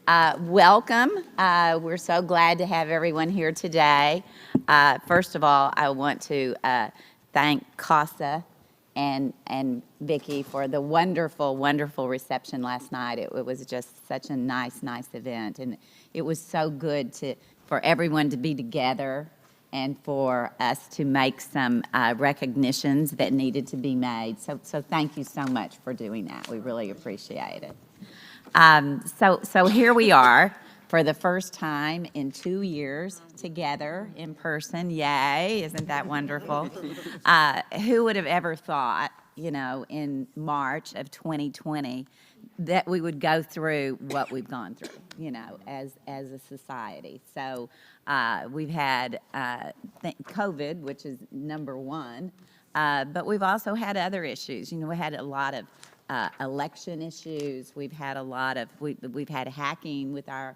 Welcome. We're so glad to have everyone here today. First of all, I want to thank CASA and Vicki for the wonderful, wonderful reception last night. It was just such a nice event, and it was so good for everyone to be together and for us to make some recognitions that needed to be made. So thank you so much for doing that. We really appreciate it. So here we are for the first time in 2 years together in person. Yay, isn't that wonderful? Who would have ever thought, in March of 2020 that we would go through what we've gone through, as a society. So we've had COVID, which is number one, but we've also had other issues. We had a lot of election issues. We've had we've had hacking with our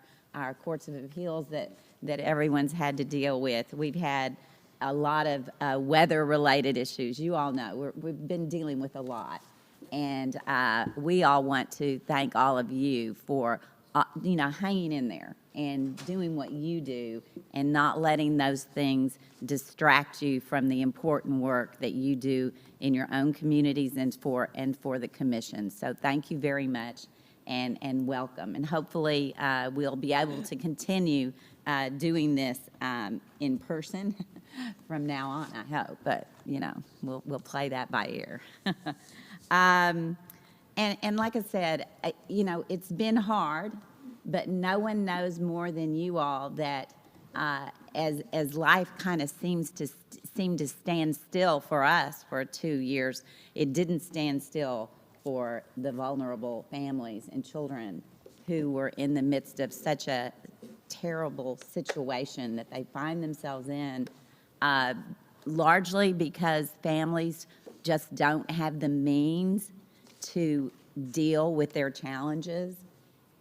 courts of appeals that everyone's had to deal with. We've had a lot of weather-related issues. You all know we've been dealing with a lot, and we all want to thank all of you for hanging in there and doing what you do and not letting those things distract you from the important work that you do in your own communities and for the commission. So thank you very much and welcome. And hopefully we'll be able to continue doing this in person from now on, I hope. But, we'll play that by ear. And like I said, it's been hard, but no one knows more than you all that as life kind of seem to stand still for us for 2 years, it didn't stand still for the vulnerable families and children who were in the midst of such a terrible situation that they find themselves in, largely because families just don't have the means to deal with their challenges,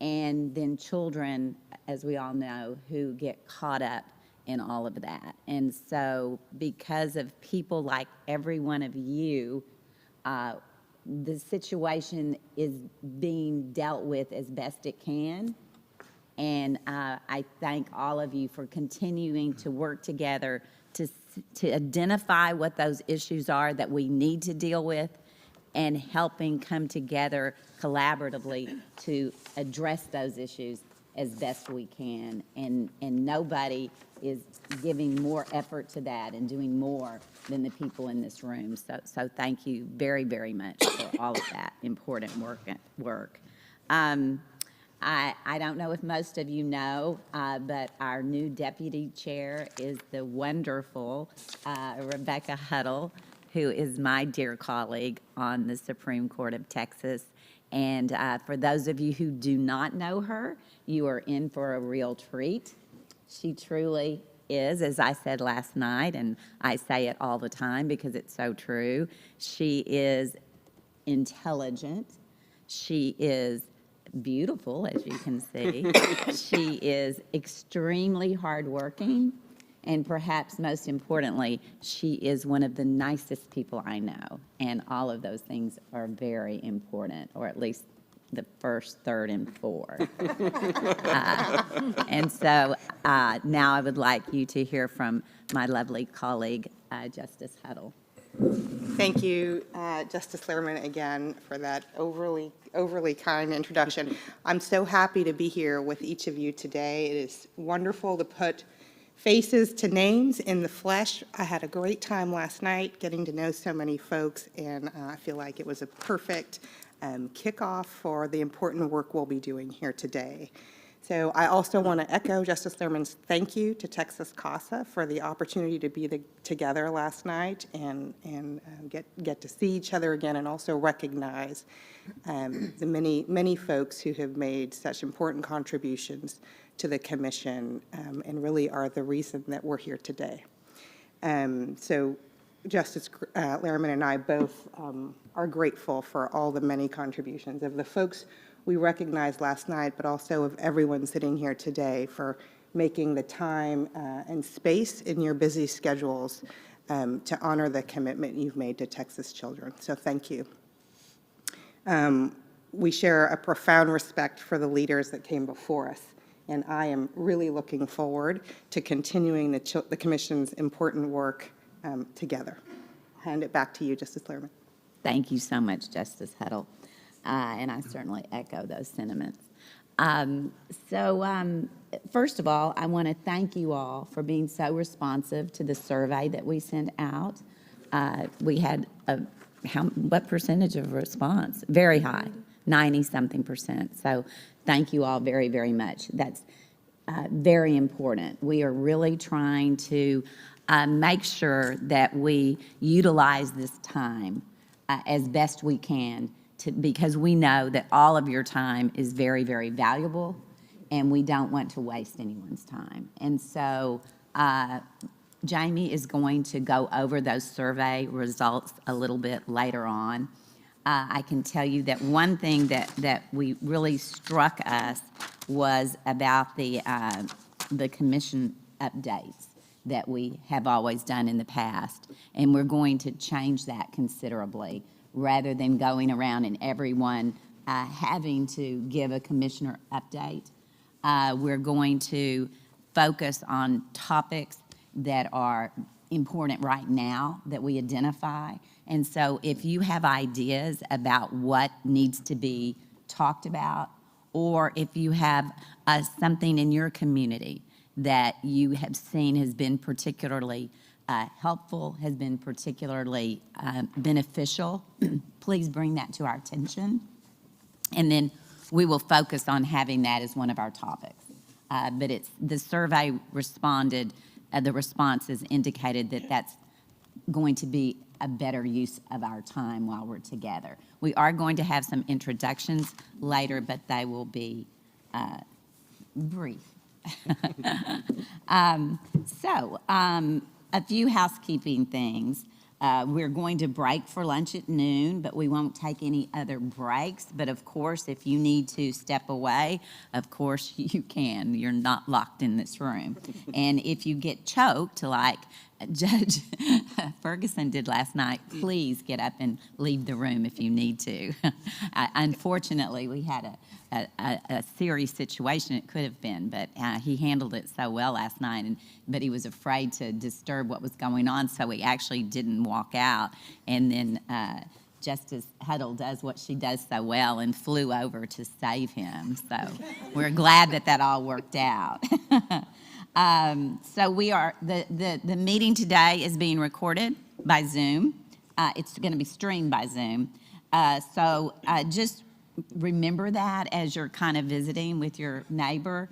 and then children, as we all know, who get caught up in all of that. And so because of people like every one of you, the situation is being dealt with as best it can. And I thank all of you for continuing to work together to identify what those issues are that we need to deal with, and helping come together collaboratively to address those issues as best we can. And nobody is giving more effort to that and doing more than the people in this room. So thank you very, very much for all of that important work. I don't know if most of you know, but our new deputy chair is the wonderful Rebecca Huddle, who is my dear colleague on the Supreme Court of Texas. And for those of you who do not know her, you are in for a real treat. She truly is, as I said last night, and I say it all the time because it's so true, she is intelligent. She is beautiful, as you can see. She is extremely hardworking. And perhaps most importantly, she is one of the nicest people I know. And all of those things are very important, or at least the first, third, and fourth. And so now I would like you to hear from my lovely colleague, Justice Huddle. Thank you, Justice Lehrman, again, for that overly kind introduction. I'm so happy to be here with each of you today. It is wonderful to put faces to names in the flesh. I had a great time last night getting to know so many folks, and I feel like it was a perfect kickoff for the important work we'll be doing here today. So I also want to echo Justice Lehrman's thank you to Texas CASA for the opportunity to be together last night and get to see each other again, and also recognize the many folks who have made such important contributions to the commission and really are the reason that we're here today. So Justice Lehrman and I both are grateful for all the many contributions of the folks we recognized last night, but also of everyone sitting here today for making the time and space in your busy schedules to honor the commitment you've made to Texas children. So thank you. we share a profound respect for the leaders that came before us. And I am really looking forward to continuing the Commission's important work together. I'll hand it back to you, Justice Lehrman. Thank you so much, Justice Huddle. And I certainly echo those sentiments. First of all, I want to thank you all for being so responsive to the survey that we sent out. We had what percentage of response? Very high, 90-something%. So thank you all very, very much. That's very important. We are really trying to make sure that we utilize this time as best we can because we know that all of your time is very, very valuable, and we don't want to waste anyone's time. And so Jamie is going to go over those survey results a little bit later on. I can tell you that one thing that we really struck us was about the commission updates that we have always done in the past, and we're going to change that considerably. Rather than going around and everyone having to give a commissioner update, we're going to focus on topics that are important right now that we identify. And so if you have ideas about what needs to be talked about, or if you have something in your community that you have seen has been particularly helpful, has been particularly beneficial, please bring that to our attention. And then we will focus on having that as one of our topics. But the survey responded, the responses indicated that that's going to be a better use of our time while we're together. We are going to have some introductions later, but they will be brief. A few housekeeping things. We're going to break for lunch at noon, but we won't take any other breaks. But of course, if you need to step away, of course you can. You're not locked in this room. And if you get choked, like Judge Ferguson did last night, please get up and leave the room if you need to. Unfortunately, we had a serious situation. It could have been, but he handled it so well last night. But he was afraid to disturb what was going on, so he actually didn't walk out. And then Justice Huddle does what she does so well and flew over to save him. So we're glad that all worked out. So we are, the meeting today is being recorded by Zoom. It's going to be streamed by Zoom. So just remember that as you're kind of visiting with your neighbor,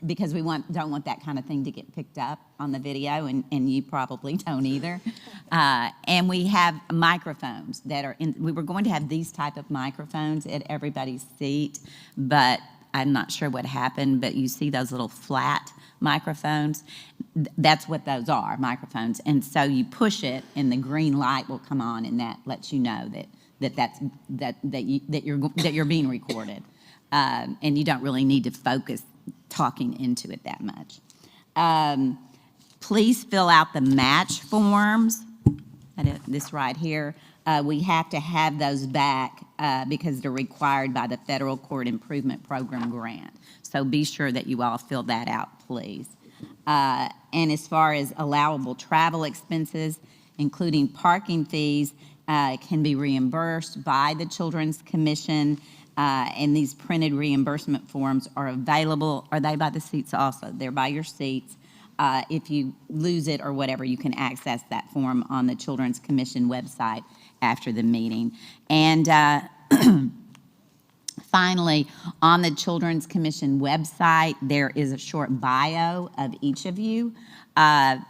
because we don't want that kind of thing to get picked up on the video, and you probably don't either. And we have microphones that are in, we were going to have these type of microphones at everybody's seat, but I'm not sure what happened, but you see those little flat microphones? That's what those are, microphones. And so you push it and the green light will come on, and that lets you know that you're being recorded. And you don't really need to focus talking into it that much. Please fill out the match forms. This right here. We have to have those back because they're required by the Federal Court Improvement Program grant. So be sure that you all fill that out, please. And as far as allowable travel expenses, including parking fees, can be reimbursed by the Children's Commission, and these printed reimbursement forms are available. Are they by the seats also? They're by your seats. If you lose it or whatever, you can access that form on the Children's Commission website after the meeting. And finally, on the Children's Commission website, there is a short bio of each of you. That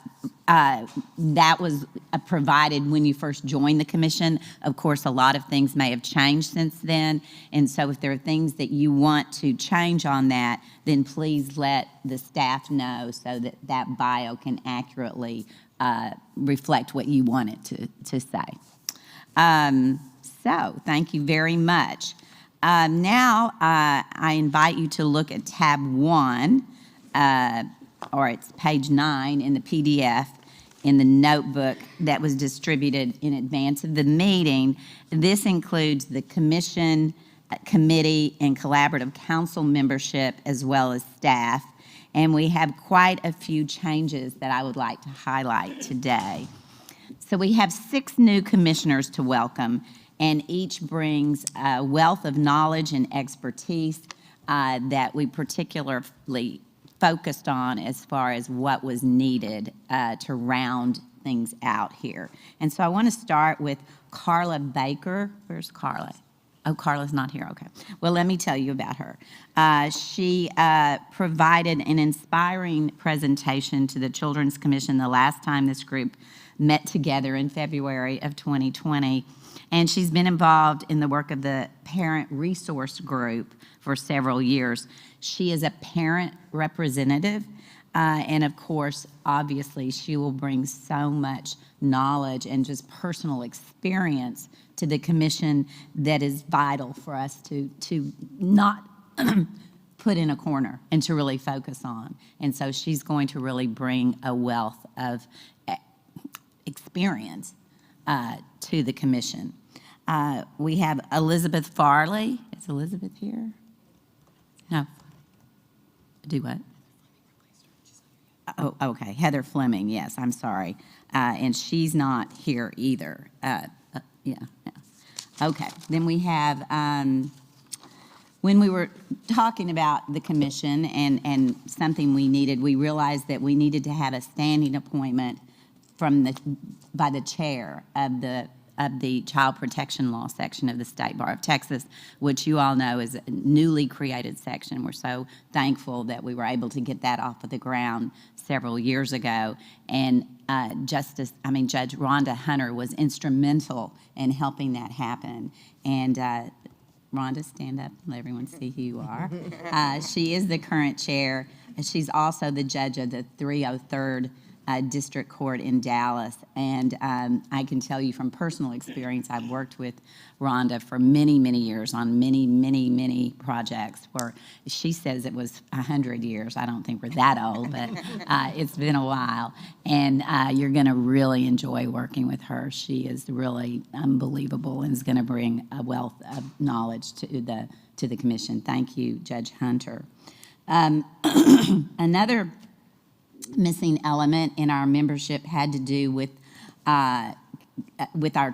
was provided when you first joined the commission. Of course, a lot of things may have changed since then, and so if there are things that you want to change on that, then please let the staff know so that that bio can accurately reflect what you want it to say. So thank you very much. Now I invite you to look at tab 1, or it's page 9 in the PDF in the notebook that was distributed in advance of the meeting. This includes the commission committee and collaborative council membership, as well as staff. And we have quite a few changes that I would like to highlight today. So we have 6 new commissioners to welcome, and each brings a wealth of knowledge and expertise that we particularly focused on as far as what was needed to round things out here. And so I want to start with Carla Baker. Where's Carla? Oh, Carla's not here, okay. Well, let me tell you about her. She provided an inspiring presentation to the Children's Commission the last time this group met together in February of 2020. And she's been involved in the work of the Parent Resource Group for several years. She is a parent representative, and of course, obviously, she will bring so much knowledge and just personal experience to the commission that is vital for us to not put in a corner and to really focus on. And so she's going to really bring a wealth of experience to the commission. We have Elizabeth Farley. Is Elizabeth here? No. Do what? Oh, okay. Heather Fleming, yes, I'm sorry. And she's not here either. Yeah. Okay. Then we have, when we were talking about the commission and something we needed, we realized that we needed to have a standing appointment by the chair of the Child Protection Law section of the State Bar of Texas, which you all know is a newly created section. We're so thankful that we were able to get that off of the ground several years ago. And Judge Rhonda Hunter was instrumental in helping that happen. And Rhonda, stand up and let everyone see who you are. She is the current chair. She's also the judge of the 303rd District Court in Dallas. And I can tell you from personal experience, I've worked with Rhonda for many, many years on many, many, many projects where she says it was 100 years. I don't think we're that old, but it's been a while. And you're going to really enjoy working with her. She is really unbelievable and is going to bring a wealth of knowledge to the commission. Thank you, Judge Hunter. Another missing element in our membership had to do with our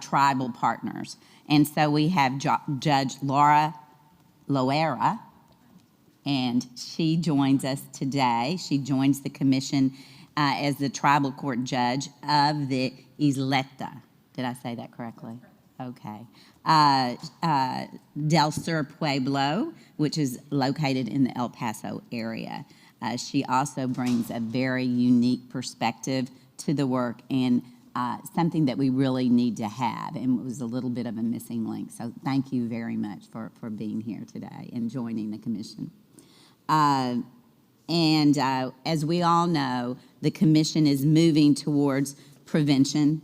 tribal partners. And so we have Judge Laura Loera, and she joins us today. She joins the commission as the tribal court judge of the Isleta. Did I say that correctly? Okay. Del Sur Pueblo, which is located in the El Paso area. She also brings a very unique perspective to the work and something that we really need to have, and it was a little bit of a missing link. So thank you very much for being here today and joining the commission. As we all know, the commission is moving towards prevention.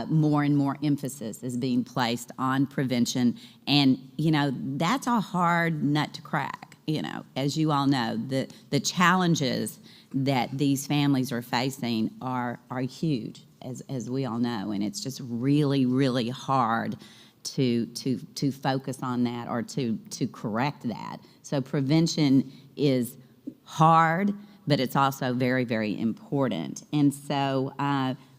More and more emphasis is being placed on prevention, and that's a hard nut to crack. As you all know, the challenges that these families are facing are huge, as we all know, and it's just really, really hard to focus on that or to correct that. So prevention is hard, but it's also very, very important. And so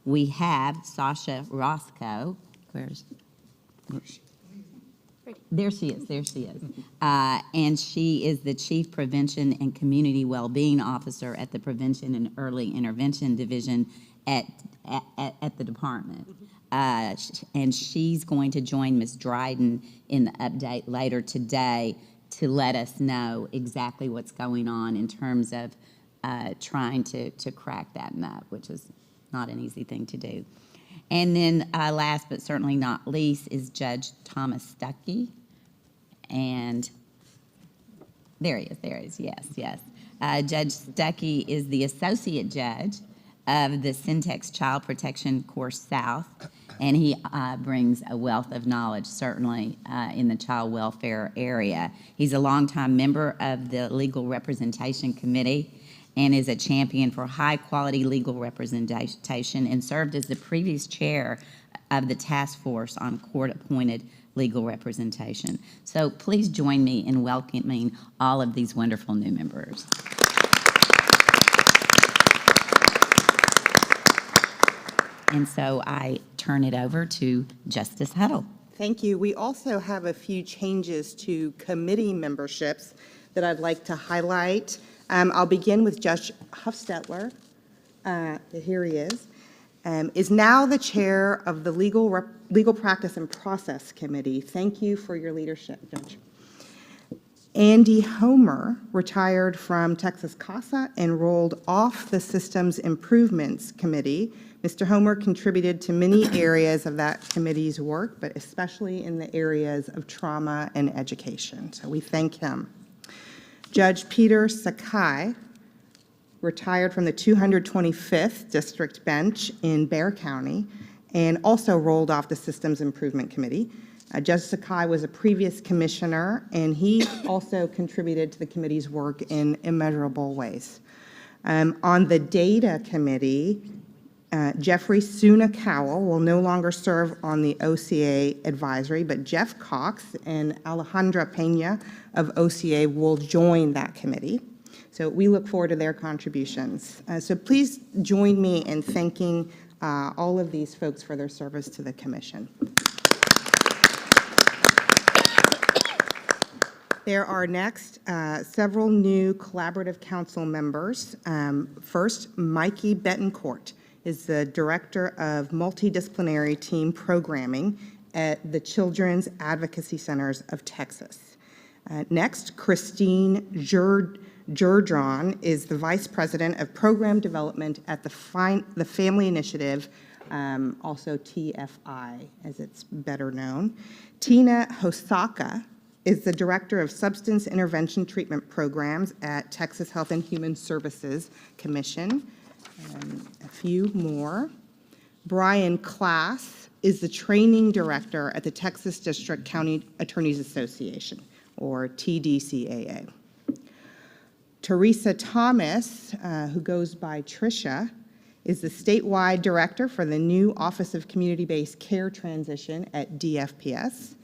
we have Sasha Roscoe. There she is. And she is the Chief Prevention and Community Wellbeing Officer at the Prevention and Early Intervention Division at the department. And she's going to join Ms. Dryden in the update later today to let us know exactly what's going on in terms of trying to crack that nut, which is not an easy thing to do. And then last but certainly not least is Judge Thomas Stuckey. And there he is, yes. Judge Stuckey is the Associate Judge of the Syntex Child Protection Course South, and he brings a wealth of knowledge, certainly, in the child welfare area. He's a longtime member of the Legal Representation Committee and is a champion for high-quality legal representation and served as the previous chair of the task force on court-appointed legal representation. So please join me in welcoming all of these wonderful new members. And so I turn it over to Justice Huddle. Thank you. We also have a few changes to committee memberships that I'd like to highlight. I'll begin with Judge Huffstetler. Here he is now the chair of the Legal Practice and Process Committee. Thank you for your leadership, Judge. Andy Homer retired from Texas CASA and rolled off the Systems Improvements Committee. Mr. Homer contributed to many areas of that committee's work, but especially in the areas of trauma and education. So we thank him. Judge Peter Sakai retired from the 225th District Bench in Bexar County and also rolled off the Systems Improvement Committee. Judge Sakai was a previous commissioner, and he also contributed to the committee's work in immeasurable ways. On the Data Committee, Jeffrey Suna Cowell will no longer serve on the OCA advisory, but Jeff Cox and Alejandra Pena of OCA will join that committee. So we look forward to their contributions. So please join me in thanking all of these folks for their service to the commission. There are next several new collaborative council members. First, Mikey Betancourt is the Director of Multidisciplinary Team Programming at the Children's Advocacy Centers of Texas. Next, Christine Jerdron is the Vice President of Program Development at the Family Initiative, also TFI, as it's better known. Tina Hosaka is the Director of Substance Intervention Treatment Programs at Texas Health and Human Services Commission. A few more. Brian Klass is the Training Director at the Texas District County Attorneys Association, or TDCAA. Teresa Thomas, who goes by Tricia, is the statewide director for the new Office of Community-Based Care Transition at DFPS.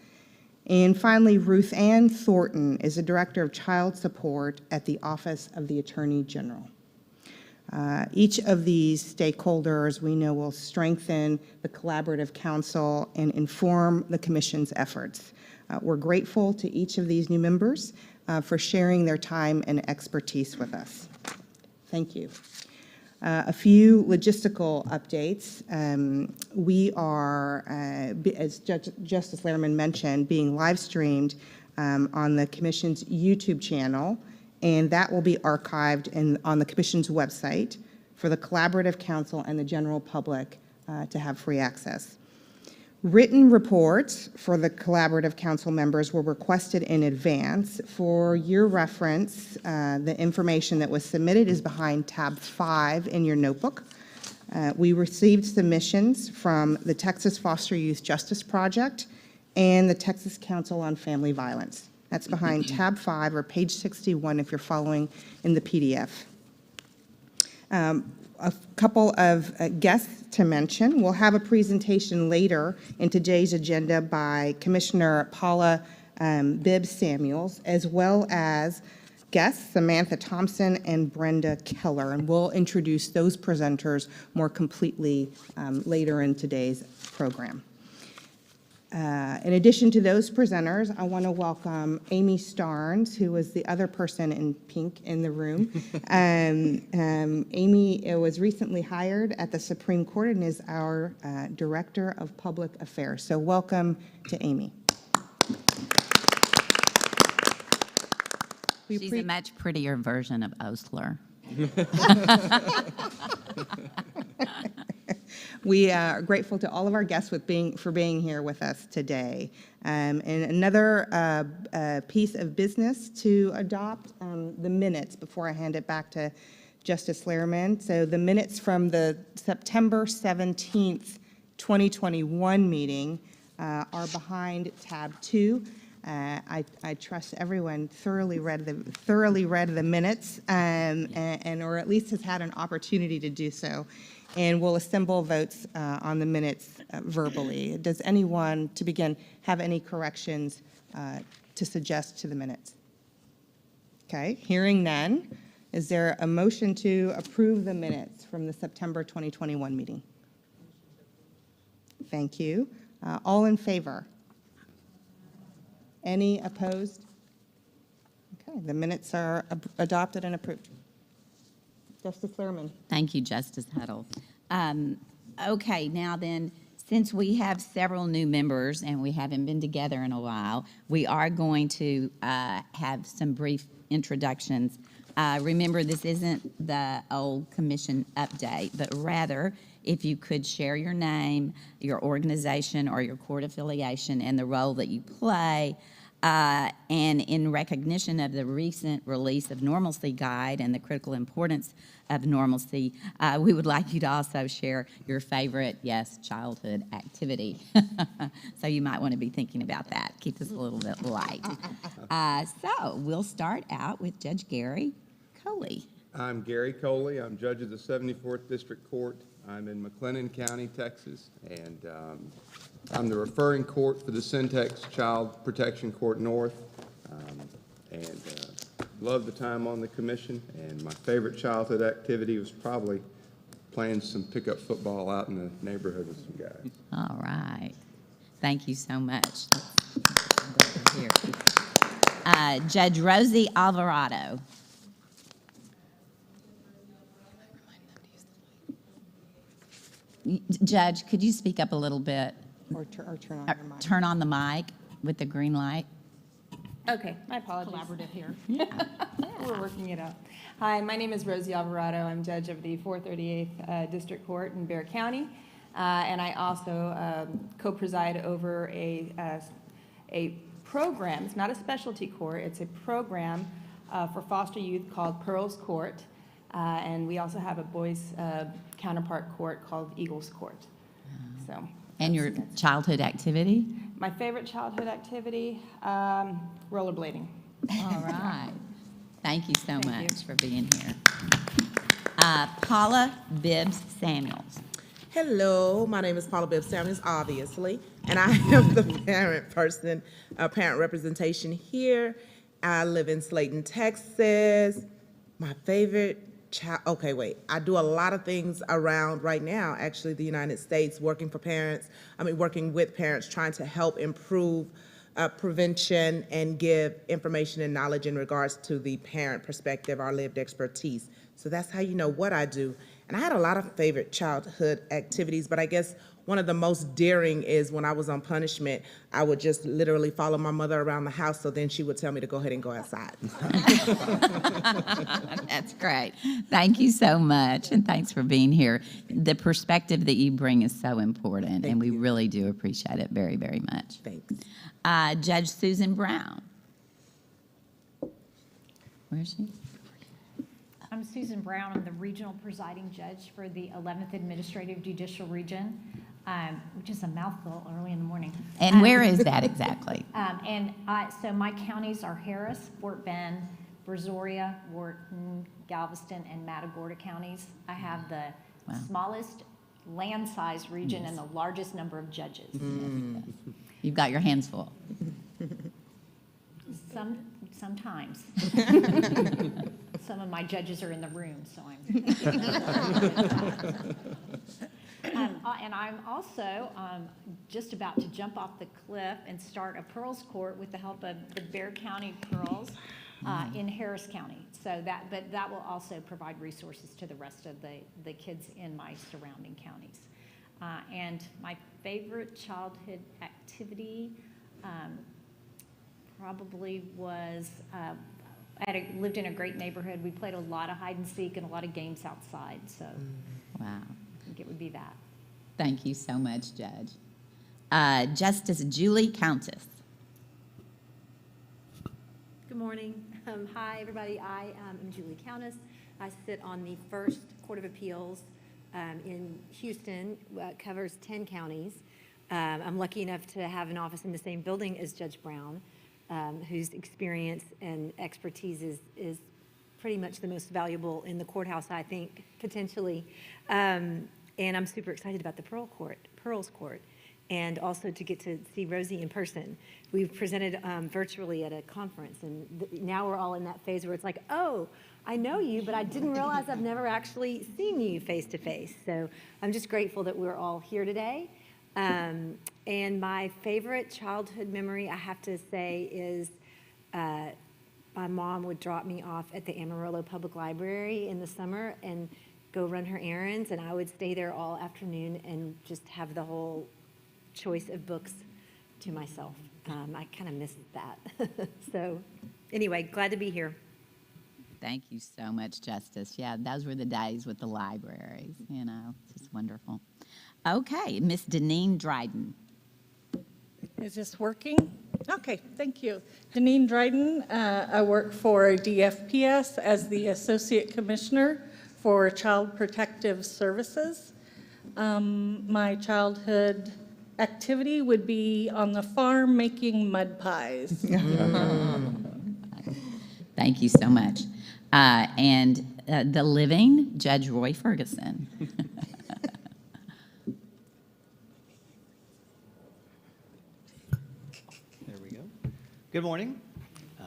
And finally, Ruth Ann Thornton is the Director of Child Support at the Office of the Attorney General. Each of these stakeholders we know will strengthen the collaborative council and inform the commission's efforts. We're grateful to each of these new members for sharing their time and expertise with us. Thank you. A few logistical updates. We are, as Justice Lehrman mentioned, being live streamed on the Commission's YouTube channel, and that will be archived on the Commission's website for the Collaborative Council and the general public to have free access. Written reports for the Collaborative Council members were requested in advance. For your reference, the information that was submitted is behind tab 5 in your notebook. We received submissions from the Texas Foster Youth Justice Project and the Texas Council on Family Violence. That's behind tab 5 or page 61 if you're following in the PDF. A couple of guests to mention. We'll have a presentation later in today's agenda by Commissioner Paula Bibbs Samuels, as well as guests Samantha Thompson and Brenda Keller, and we'll introduce those presenters more completely later in today's program. In addition to those presenters, I want to welcome Amy Starnes, who is the other person in pink in the room. Amy was recently hired at the Supreme Court and is our Director of Public Affairs. So welcome to Amy. She's a much prettier version of Osler. We are grateful to all of our guests for being here with us today. And another piece of business to adopt the minutes before I hand it back to Justice Lehrman. So the minutes from the September 17th, 2021 meeting are behind tab 2. I trust everyone thoroughly read the minutes, and or at least has had an opportunity to do so, and will assemble votes on the minutes verbally. Does anyone, to begin, have any corrections to suggest to the minutes? Okay, hearing none, is there a motion to approve the minutes from the September 2021 meeting? Thank you. All in favor? Any opposed? Okay, the minutes are adopted and approved. Justice Lerman. Thank you, Justice Huddle. Okay, now then, since we have several new members and we haven't been together in a while, we are going to have some brief introductions. Remember, this isn't the old commission update, but rather, if you could share your name, your organization, or your court affiliation, and the role that you play. And in recognition of the recent release of Normalcy Guide and the critical importance of normalcy, we would like you to also share your favorite, yes, childhood activity. So you might want to be thinking about that. Keep this a little bit light. So we'll start out with Judge Gary Coley. I'm Gary Coley. I'm judge of the 74th District Court. I'm in McLennan County, Texas, and I'm the referring court for the Syntax Child Protection Court North, and love the time on the commission, and my favorite childhood activity was probably playing some pickup football out in the neighborhood with some guys. All right. Thank you so much. Here. Judge Rosie Alvarado. Judge, could you speak up a little bit? Or turn on your mic. Turn on the mic with the green light. Okay, my apologies. Collaborative here. We're working it out. Hi, my name is Rosie Alvarado. I'm judge of the 438th District Court in Bexar County, and I also co-preside over a program. It's not a specialty court. It's a program for foster youth called Pearls Court, and we also have a boys' counterpart court called Eagles Court. So. And your childhood activity? My favorite childhood activity, rollerblading. All right. Thank you so Thank much you. for being here. Paula Bibbs Samuels. Hello, my name is Paula Bibbs Samuels, obviously, and I am the parent person, parent representation here. I live in Slayton, Texas. My favorite okay, wait. I do a lot of things around right now, actually, the United States, working with parents, trying to help improve prevention and give information and knowledge in regards to the parent perspective, our lived expertise. So that's how you know what I do. And I had a lot of favorite childhood activities, but I guess one of the most daring is when I was on punishment, I would just literally follow my mother around the house, so then she would tell me to go ahead and go outside. That's great. Thank you so much, and thanks for being here. The perspective that you bring is so important, and we really do appreciate it very, very much. Thanks. Judge Susan Brown. Where is she? I'm Susan Brown. I'm the regional presiding judge for the 11th Administrative Judicial Region, which is a mouthful early in the morning. And where is that exactly? So my counties are Harris, Fort Bend, Brazoria, Wharton, Galveston, and Matagorda counties. I have the smallest land size region and the largest number of judges. You've got your hands full. Sometimes. Some of my judges are in the room, so and I'm also just about to jump off the cliff and start a Pearls Court with the help of the Bexar County Pearls in Harris County. So that will also provide resources to the rest of the kids in my surrounding counties. And my favorite childhood activity probably was, lived in a great neighborhood. We played a lot of hide and seek and a lot of games outside, so Wow. I think it would be that. Thank you so much, Judge. Justice Julie Countess. Good morning. Hi, everybody. I am Julie Countess. I sit on the First Court of Appeals in Houston. Covers 10 counties. I'm lucky enough to have an office in the same building as Judge Brown. whose experience and expertise is pretty much the most valuable in the courthouse, I think, potentially. And I'm super excited about the Pearls Court, and also to get to see Rosie in person. We've presented virtually at a conference, and now we're all in that phase where it's like, oh, I know you, but I didn't realize I've never actually seen you face to face. So I'm just grateful that we're all here today. And my favorite childhood memory, I have to say, is my mom would drop me off at the Amarillo Public Library in the summer and go run her errands, and I would stay there all afternoon and just have the whole choice of books to myself. I kind of miss that. So anyway, glad to be here. Thank you so much, Justice. Yeah, those were the days with the libraries, you know, it's just wonderful. Okay, Miss Deneen Dryden. Is this working? Okay, thank you. Deneen Dryden, I work for DFPS as the Associate Commissioner for Child Protective Services. My childhood activity would be on the farm making mud pies. Thank you so much. And the living Judge Roy Ferguson. There we go. Good morning.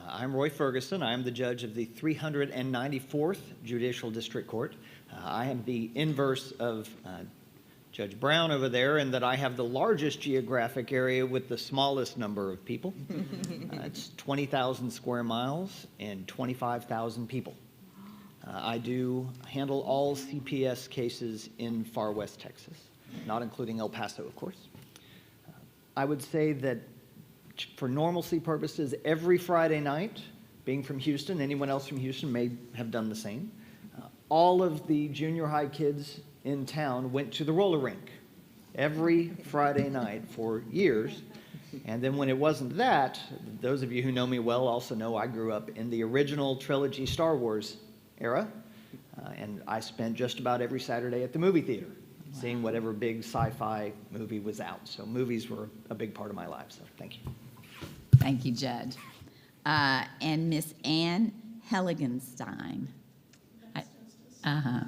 I'm Roy Ferguson. I'm the judge of the 394th Judicial District Court. I am the inverse of Judge Brown over there in that I have the largest geographic area with the smallest number of people. It's 20,000 square miles and 25,000 people. I do handle all CPS cases in far west Texas, not including El Paso, of course. I would say that for normalcy purposes, every Friday night, being from Houston, anyone else from Houston may have done the same, all of the junior high kids in town went to the roller rink every Friday night for years. And then when it wasn't that, those of you who know me well also know I grew up in the original trilogy Star Wars era, and I spent just about every Saturday at the movie theater, seeing whatever big sci-fi movie was out. So movies were a big part of my life, so thank you. Thank you, Judge. And Miss Ann Helligenstein. Uh-huh.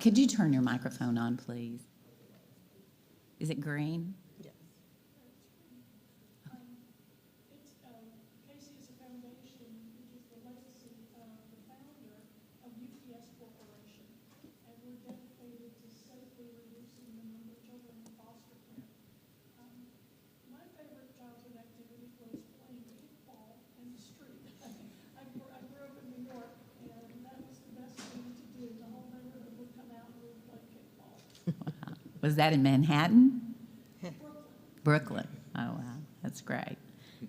Could you turn your microphone on, please? Is it green? Yes. Casey is a foundation, which is the legacy of the founder of UPS Corporation, and we're dedicated to safely reducing the number of children in foster care. My favorite childhood activity was playing kickball in the street. I grew up in New York, and that was the best thing to do. The whole neighborhood would come out and we would play kickball. Was that in Manhattan? Brooklyn. Oh, wow. That's great.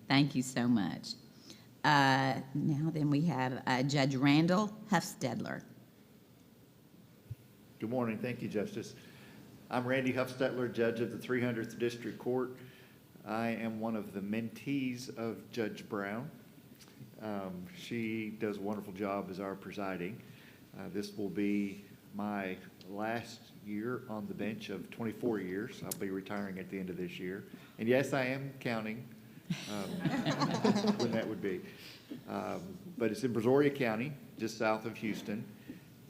Thank you so much. Now then we have Judge Randall Huffstedler. Good morning. Thank you, Justice. I'm Randy Huffstedler, Judge of the 300th District Court. I am one of the mentees of Judge Brown. She does a wonderful job as our presiding. This will be my last year on the bench of 24 years. I'll be retiring at the end of this year. And yes, I am counting when that would be. But it's in Brazoria County, just south of Houston.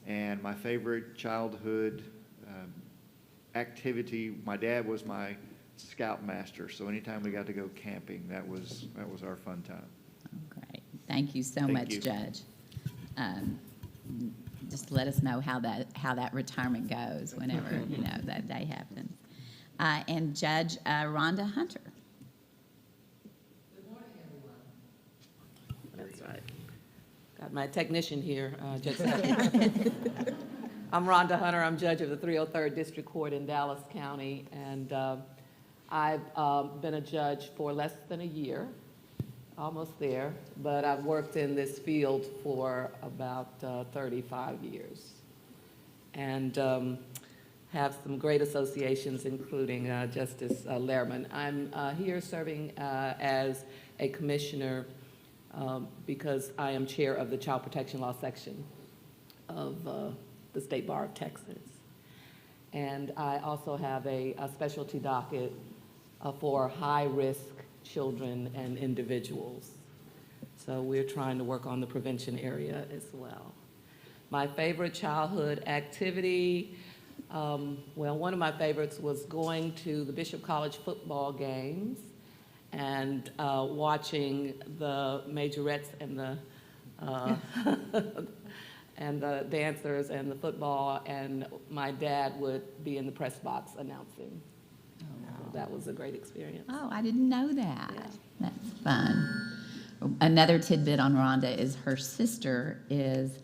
And my favorite childhood activity, my dad was my scoutmaster, so anytime we got to go camping, that was our fun time. Oh, great. Thank you so much, you. Judge. Just let us know how that retirement goes whenever that day happens. And Judge Rhonda Hunter. Good morning, everyone. That's right. Got my technician here. Just I'm Rhonda Hunter. I'm judge of the 303rd District Court in Dallas County, and I've been a judge for less than a year. Almost there, but I've worked in this field for about 35 years and have some great associations, including Justice Lehrman. I'm here serving as a commissioner because I am chair of the Child Protection Law section of the State Bar of Texas. And I also have a specialty docket for high-risk children and individuals. So we're trying to work on the prevention area as well. My favorite childhood activity, well, one of my favorites was going to the Bishop College football games and watching the majorettes and the and the dancers and the football, and my dad would be in the press box announcing. So that was a great experience. Oh, I didn't know that. Yeah. That's fun. Another tidbit on Rhonda is her sister is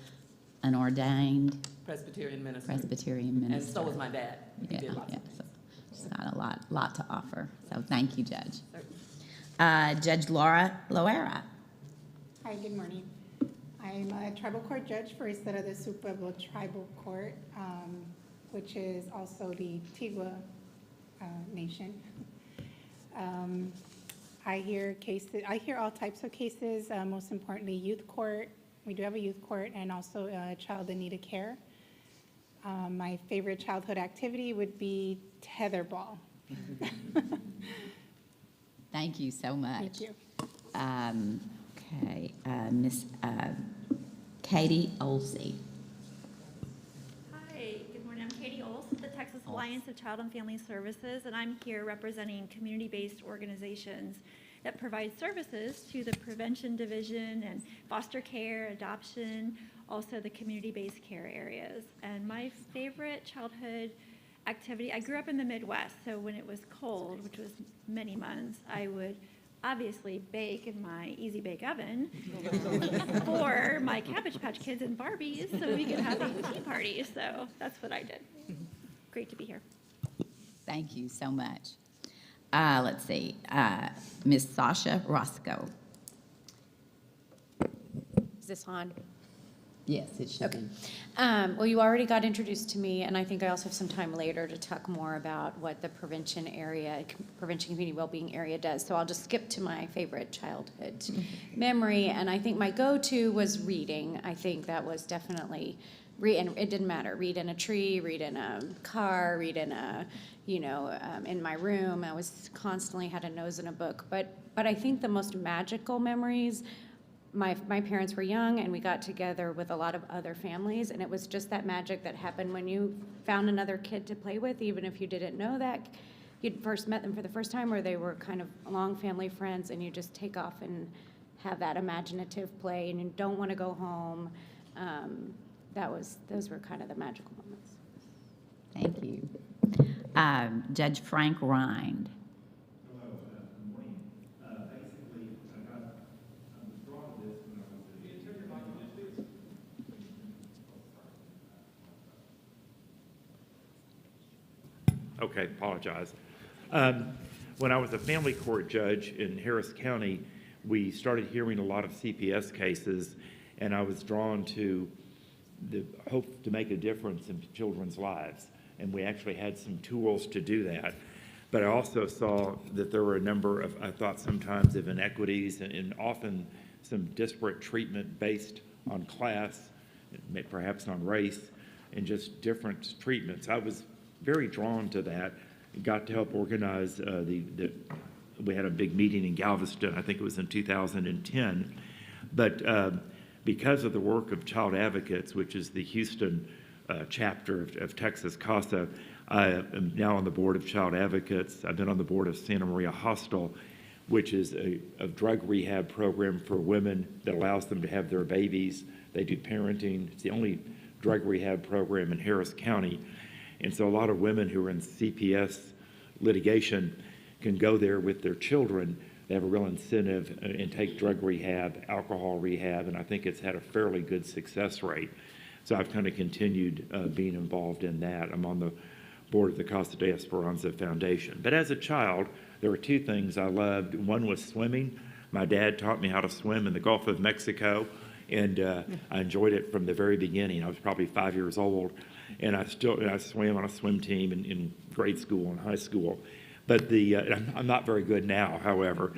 an ordained Presbyterian minister. Presbyterian minister. And so was my dad. He Yeah, did lots yeah. of things. So she's got a lot to offer. So thank you, Judge. Judge Laura Loera. Hi, good morning. I'm a tribal court judge for Estero de Su Pueblo Tribal Court, which is also the Tigua Nation. I hear all types of cases, most importantly youth court. We do have a youth court and also child in need of care. My favorite childhood activity would be tetherball. Thank you so much. Thank you. Okay, Miss Katie Olsey. Hi, good morning. I'm Katie Ols with the Texas Alliance of Child and Family Services, and I'm here representing community-based organizations that provide services to the prevention division and foster care, adoption, also the community-based care areas. And my favorite childhood activity, I grew up in the Midwest, so when it was cold, which was many months, I would obviously bake in my Easy Bake Oven for my Cabbage Patch Kids and Barbies so we could have a tea party. So that's what I did. Great to be here. Thank you so much. Let's see, Miss Sasha Roscoe. Is this on? Yes, it should Okay. be. Well, you already got introduced to me, and I think I also have some time later to talk more about what the prevention community well-being area does. So I'll just skip to my favorite childhood memory, and I think my go-to was reading. I think that was definitely, and it didn't matter, read in a tree, read in a car, read in a, in my room. I was constantly had a nose in a book. But I think the most magical memories, my parents were young, and we got together with a lot of other families, and it was just that magic that happened when you found another kid to play with, even if you didn't know that you'd first met them for the first time, or they were kind of long family friends, and you just take off and have that imaginative play, and you don't want to go home. Those were kind of the magical moments. Thank you. Judge Frank Rind. Okay, apologize. When I was a family court judge in Harris County, we started hearing a lot of CPS cases, and I was drawn to the hope to make a difference in children's lives. And we actually had some tools to do that. But I also saw that there were a number of, I thought sometimes, of inequities and often some disparate treatment based on class, perhaps on race, and just different treatments. I was very drawn to that. Got to help organize we had a big meeting in Galveston, I think it was in 2010. But because of the work of Child Advocates, which is the Houston chapter of Texas CASA, I am now on the board of Child Advocates. I've been on the board of Santa Maria Hostel, which is a drug rehab program for women that allows them to have their babies. They do parenting. It's the only drug rehab program in Harris County. And so a lot of women who are in CPS litigation can go there with their children. They have a real incentive and take drug rehab, alcohol rehab, and I think it's had a fairly good success rate. So I've kind of continued being involved in that. I'm on the board of the Casa de Esperanza Foundation. But as a child, there were two things I loved. One was swimming. My dad taught me how to swim in the Gulf of Mexico, and I enjoyed it from the very beginning. I was probably 5 years old, and I swam on a swim team in grade school and high school. But I'm not very good now, however.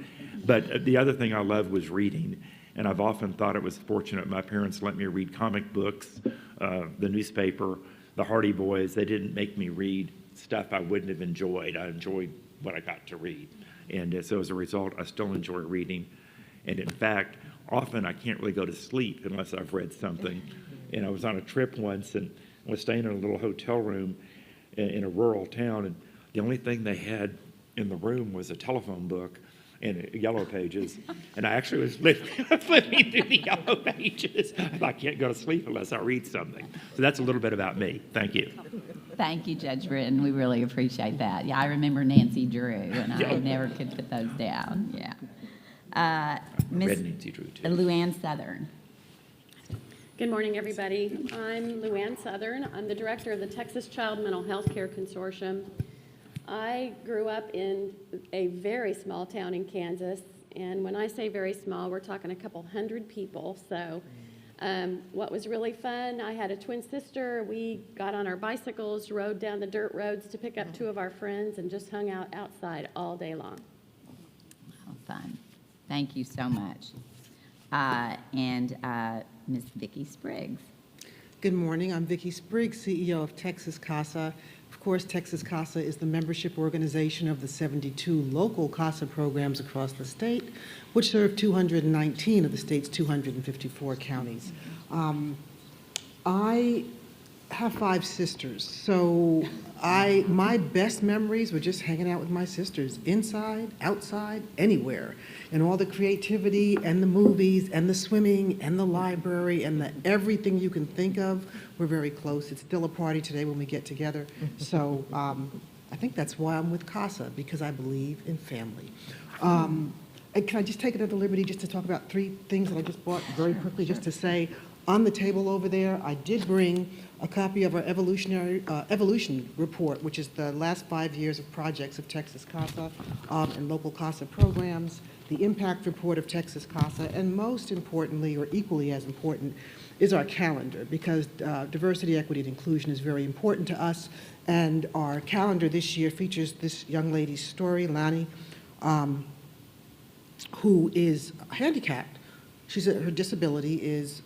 But the other thing I loved was reading, and I've often thought it was fortunate my parents let me read comic books, the newspaper, the Hardy Boys, they didn't make me read stuff I wouldn't have enjoyed. I enjoyed what I got to read. And so as a result, I still enjoy reading. And in fact, often I can't really go to sleep unless I've read something. And I was on a trip once and was staying in a little hotel room in a rural town, and the only thing they had in the room was a telephone book and yellow pages. And I actually was flipping through the yellow pages. I can't go to sleep unless I read something. So that's a little bit about me. Thank you. Thank you, Judge Britton. We really appreciate that. Yeah, I remember Nancy Drew, and I Yeah. never could put those down. Yeah. Miss read Nancy Drew, too. Luann Southern. Good morning, everybody. I'm Luann Southern. I'm the director of the Texas Child Mental Health Care Consortium. I grew up in a very small town in Kansas, and when I say very small, we're talking a couple hundred people. So what was really fun, I had a twin sister. We got on our bicycles, rode down the dirt roads to pick up two of our friends, and just hung out outside all day long. Oh, fun. Thank you so much. Ms. Vicki Spriggs. Good morning. I'm Vicki Spriggs, CEO of Texas CASA. Of course, Texas CASA is the membership organization of the 72 local CASA programs across the state, which serve 219 of the state's 254 counties. I have 5 sisters, so my best memories were just hanging out with my sisters, inside, outside, anywhere. And all the creativity and the movies and the swimming and the library and the everything you can think of, we're very close. It's still a party today when we get together. So I think that's why I'm with CASA, because I believe in family. And can I just take another liberty just to talk about 3 things that I just bought very quickly, just to say, on the table over there, I did bring a copy of our evolution report, which is the last 5 years of projects of Texas CASA and local CASA programs, the impact report of Texas CASA, and most importantly, or equally as important, is our calendar, because diversity, equity, and inclusion is very important to us. And our calendar this year features this young lady's story, Lani, who is handicapped. Her disability is,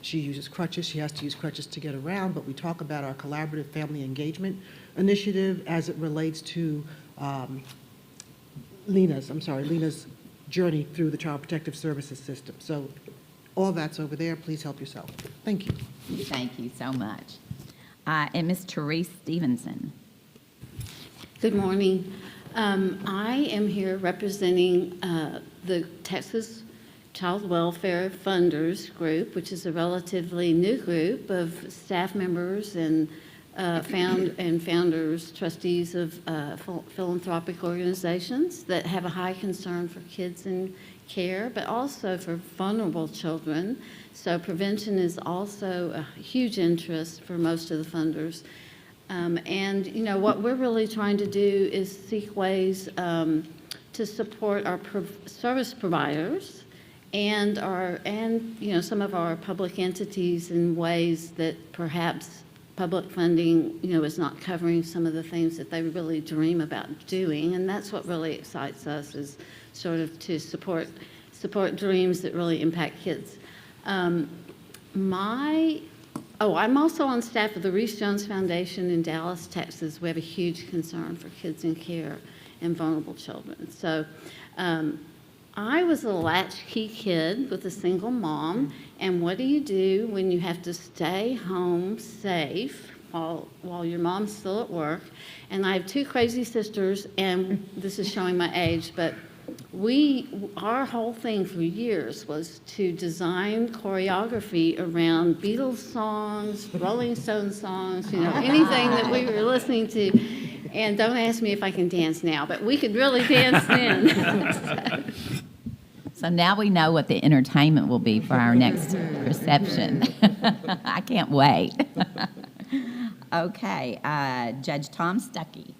she uses crutches. She has to use crutches to get around, but we talk about our collaborative family engagement initiative as it relates to Lena's journey through the Child Protective Services system. So all that's over there. Please help yourself. Thank you. Thank you so much. And Ms. Therese Stevenson. Good morning. I am here representing the Texas Child Welfare Funders Group, which is a relatively new group of staff members and founders, trustees of philanthropic organizations that have a high concern for kids in care, but also for vulnerable children. So prevention is also a huge interest for most of the funders. And, you know, what we're really trying to do is seek ways to support our service providers and you know, some of our public entities in ways that perhaps public funding, you know, is not covering some of the things that they really dream about doing. And that's what really excites us, is sort of to support dreams that really impact kids. I'm also on staff of the Reese Jones Foundation in Dallas, Texas. We have a huge concern for kids in care and vulnerable children. So I was a latchkey kid with a single mom, and what do you do when you have to stay home safe while your mom's still at work? And I have 2 crazy sisters, and this is showing my age, but our whole thing for years was to design choreography around Beatles songs, Rolling Stones songs, you know, anything that we were listening to. And don't ask me if I can dance now, but we could really dance then. So now we know what the entertainment will be for our next reception. I can't wait. Okay, Judge Tom Stuckey.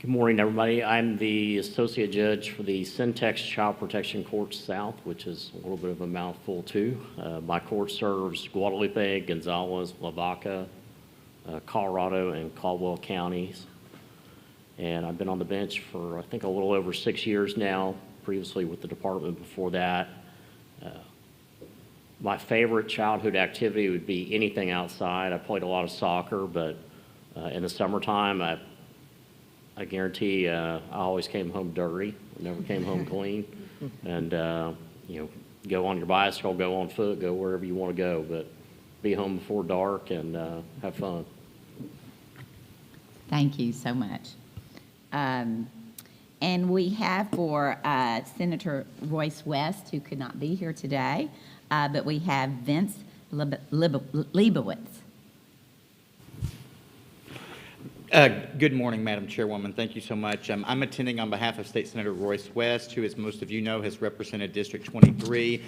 Good morning, everybody. I'm the Associate Judge for the Syntex Child Protection Court South, which is a little bit of a mouthful, too. My court serves Guadalupe, Gonzales, Lavaca, Colorado, and Caldwell counties. And I've been on the bench for, I think, a little over 6 years now, previously with the department before that. My favorite childhood activity would be anything outside. I played a lot of soccer, but in the summertime, I guarantee I always came home dirty, never came home clean. And, go on your bicycle, go on foot, go wherever you want to go, but be home before dark and have fun. Thank you so much. And we have for Senator Royce West, who could not be here today, but we have Vince Leibowitz. Good morning, Madam Chairwoman. Thank you so much. I'm attending on behalf of State Senator Royce West, who, as most of you know, has represented District 23,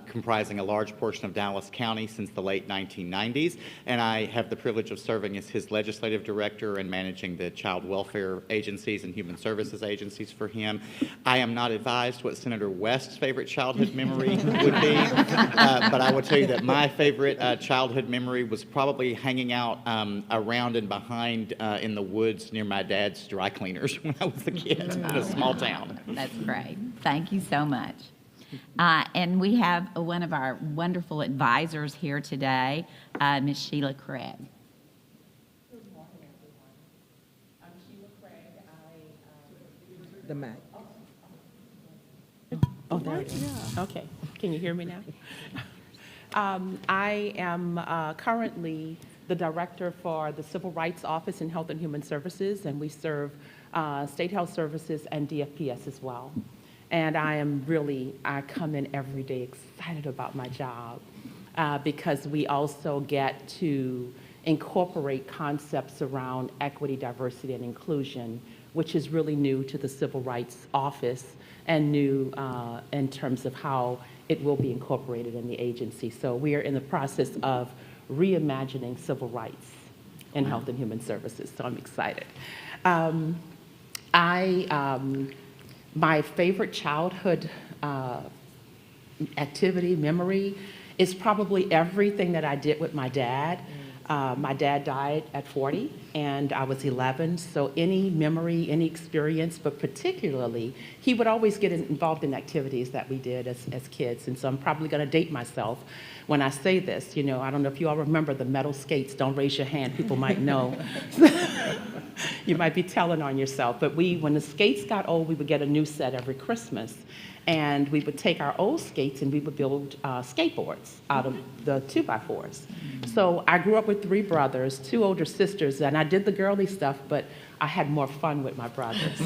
comprising a large portion of Dallas County since the late 1990s. And I have the privilege of serving as his legislative director and managing the child welfare agencies and human services agencies for him. I am not advised what Senator West's favorite childhood memory would be, but I will tell you that my favorite childhood memory was probably hanging out around and behind in the woods near my dad's dry cleaners when I was a kid in a small town. That's great. Thank you so much. And we have one of our wonderful advisors here today, Ms. Sheila Craig. Good morning, everyone. I'm Sheila Craig. The mic. Oh, there it is. Okay. Can you hear me now? I am currently the director for the Civil Rights Office in Health and Human Services, and we serve State Health Services and DFPS as well. And I come in every day excited about my job because we also get to incorporate concepts around equity, diversity, and inclusion, which is really new to the Civil Rights Office and new in terms of how it will be incorporated in the agency. So we are in the process of reimagining civil rights in health and human services, so I'm excited. My favorite childhood activity, memory, is probably everything that I did with my dad. My dad died at 40, and I was 11, so any memory, any experience, but particularly, he would always get involved in activities that we did as kids, and so I'm probably gonna date myself when I say this. I don't know if you all remember the metal skates. Don't raise your hand, people might know. You might be telling on yourself, but when the skates got old, we would get a new set every Christmas. And we would take our old skates and we would build skateboards out of the 2x4s. So I grew up with 3 brothers, 2 older sisters, and I did the girly stuff, but I had more fun with my brothers.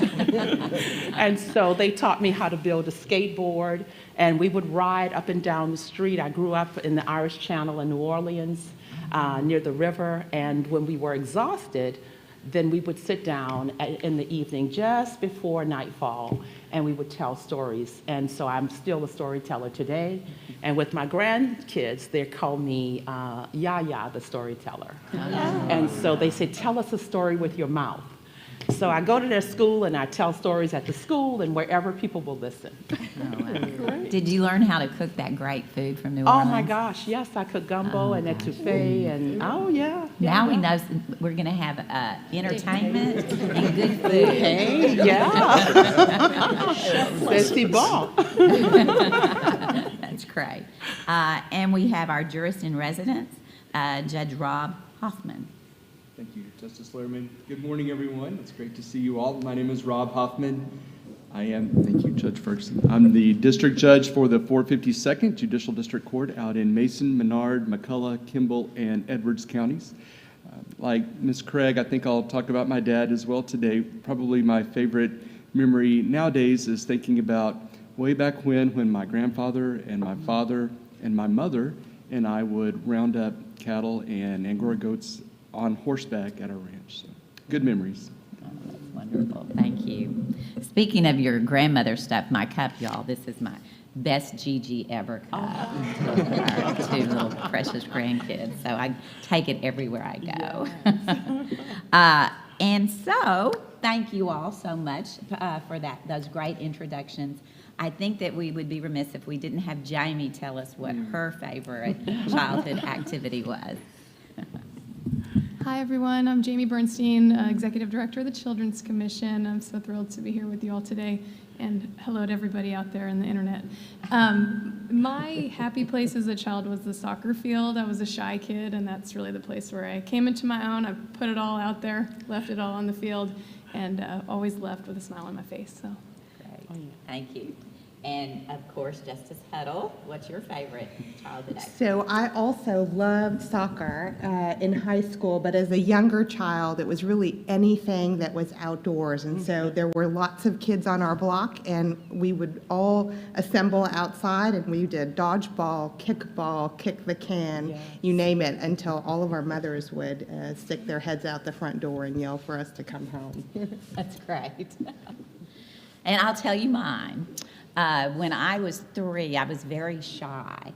And so they taught me how to build a skateboard, and we would ride up and down the street. I grew up in the Irish Channel in New Orleans, near the river, and when we were exhausted, then we would sit down in the evening just before nightfall, and we would tell stories. And so I'm still a storyteller today. And with my grandkids, they call me Yaya, the storyteller. And so they say, tell us a story with your mouth. So I go to their school and I tell stories at the school and wherever people will listen. Did you learn how to cook that great food from New Orleans? Oh my gosh, yes, I cook gumbo and etouffee and Now we know we're going to have entertainment and good food. Hey, yeah. C'est bon. That's great. And we have our jurist in residence, Judge Rob Hoffman. Thank you, Justice Lerman. Good morning, everyone. It's great to see you all. My name is Rob Hoffman. Thank you, Judge Ferguson. I'm the district judge for the 452nd Judicial District Court out in Mason, Menard, McCullough, Kimball, and Edwards counties. Like Ms. Craig, I think I'll talk about my dad as well today. Probably my favorite memory nowadays is thinking about way back when my grandfather and my father and my mother and I would round up cattle and Angora goats on horseback at our ranch. So, good memories. Wonderful, thank you. Speaking of your grandmother stuff, my cup, y'all, this is my best Gigi ever cup. Our 2 little precious grandkids, so I take it everywhere I go. Yes. And so, thank you all so much for those great introductions. I think that we would be remiss if we didn't have Jamie tell us what her favorite childhood activity was. Hi, everyone. I'm Jamie Bernstein, Executive Director of the Children's Commission. I'm so thrilled to be here with you all today. and hello to everybody out there in the internet. My happy place as a child was the soccer field. I was a shy kid, and that's really the place where I came into my own. I put it all out there, left it all on the field, and always left with a smile on my face. So, Great. Thank you. And of course, Justice Huddle, what's your favorite childhood activity? So I also loved soccer in high school, but as a younger child, it was really anything that was outdoors. And so there were lots of kids on our block, and we would all assemble outside, and we did dodgeball, kickball, kick the can, you name it, until all of our mothers would stick their heads out the front door and yell for us to come home. That's great. And I'll tell you mine. When I was 3, I was very shy,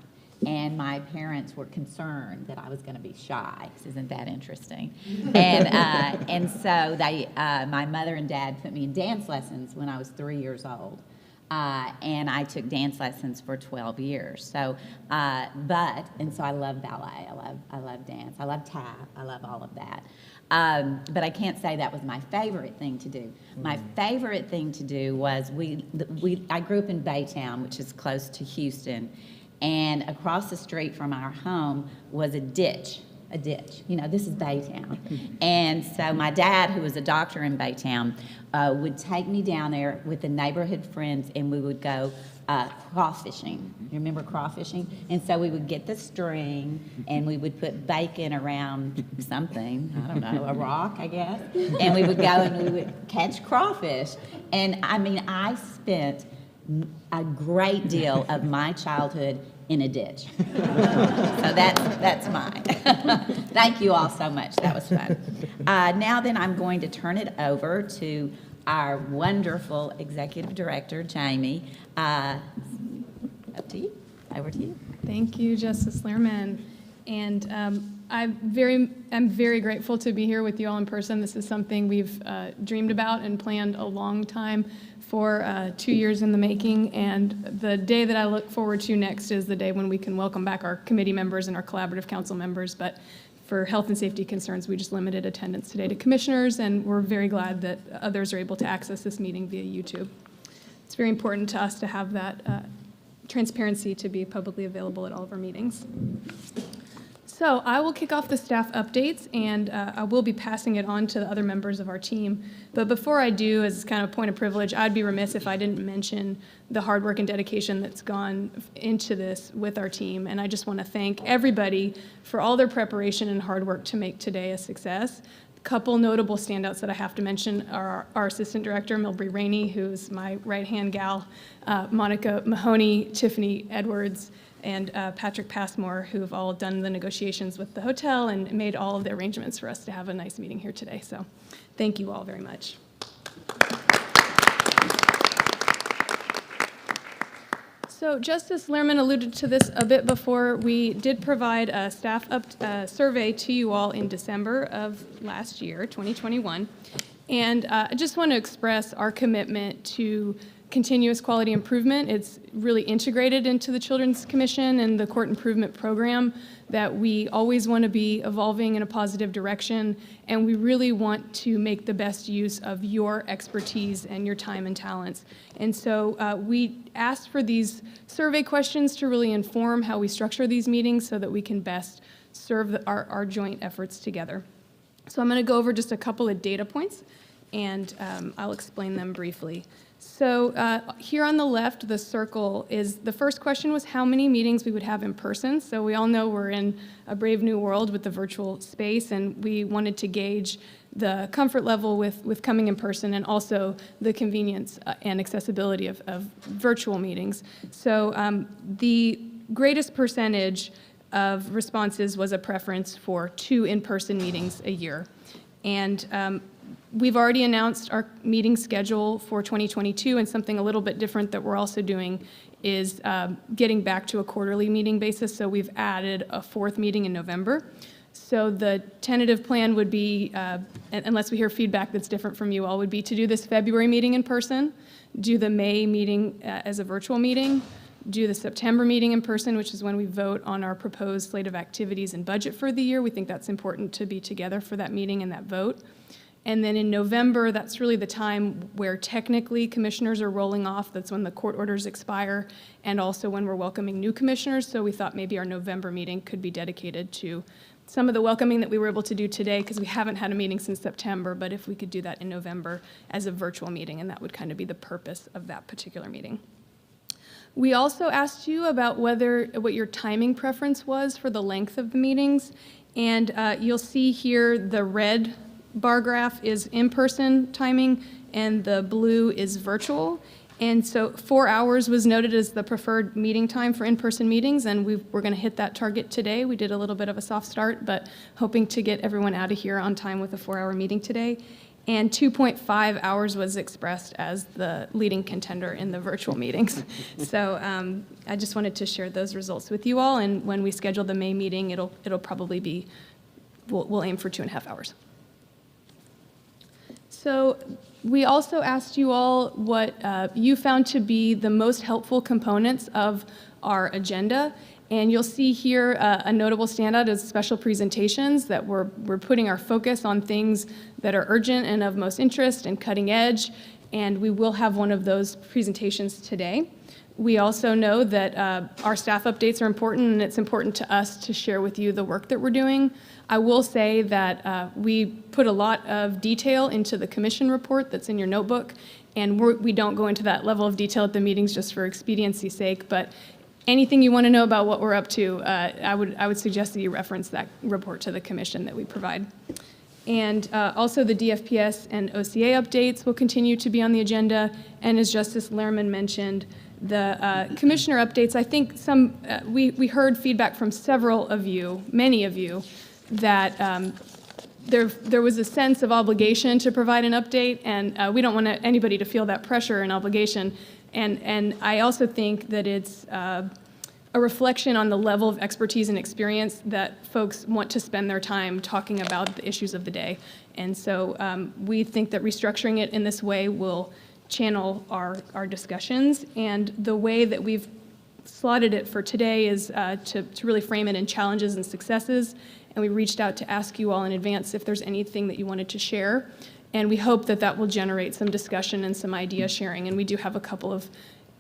and my parents were concerned that I was going to be shy. Isn't that interesting? And so they, my mother and dad put me in dance lessons when I was 3 years old, and I took dance lessons for 12 years. So, and so I love ballet. I love dance. I love tap. I love all of that. But I can't say that was my favorite thing to do. My favorite thing to do was I grew up in Baytown, which is close to Houston, and across the street from our home was a ditch. You know, this is Baytown. And so my dad, who was a doctor in Baytown, would take me down there with the neighborhood friends, and we would go crawfishing. You remember crawfishing? And so we would get the string, and we would put bacon around something, I don't know, a rock, I guess, and we would go and we would catch crawfish. And I mean, I spent a great deal of my childhood in a ditch. So that's mine. Thank you all so much. That was fun. Now then, I'm going to turn it over to our wonderful executive director, Jamie. Up to you. Over to you. thank you, Justice Lehrman. And I'm very grateful to be here with you all in person. This is something we've dreamed about and planned a long time for 2 years in the making. And the day that I look forward to next is the day when we can welcome back our committee members and our collaborative council members. But for health and safety concerns, we just limited attendance today to commissioners, and we're very glad that others are able to access this meeting via YouTube. It's very important to us to have that transparency to be publicly available at all of our meetings. So I will kick off the staff updates, and I will be passing it on to the other members of our team. But before I do, as kind of a point of privilege, I'd be remiss if I didn't mention the hard work and dedication that's gone into this with our team. And I just want to thank everybody for all their preparation and hard work to make today a success. A couple notable standouts that I have to mention are our Assistant Director, Milbury Rainey, who's my right-hand gal, Monica Mahoney, Tiffany Edwards, and Patrick Passmore, who have all done the negotiations with the hotel and made all of the arrangements for us to have a nice meeting here today. So thank you all very much. So Justice Lehrman alluded to this a bit before. We did provide a staff survey to you all in December of last year, 2021. And I just want to express our commitment to continuous quality improvement. It's really integrated into the Children's Commission and the Court Improvement Program, that we always want to be evolving in a positive direction, and we really want to make the best use of your expertise and your time and talents. And so we asked for these survey questions to really inform how we structure these meetings so that we can best serve our joint efforts together. So I'm going to go over just a couple of data points, and I'll explain them briefly. So here on the left, the circle is, the first question was how many meetings we would have in person. So we all know we're in a brave new world with the virtual space, and we wanted to gauge the comfort level with coming in person, and also the convenience and accessibility of virtual meetings. So the greatest percentage of responses was a preference for 2 in-person meetings a year. And we've already announced our meeting schedule for 2022, and something a little bit different that we're also doing is getting back to a quarterly meeting basis. So we've added a 4th meeting in November. So the tentative plan would be, unless we hear feedback that's different from you all, would be to do this February meeting in person, do the May meeting as a virtual meeting, do the September meeting in person, which is when we vote on our proposed slate of activities and budget for the year. We think that's important to be together for that meeting and that vote. And then in November, that's really the time where technically commissioners are rolling off. That's when the court orders expire, and also when we're welcoming new commissioners. So we thought maybe our November meeting could be dedicated to some of the welcoming that we were able to do today, because we haven't had a meeting since September, but if we could do that in November as a virtual meeting, and that would kind of be the purpose of that particular meeting. We also asked you about what your timing preference was for the length of the meetings, and you'll see here the red bar graph is in-person timing, and the blue is virtual. And so 4 hours was noted as the preferred meeting time for in-person meetings, and we're going to hit that target today. We did a little bit of a soft start, but hoping to get everyone out of here on time with a 4-hour meeting today. And 2.5 hours was expressed as the leading contender in the virtual meetings. So I just wanted to share those results with you all, and when we schedule the May meeting, it'll probably be, we'll aim for 2.5 hours. So we also asked you all what you found to be the most helpful components of our agenda. And you'll see here a notable standout is special presentations, that we're putting our focus on things that are urgent and of most interest and cutting edge. And we will have one of those presentations today. We also know that our staff updates are important, and it's important to us to share with you the work that we're doing. I will say that we put a lot of detail into the commission report that's in your notebook, and we don't go into that level of detail at the meetings just for expediency's sake, but anything you want to know about what we're up to, I would suggest that you reference that report to the commission that we provide. And also the DFPS and OCA updates will continue to be on the agenda, and as Justice Lehrman mentioned, the commissioner updates, I think we heard feedback from several of you, many of you, that there was a sense of obligation to provide an update, and we don't want anybody to feel that pressure and obligation. And I also think that it's a reflection on the level of expertise and experience that folks want to spend their time talking about the issues of the day. And so we think that restructuring it in this way will channel our discussions. And the way that we've slotted it for today is to really frame it in challenges and successes. And we reached out to ask you all in advance if there's anything that you wanted to share. And we hope that that will generate some discussion and some idea sharing. And we do have a couple of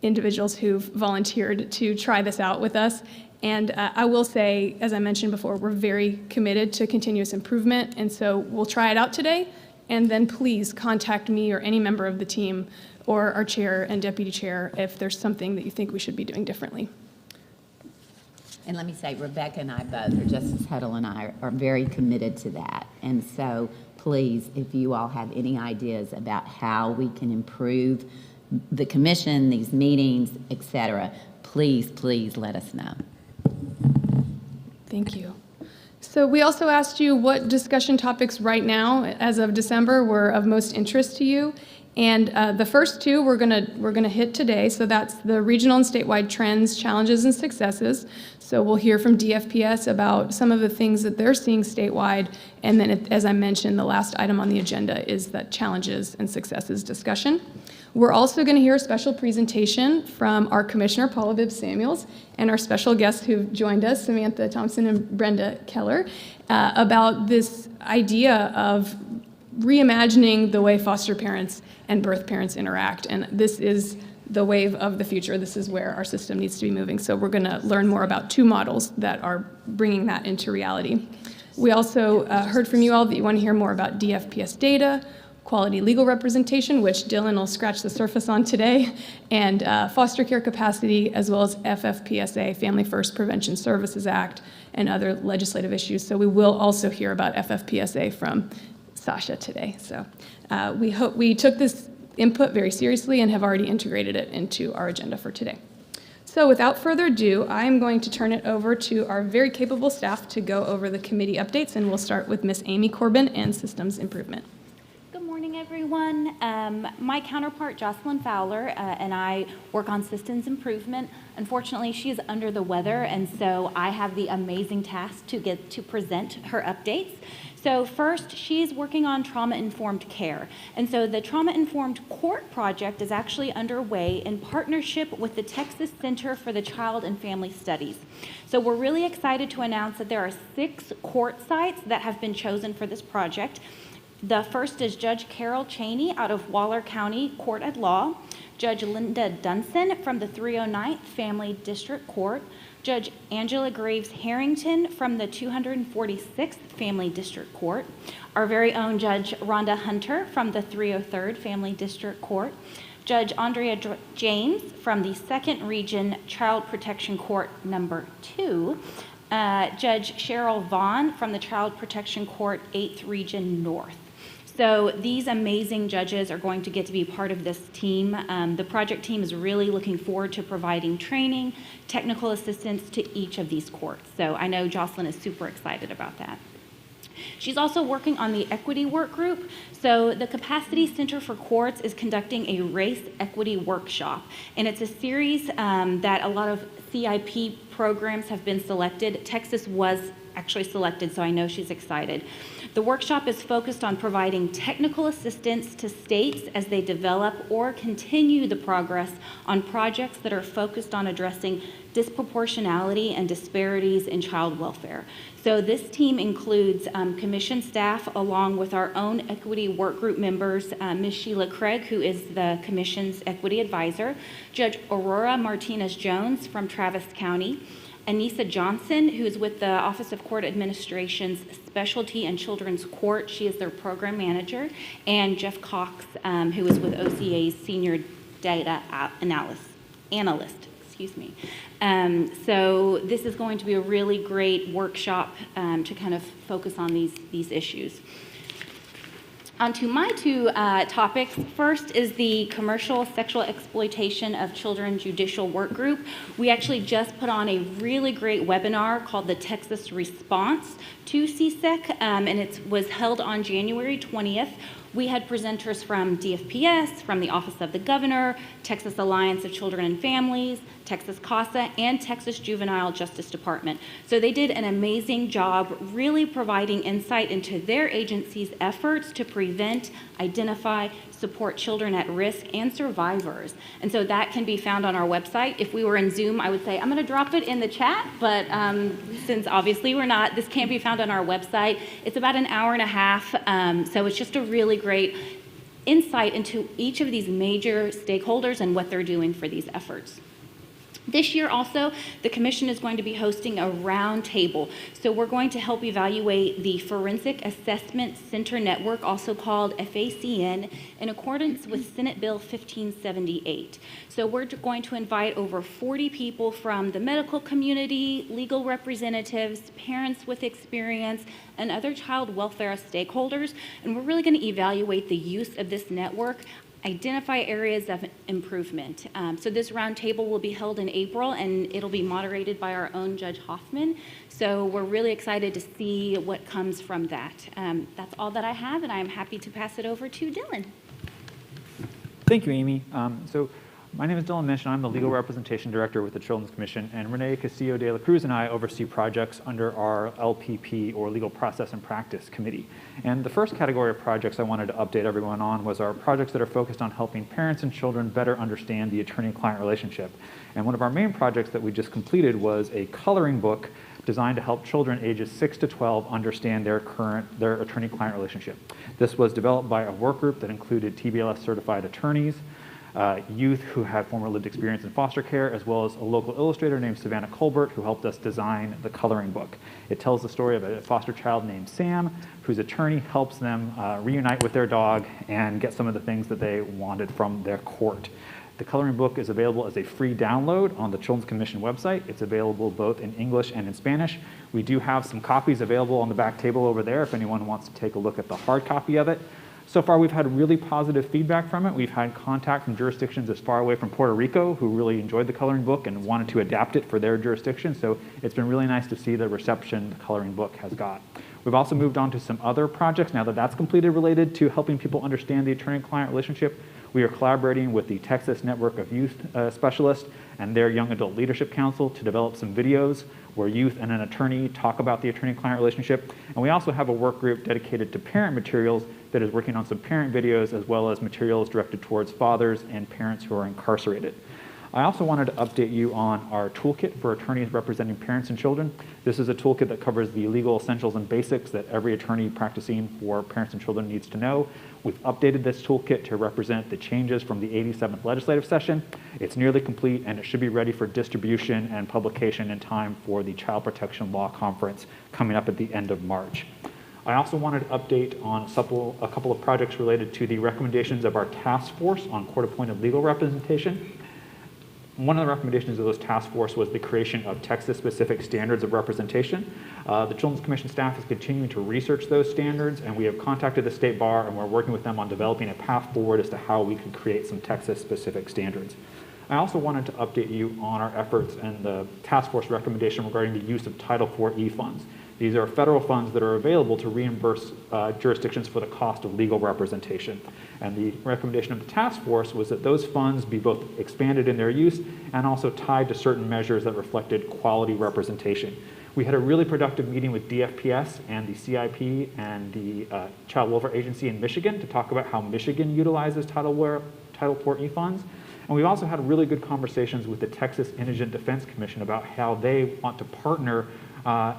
individuals who've volunteered to try this out with us. And I will say, as I mentioned before, we're very committed to continuous improvement. And so we'll try it out today. And then please contact me or any member of the team or our chair and deputy chair if there's something that you think we should be doing differently. And let me say, Rebecca and I both, or Justice Huddle and I, are very committed to that. And so please, if you all have any ideas about how we can improve the commission, these meetings, et cetera, please let us know. Thank you. So we also asked you what discussion topics right now, as of December, were of most interest to you. And the first two we're gonna hit today. So that's the regional and statewide trends, challenges, and successes. So we'll hear from DFPS about some of the things that they're seeing statewide. And then, as I mentioned, the last item on the agenda is that challenges and successes discussion. We're also going to hear a special presentation from our Commissioner, Paula Bibb Samuels, and our special guests who've joined us, Samantha Thompson and Brenda Keller, about this idea of reimagining the way foster parents and birth parents interact. And this is the wave of the future. This is where our system needs to be moving. So we're going to learn more about two models that are bringing that into reality. We also heard from you all that you want to hear more about DFPS data, quality legal representation, which Dylan will scratch the surface on today, and foster care capacity, as well as FFPSA, Family First Prevention Services Act, and other legislative issues. So we will also hear about FFPSA from Sasha today. So we took this input very seriously and have already integrated it into our agenda for today. So without further ado, I am going to turn it over to our very capable staff to go over the committee updates, and we'll start with Ms. Amy Corbin and Systems Improvement. Good morning, everyone. My counterpart, Jocelyn Fowler, and I work on systems improvement. Unfortunately, she is under the weather, and so I have the amazing task to get to present her updates. So first, she's working on trauma-informed care. And so the Trauma-Informed Court project is actually underway in partnership with the Texas Center for the Child and Family Studies. So we're really excited to announce that there are 6 court sites that have been chosen for this project. The first is Judge Carol Cheney out of Waller County Court at Law, Judge Linda Dunson from the 309th Family District Court, Judge Angela Graves Harrington from the 246th Family District Court, our very own Judge Rhonda Hunter from the 303rd Family District Court, Judge Andrea James from the 2nd Region Child Protection Court number 2, Judge Cheryl Vaughn from the Child Protection Court 8th Region North. So these amazing judges are going to get to be part of this team. The project team is really looking forward to providing training, technical assistance to each of these courts. So I know Jocelyn is super excited about that. She's also working on the equity work group. So the Capacity Center for Courts is conducting a race equity workshop. And it's a series that a lot of CIP programs have been selected. Texas was actually selected, so I know she's excited. The workshop is focused on providing technical assistance to states as they develop or continue the progress on projects that are focused on addressing disproportionality and disparities in child welfare. So this team includes commission staff along with our own equity work group members, Ms. Sheila Craig, who is the commission's equity advisor, Judge Aurora Martinez-Jones from Travis County, Anissa Johnson, who is with the Office of Court Administration's Specialty and Children's Court. She is their program manager, and Jeff Cox, who is with OCA's Senior Data Analyst. So this is going to be a really great workshop to kind of focus on these issues. On to my two topics. First is the commercial sexual exploitation of children judicial work group. We actually just put on a really great webinar called the Texas Response to CSEC, and it was held on January 20th. We had presenters from DFPS, from the Office of the Governor, Texas Alliance of Children and Families, Texas CASA, and Texas Juvenile Justice Department. So they did an amazing job really providing insight into their agency's efforts to prevent, identify, support children at risk and survivors. And so that can be found on our website. If we were in Zoom, I would say, I'm gonna drop it in the chat, but since obviously we're not, this can be found on our website. It's about an hour and a half, so it's just a really great insight into each of these major stakeholders and what they're doing for these efforts. This year also, the Commission is going to be hosting a roundtable. So we're going to help evaluate the Forensic Assessment Center Network, also called FACN, in accordance with Senate Bill 1578. So we're going to invite over 40 people from the medical community, legal representatives, parents with experience, and other child welfare stakeholders. And we're really going to evaluate the use of this network, identify areas of improvement. So this roundtable will be held in April, and it'll be moderated by our own Judge Hoffman. So we're really excited to see what comes from that. That's all that I have, and I'm happy to pass it over to Dylan. Thank you, Amy. So my name is Dylan Minch, and I'm the Legal Representation Director with the Children's Commission, and Renee Castillo de la Cruz and I oversee projects under our LPP, or Legal Process and Practice Committee. And the first category of projects I wanted to update everyone on was our projects that are focused on helping parents and children better understand the attorney-client relationship. And one of our main projects that we just completed was a coloring book designed to help children ages 6 to 12 understand their attorney-client relationship. This was developed by a work group that included TBLS certified attorneys, youth who had former lived experience in foster care, as well as a local illustrator named Savannah Colbert, who helped us design the coloring book. It tells the story of a foster child named Sam, whose attorney helps them reunite with their dog and get some of the things that they wanted from their court. The coloring book is available as a free download on the Children's Commission website. It's available both in English and in Spanish. We do have some copies available on the back table over there if anyone wants to take a look at the hard copy of it. So far, we've had really positive feedback from it. We've had contact from jurisdictions as far away from Puerto Rico who really enjoyed the coloring book and wanted to adapt it for their jurisdiction. So it's been really nice to see the reception the coloring book has got. We've also moved on to some other projects now that that's completed related to helping people understand the attorney-client relationship. We are collaborating with the Texas Network of Youth Specialists and their Young Adult Leadership Council to develop some videos where youth and an attorney talk about the attorney-client relationship. And we also have a work group dedicated to parent materials that is working on some parent videos as well as materials directed towards fathers and parents who are incarcerated. I also wanted to update you on our toolkit for attorneys representing parents and children. This is a toolkit that covers the legal essentials and basics that every attorney practicing for parents and children needs to know. We've updated this toolkit to represent the changes from the 87th legislative session. It's nearly complete, and it should be ready for distribution and publication in time for the Child Protection Law Conference coming up at the end of March. I also wanted to update on a couple of projects related to the recommendations of our task force on court-appointed legal representation. One of the recommendations of those task force was the creation of Texas-specific standards of representation. The Children's Commission staff is continuing to research those standards, and we have contacted the State Bar, and we're working with them on developing a path forward as to how we could create some Texas-specific standards. I also wanted to update you on our efforts and the task force recommendation regarding the use of Title IV-E funds. These are federal funds that are available to reimburse jurisdictions for the cost of legal representation. And the recommendation of the task force was that those funds be both expanded in their use and also tied to certain measures that reflected quality representation. We had a really productive meeting with DFPS and the CIP and the Child Welfare Agency in Michigan to talk about how Michigan utilizes Title IV-E funds. And we've also had really good conversations with the Texas Indigent Defense Commission about how they want to partner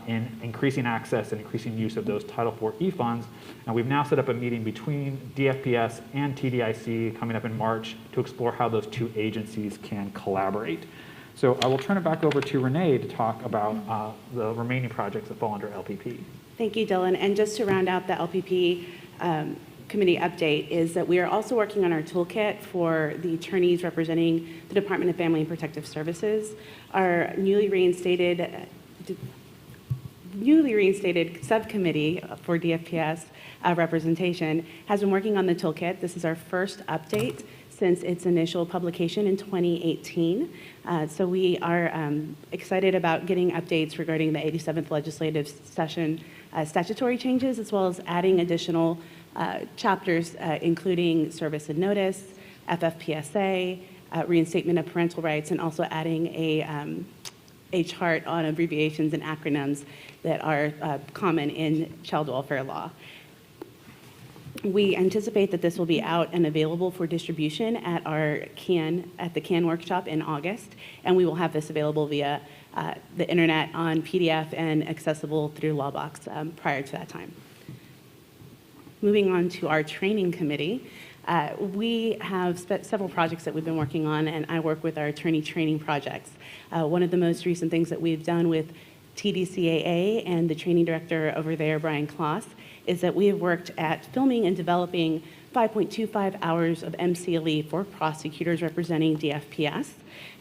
in increasing access and increasing use of those Title IV-E funds. And we've now set up a meeting between DFPS and TDIC coming up in March to explore how those two agencies can collaborate. So I will turn it back over to Renee to talk about the remaining projects that fall under LPP. Thank you, Dylan. And just to round out the LPP committee update is that we are also working on our toolkit for the attorneys representing the Department of Family and Protective Services. Our newly reinstated subcommittee for DFPS representation has been working on the toolkit. This is our first update since its initial publication in 2018. So we are excited about getting updates regarding the 87th legislative session statutory changes, as well as adding additional chapters, including service and notice, FFPSA, reinstatement of parental rights, and also adding a chart on abbreviations and acronyms that are common in child welfare law. We anticipate that this will be out and available for distribution at the CAN workshop in August, and we will have this available via the internet on PDF and accessible through Lawbox prior to that time. Moving on to our training committee, we have several projects that we've been working on, and I work with our attorney training projects. One of the most recent things that we've done with TDCAA and the training director over there, Brian Kloss, is that we have worked at filming and developing 5.25 hours of MCLE for prosecutors representing DFPS.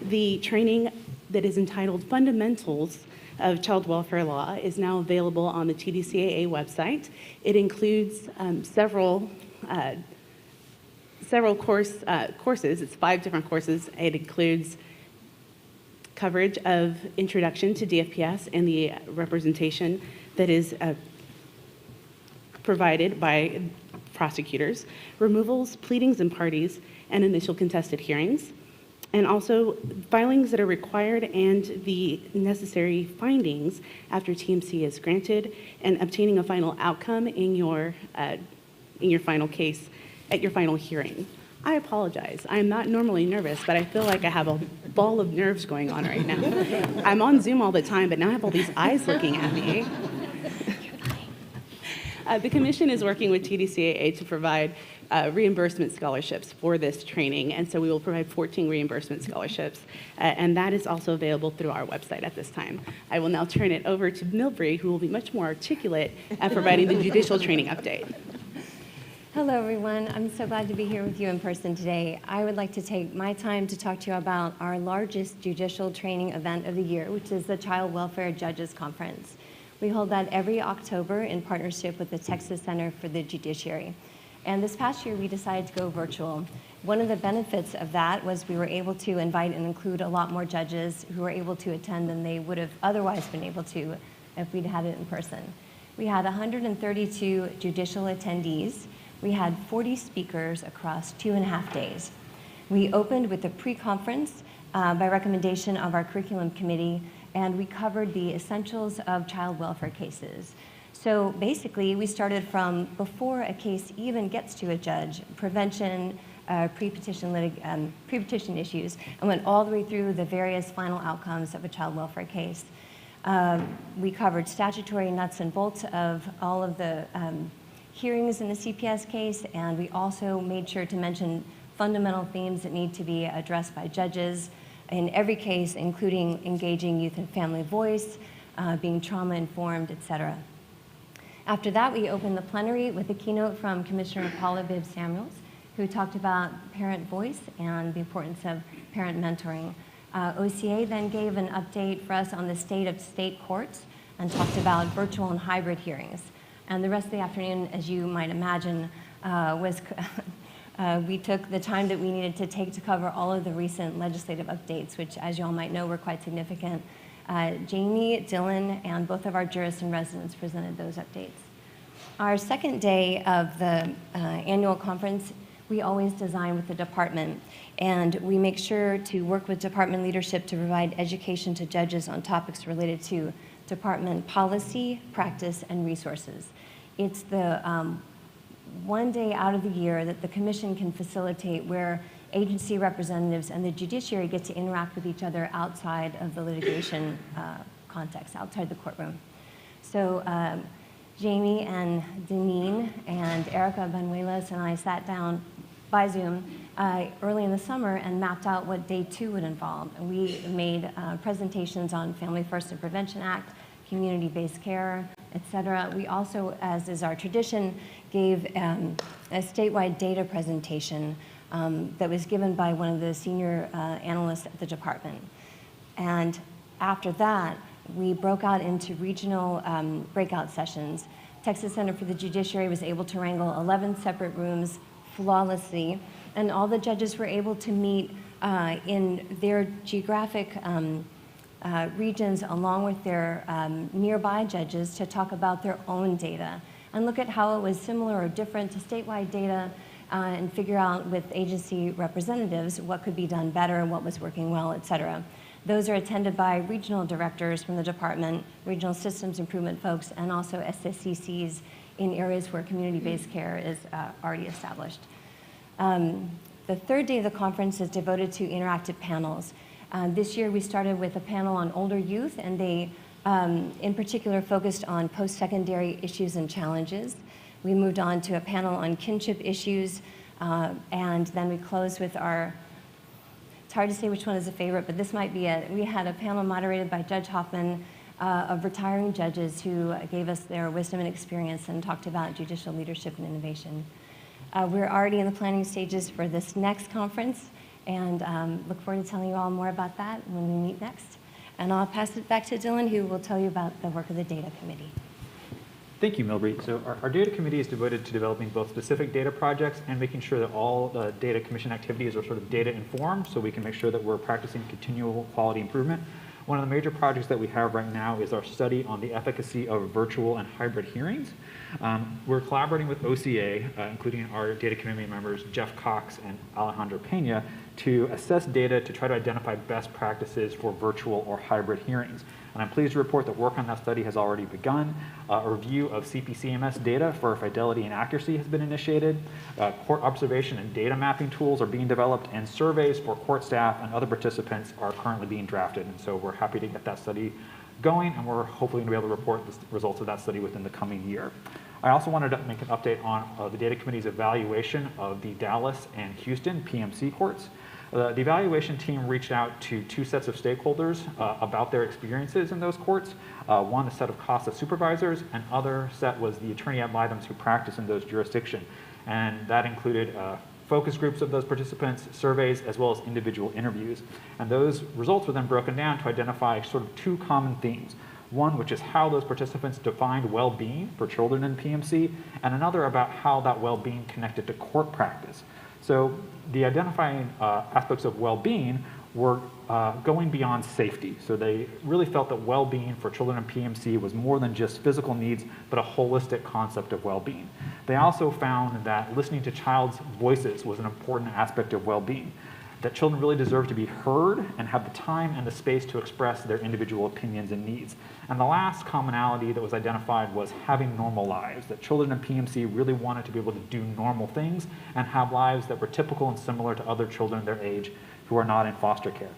The training that is entitled Fundamentals of Child Welfare Law is now available on the TDCAA website. It includes several courses. It's 5 different courses. It includes coverage of introduction to DFPS and the representation that is provided by prosecutors, removals, pleadings and parties, and initial contested hearings, and also filings that are required and the necessary findings after TMC is granted, and obtaining a final outcome in your final case at your final hearing. I apologize. I am not normally nervous, but I feel like I have a ball of nerves going on right now. I'm on Zoom all the time, but now I have all these eyes looking at me. The commission is working with TDCAA to provide reimbursement scholarships for this training, and so we will provide 14 reimbursement scholarships, and that is also available through our website at this time. I will now turn it over to Milbury, who will be much more articulate at providing the judicial training update. Hello, everyone. I'm so glad to be here with you in person today. I would like to take my time to talk to you about our largest judicial training event of the year, which is the Child Welfare Judges Conference. We hold that every October in partnership with the Texas Center for the Judiciary. And this past year, we decided to go virtual. One of the benefits of that was we were able to invite and include a lot more judges who were able to attend than they would have otherwise been able to if we'd had it in person. We had 132 judicial attendees. We had 40 speakers across 2.5 days. We opened with a pre-conference by recommendation of our curriculum committee, and we covered the essentials of child welfare cases. So basically, we started from before a case even gets to a judge: prevention, pre-petition issues, and went all the way through the various final outcomes of a child welfare case. We covered statutory nuts and bolts of all of the hearings in the CPS case, and we also made sure to mention fundamental themes that need to be addressed by judges in every case, including engaging youth and family voice, being trauma-informed, etc. After that, we opened the plenary with a keynote from Commissioner Paula Bibb Samuels, who talked about parent voice and the importance of parent mentoring. OCA then gave an update for us on the state of state courts and talked about virtual and hybrid hearings. And the rest of the afternoon, as you might imagine, we took the time that we needed to take to cover all of the recent legislative updates, which, as you all might know, were quite significant. Jamie, Dylan, and both of our jurists and residents presented those updates. Our second day of the annual conference, we always design with the department, and we make sure to work with department leadership to provide education to judges on topics related to department policy, practice, and resources. It's the one day out of the year that the commission can facilitate where agency representatives and the judiciary get to interact with each other outside of the litigation context, outside the courtroom. So Jamie and Deneen and Erica Banuelos and I sat down by Zoom early in the summer and mapped out what day 2 would involve. And we made presentations on Family First and Prevention Act, community-based care, et cetera. We also, as is our tradition, gave a statewide data presentation that was given by one of the senior analysts at the department. And after that, we broke out into regional breakout sessions. Texas Center for the Judiciary was able to wrangle 11 separate rooms flawlessly, and all the judges were able to meet in their geographic regions along with their nearby judges to talk about their own data and look at how it was similar or different to statewide data and figure out with agency representatives what could be done better and what was working well, et cetera. Those are attended by regional directors from the department, regional systems improvement folks, and also SSCCs in areas where community-based care is already established. The third day of the conference is devoted to interactive panels. This year we started with a panel on older youth, and they in particular focused on post-secondary issues and challenges. We moved on to a panel on kinship issues, and then we closed with our, it's hard to say which one is a favorite, but this might be it. We had a panel moderated by Judge Hoffman of retiring judges who gave us their wisdom and experience and talked about judicial leadership and innovation. We're already in the planning stages for this next conference, and look forward to telling you all more about that when we meet next. And I'll pass it back to Dylan, who will tell you about the work of the data committee. Thank you, Milbree. So our data committee is devoted to developing both specific data projects and making sure that all the data commission activities are sort of data informed, so we can make sure that we're practicing continual quality improvement. One of the major projects that we have right now is our study on the efficacy of virtual and hybrid hearings. We're collaborating with OCA, including our data committee members, Jeff Cox and Alejandro Pena, to assess data to try to identify best practices for virtual or hybrid hearings. And I'm pleased to report that work on that study has already begun. A review of CPCMS data for fidelity and accuracy has been initiated. Court observation and data mapping tools are being developed, and surveys for court staff and other participants are currently being drafted. And so we're happy to get that study going, and we're hopefully going to be able to report the results of that study within the coming year. I also wanted to make an update on the data committee's evaluation of the Dallas and Houston PMC courts. The evaluation team reached out to 2 sets of stakeholders about their experiences in those courts. One, a set of CASA supervisors, and other set was the attorney ad litem's who practice in those jurisdictions. And that included focus groups of those participants, surveys, as well as individual interviews. And those results were then broken down to identify sort of 2 common themes. One, which is how those participants defined well-being for children in PMC, and another about how that well-being connected to court practice. So the identifying aspects of well-being were going beyond safety. So they really felt that well-being for children in PMC was more than just physical needs, but a holistic concept of well-being. They also found that listening to child's voices was an important aspect of well-being. that children really deserve to be heard and have the time and the space to express their individual opinions and needs. And the last commonality that was identified was having normal lives, that children in PMC really wanted to be able to do normal things and have lives that were typical and similar to other children their age who are not in foster care.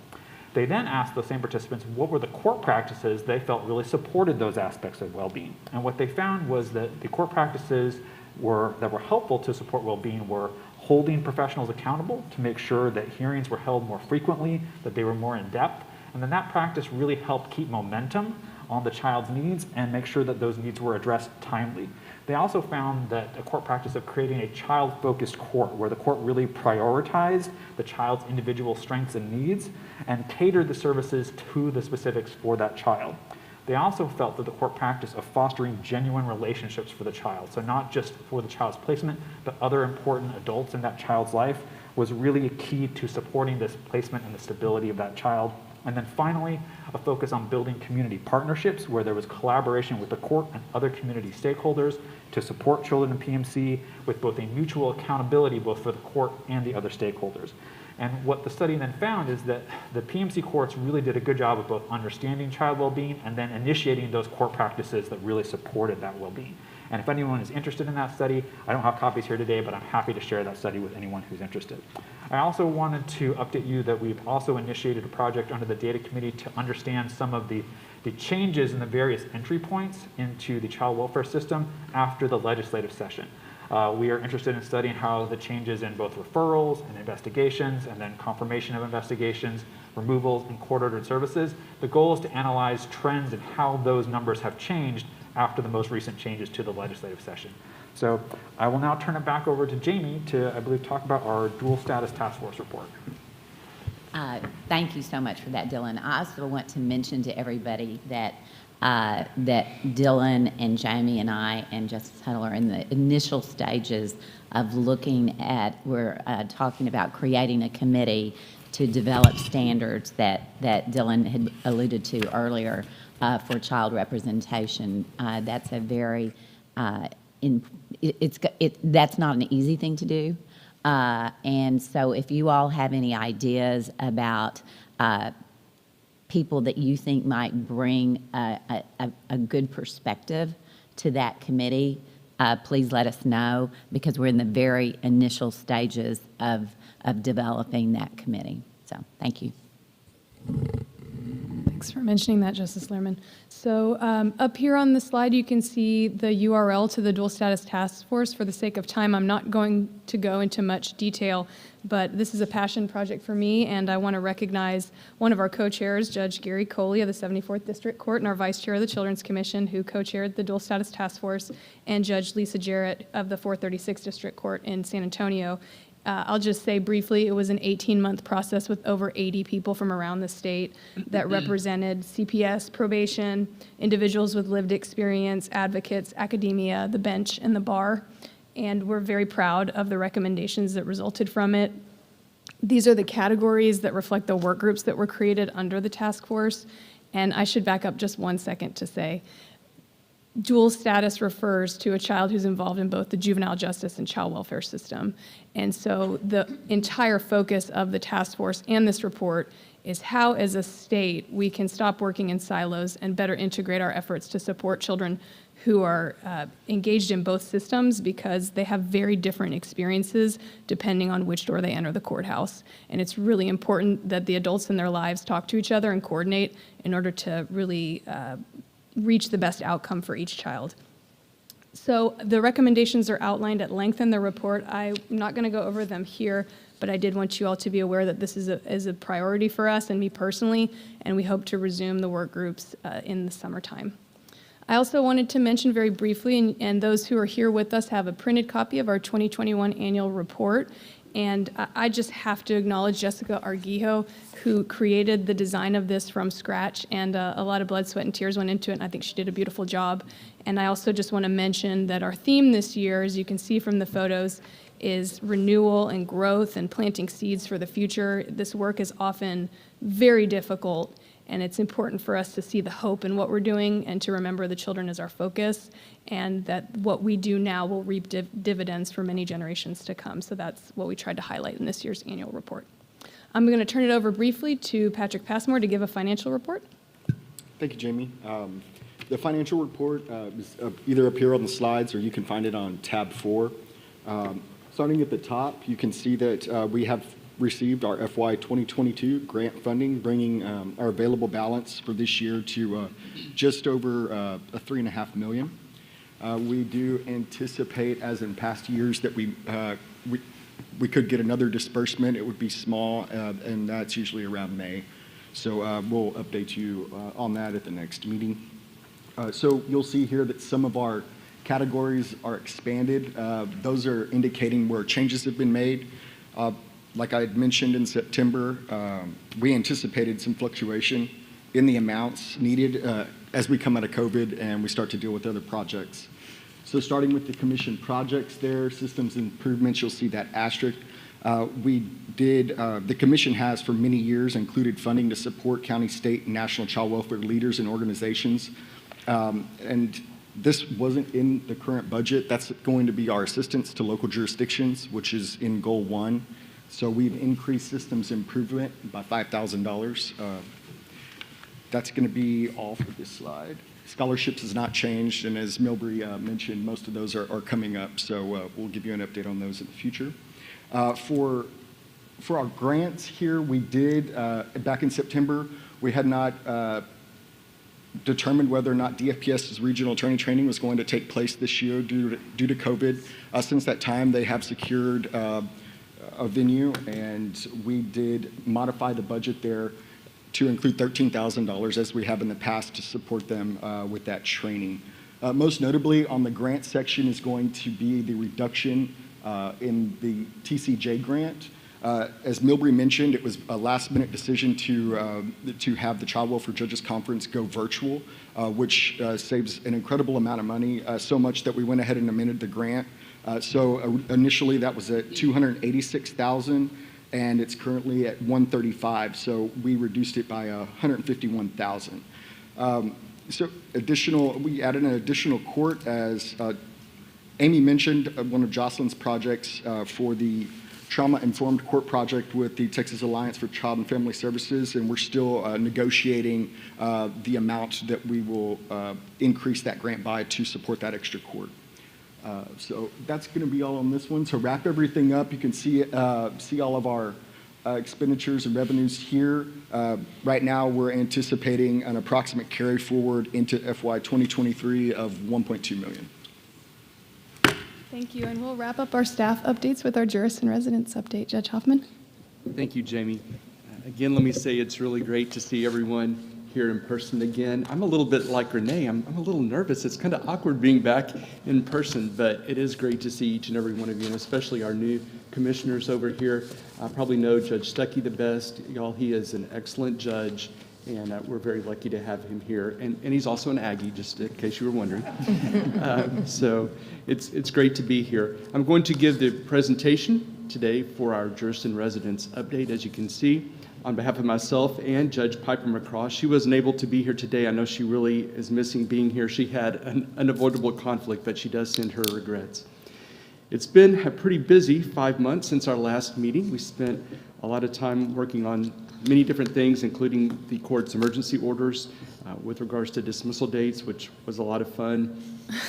They then asked those same participants what were the court practices they felt really supported those aspects of well-being. And what they found was that the court practices that were helpful to support well-being were holding professionals accountable to make sure that hearings were held more frequently, that they were more in depth, and then that practice really helped keep momentum on the child's needs and make sure that those needs were addressed timely. They also found that a court practice of creating a child-focused court where the court really prioritized the child's individual strengths and needs and catered the services to the specifics for that child. They also felt that the court practice of fostering genuine relationships for the child, so not just for the child's placement, but other important adults in that child's life, was really a key to supporting this placement and the stability of that child. And then finally, a focus on building community partnerships where there was collaboration with the court and other community stakeholders to support children in PMC with both a mutual accountability both for the court and the other stakeholders. And what the study then found is that the PMC courts really did a good job of both understanding child well-being and then initiating those court practices that really supported that well-being. And if anyone is interested in that study, I don't have copies here today, but I'm happy to share that study with anyone who's interested. I also wanted to update you that we've also initiated a project under the Data Committee to understand some of the changes in the various entry points into the child welfare system after the legislative session. We are interested in studying how the changes in both referrals and investigations and then confirmation of investigations, removals, and court-ordered services. The goal is to analyze trends and how those numbers have changed after the most recent changes to the legislative session. So I will now turn it back over to Jamie to, I believe, talk about our dual status task force report. Thank you so much for that, Dylan. I also want to mention to everybody that that Dylan and Jamie and I and Justice Huddle are in the initial stages of looking at, we're talking about creating a committee to develop standards that Dylan had alluded to earlier for child representation. That's a very, that's not an easy thing to do. And so if you all have any ideas about people that you think might bring a good perspective to that committee, please let us know, because we're in the very initial stages of developing that committee. So thank you. Thanks for mentioning that, Justice Lehrman. So up here on the slide, you can see the URL to the Dual Status Task Force. For the sake of time, I'm not going to go into much detail, but this is a passion project for me, and I want to recognize one of our co-chairs, Judge Gary Coley of the 74th District Court, and our Vice Chair of the Children's Commission, who co-chaired the Dual Status Task Force, and Judge Lisa Jarrett of the 436th District Court in San Antonio. I'll just say briefly, it was an 18-month process with over 80 people from around the state that represented CPS, probation, individuals with lived experience, advocates, academia, the bench, and the bar. And we're very proud of the recommendations that resulted from it. These are the categories that reflect the work groups that were created under the task force. And I should back up just 1 second to say, dual status refers to a child who's involved in both the juvenile justice and child welfare system. And so the entire focus of the task force and this report is how, as a state, we can stop working in silos and better integrate our efforts to support children who are engaged in both systems, because they have very different experiences depending on which door they enter the courthouse. And it's really important that the adults in their lives talk to each other and coordinate in order to really reach the best outcome for each child. So the recommendations are outlined at length in the report. I'm not going to go over them here, but I did want you all to be aware that this is a priority for us and me personally, and we hope to resume the work groups in the summertime. I also wanted to mention very briefly, and those who are here with us have a printed copy of our 2021 annual report. And I just have to acknowledge Jessica Arguijo, who created the design of this from scratch, and a lot of blood, sweat, and tears went into it, and I think she did a beautiful job. And I also just want to mention that our theme this year, as you can see from the photos, is renewal and growth and planting seeds for the future. This work is often very difficult, and it's important for us to see the hope in what we're doing and to remember the children as our focus, and that what we do now will reap dividends for many generations to come. So that's what we tried to highlight in this year's annual report. I'm going to turn it over briefly to Patrick Passmore to give a financial report. Thank you, Jamie. The financial report is either up here on the slides or you can find it on tab 4. Starting at the top, you can see that we have received our FY 2022 grant funding, bringing our available balance for this year to just over $3.5 million. We do anticipate, as in past years, that we could get another disbursement. It would be small, and that's usually around May. So we'll update you on that at the next meeting. So you'll see here that some of our categories are expanded. Those are indicating where changes have been made. Like I had mentioned in September, we anticipated some fluctuation in the amounts needed as we come out of COVID and we start to deal with other projects. So starting with the commission projects there, systems improvements, you'll see that asterisk. The commission has for many years included funding to support county, state, and national child welfare leaders and organizations. And this wasn't in the current budget. That's going to be our assistance to local jurisdictions, which is in goal 1. So we've increased systems improvement by $5,000. That's going to be all for this slide. Scholarships has not changed, and as Milbury mentioned, most of those are coming up, so we'll give you an update on those in the future. For our grants here, we did, back in September, we had not determined whether or not DFPS's regional attorney training was going to take place this year due to COVID. Since that time, they have secured a venue, and we did modify the budget there to include $13,000 as we have in the past to support them with that training. Most notably on the grant section is going to be the reduction in the TCJ grant. As Milbury mentioned, it was a last-minute decision to have the Child Welfare Judges Conference go virtual, which saves an incredible amount of money, so much that we went ahead and amended the grant. So initially that was at $286,000, and it's currently at $135,000. So we reduced it by $151,000. So we added an additional court, as Amy mentioned, one of Jocelyn's projects for the trauma-informed court project with the Texas Alliance for Child and Family Services, and we're still negotiating the amount that we will increase that grant by to support that extra court. So that's going to be all on this one. So wrap everything up. You can see all of our expenditures and revenues here. Right now, we're anticipating an approximate carry forward into FY 2023 of $1.2 million. Thank you, and we'll wrap up our staff updates with our jurist and residence update. Judge Hoffman. Thank you, Jamie. Again, let me say it's really great to see everyone here in person again. I'm a little bit like Renee. I'm a little nervous. It's kind of awkward being back in person, but it is great to see each and every one of you, and especially our new commissioners over here. I probably know Judge Stuckey the best. Y'all, he is an excellent judge, and we're very lucky to have him here. And he's also an Aggie, just in case you were wondering. So it's great to be here. I'm going to give the presentation today for our jurist in residence update. As you can see, on behalf of myself and Judge Piper McCraw, she wasn't able to be here today. I know she really is missing being here. She had an unavoidable conflict, but she does send her regrets. It's been a pretty busy 5 months since our last meeting. We spent a lot of time working on many different things, including the court's emergency orders with regards to dismissal dates, which was a lot of fun,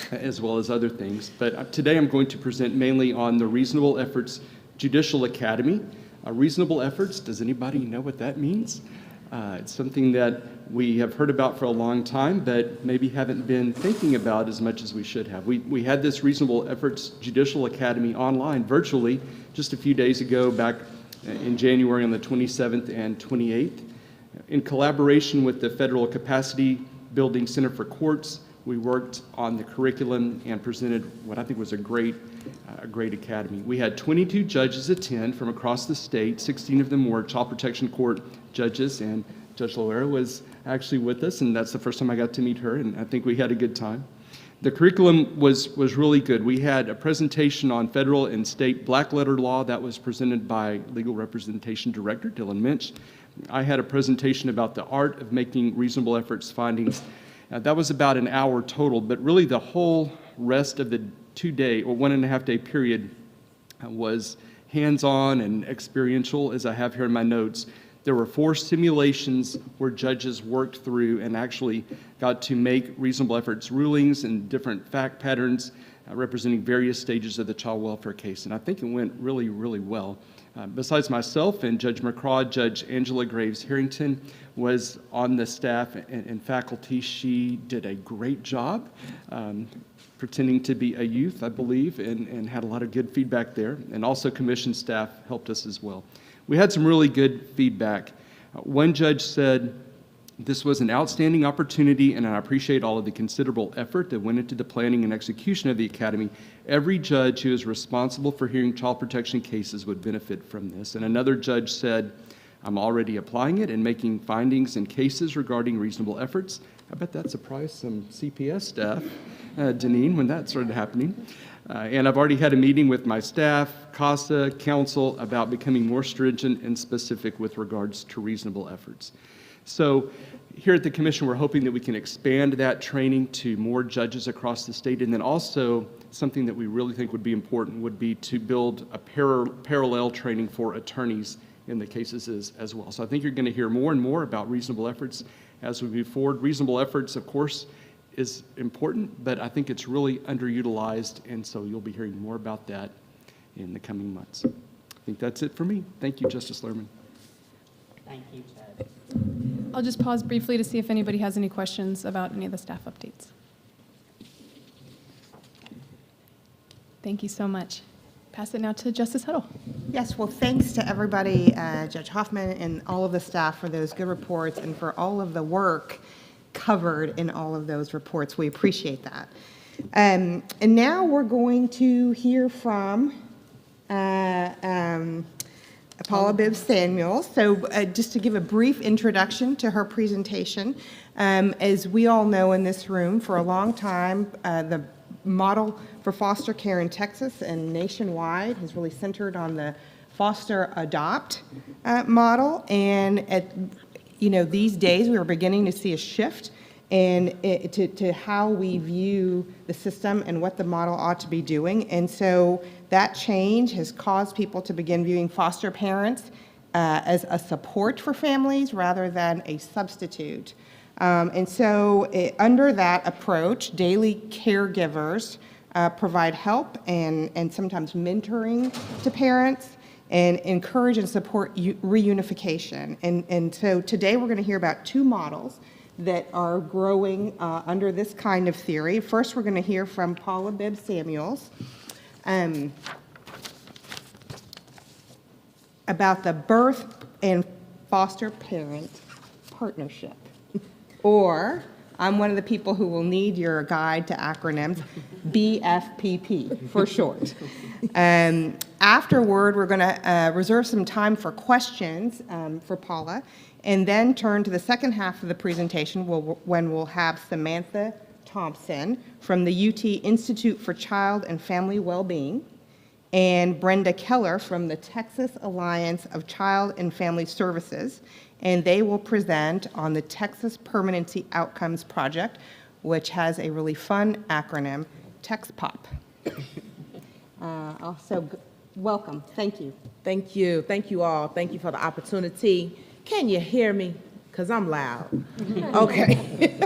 as well as other things. But today I'm going to present mainly on the Reasonable Efforts Judicial Academy. Reasonable efforts, does anybody know what that means? It's something that we have heard about for a long time, but maybe haven't been thinking about as much as we should have. We had this Reasonable Efforts Judicial Academy online virtually just a few days ago, back in January on the 27th and 28th. In collaboration with the Federal Capacity Building Center for Courts, we worked on the curriculum and presented what I think was a great academy. We had 22 judges attend from across the state. 16 of them were Child Protection Court judges, and Judge Loera was actually with us, and that's the first time I got to meet her, and I think we had a good time. The curriculum was really good. We had a presentation on federal and state black letter law that was presented by Legal Representation Director Dylan Minch. I had a presentation about the art of making reasonable efforts findings. That was about an hour total, but really the whole rest of the 2-day or 1.5-day period was hands-on and experiential as I have here in my notes. There were 4 simulations where judges worked through and actually got to make reasonable efforts rulings and different fact patterns representing various stages of the child welfare case. And I think it went really, really well. Besides myself and Judge McCraw, Judge Angela Graves Harrington was on the staff and faculty. She did a great job pretending to be a youth, I believe, and had a lot of good feedback there. And also commission staff helped us as well. We had some really good feedback. One judge said, "This was an outstanding opportunity, and I appreciate all of the considerable effort that went into the planning and execution of the Academy. Every judge who is responsible for hearing child protection cases would benefit from this." And another judge said, "I'm already applying it and making findings in cases regarding reasonable efforts." I bet that surprised some CPS staff, Deneen, when that started happening. And I've already had a meeting with my staff, CASA, council, about becoming more stringent and specific with regards to reasonable efforts. So here at the Commission, we're hoping that we can expand that training to more judges across the state. And then also, something that we really think would be important would be to build a parallel training for attorneys in the cases as well. So I think you're going to hear more and more about reasonable efforts as we move forward. Reasonable efforts, of course, is important, but I think it's really underutilized, and so you'll be hearing more about that in the coming months. I think that's it for me. Thank you, Justice Lerman. Thank you, Judge. I'll just pause briefly to see if anybody has any questions about any of the staff updates. Thank you so much. Pass it now to Justice Huddle. Yes, well, thanks to everybody, Judge Hoffman and all of the staff for those good reports and for all of the work covered in all of those reports. We appreciate that. And now we're going to hear from Paula Bibbs Samuels. So just to give a brief introduction to her presentation, as we all know in this room, for a long time, the model for foster care in Texas and nationwide has really centered on the foster adopt model. And these days we are beginning to see a shift to how we view the system and what the model ought to be doing. And so that change has caused people to begin viewing foster parents as a support for families rather than a substitute. And so under that approach, daily caregivers provide help and sometimes mentoring to parents and encourage and support reunification. And so today we're going to hear about 2 models that are growing under this kind of theory. First, we're going to hear from Paula Bibbs Samuels about the birth and foster parent partnership. Or, I'm one of the people who will need your guide to acronyms, BFPP for short. Afterward, we're going to reserve some time for questions for Paula, and then turn to the second half of the presentation when we'll have Samantha Thompson from the UT Institute for Child and Family Wellbeing and Brenda Keller from the Texas Alliance of Child and Family Services, and they will present on the Texas Permanency Outcomes Project, which has a really fun acronym, TexPOP. Also, welcome. Thank you. Thank you. Thank you all. Thank you for the opportunity. Can you hear me? Because I'm loud. Okay.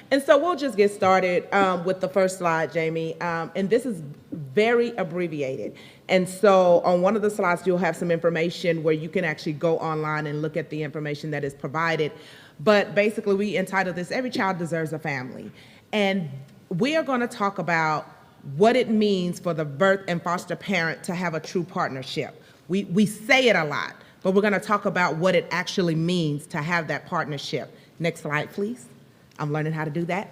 And so we'll just get started with the first slide, Jamie. And this is very abbreviated. And so on one of the slides, you'll have some information where you can actually go online and look at the information that is provided. But basically, we entitled this, Every Child Deserves a Family. And we are going to talk about what it means for the birth and foster parent to have a true partnership. We say it a lot, but we're going to talk about what it actually means to have that partnership. Next slide, please. I'm learning how to do that.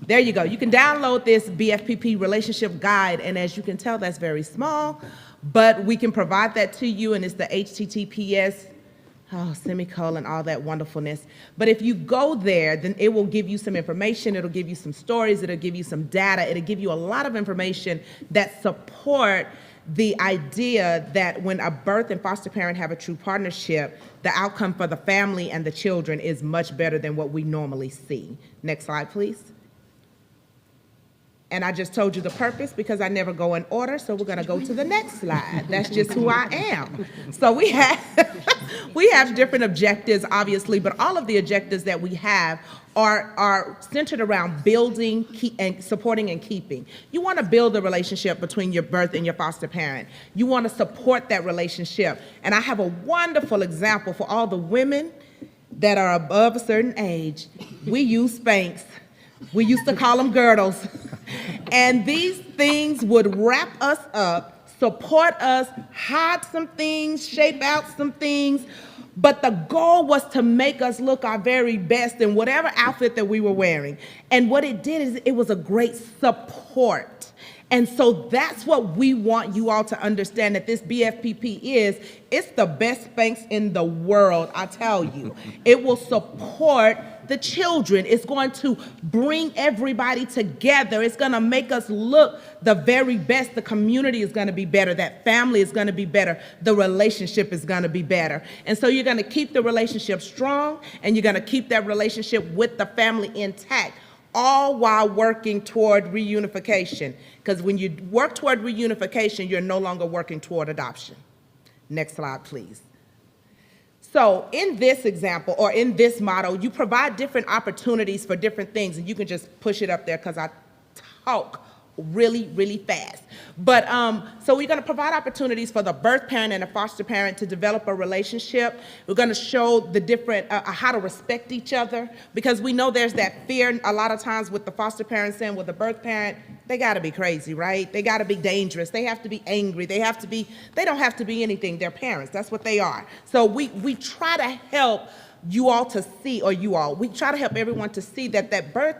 There you go. You can download this BFPP relationship guide, and as you can tell, that's very small, but we can provide that to you, and it's the HTTPS, semicolon, all that wonderfulness. But if you go there, then it will give you some information, it'll give you some stories, it'll give you some data, it'll give you a lot of information that support the idea that when a birth and foster parent have a true partnership, the outcome for the family and the children is much better than what we normally see. Next slide, please. And I just told you the purpose because I never go in order, so we're gonna go to the next slide. That's just who I am. So we have different objectives, obviously, but all of the objectives that we have are centered around building and supporting and keeping. You wanna build a relationship between your birth and your foster parent. You wanna support that relationship. And I have a wonderful example for all the women that are above a certain age. We use Spanx. We used to call them girdles. And these things would wrap us up, support us, hide some things, shape out some things. But the goal was to make us look our very best in whatever outfit that we were wearing. And what it did is it was a great support. And so that's what we want you all to understand that this BFPP is. It's the best Spanx in the world, I tell you. It will support the children. It's going to bring everybody together. It's going to make us look the very best. The community is going to be better. That family is going to be better. The relationship is going to be better. And so you're going to keep the relationship strong, and you're going to keep that relationship with the family intact, all while working toward reunification. Because when you work toward reunification, you're no longer working toward adoption. Next slide, please. So in this example, or in this model, you provide different opportunities for different things, and you can just push it up there because I talk really, really fast. But so we're going to provide opportunities for the birth parent and the foster parent to develop a relationship. We're going to show the different, how to respect each other, because we know there's that fear a lot of times with the foster parent saying, with the birth parent, they got to be crazy, right? They got to be dangerous. They have to be angry. They don't have to be anything. They're parents. That's what they are. So we try to help you all to see, we try to help everyone to see that that birth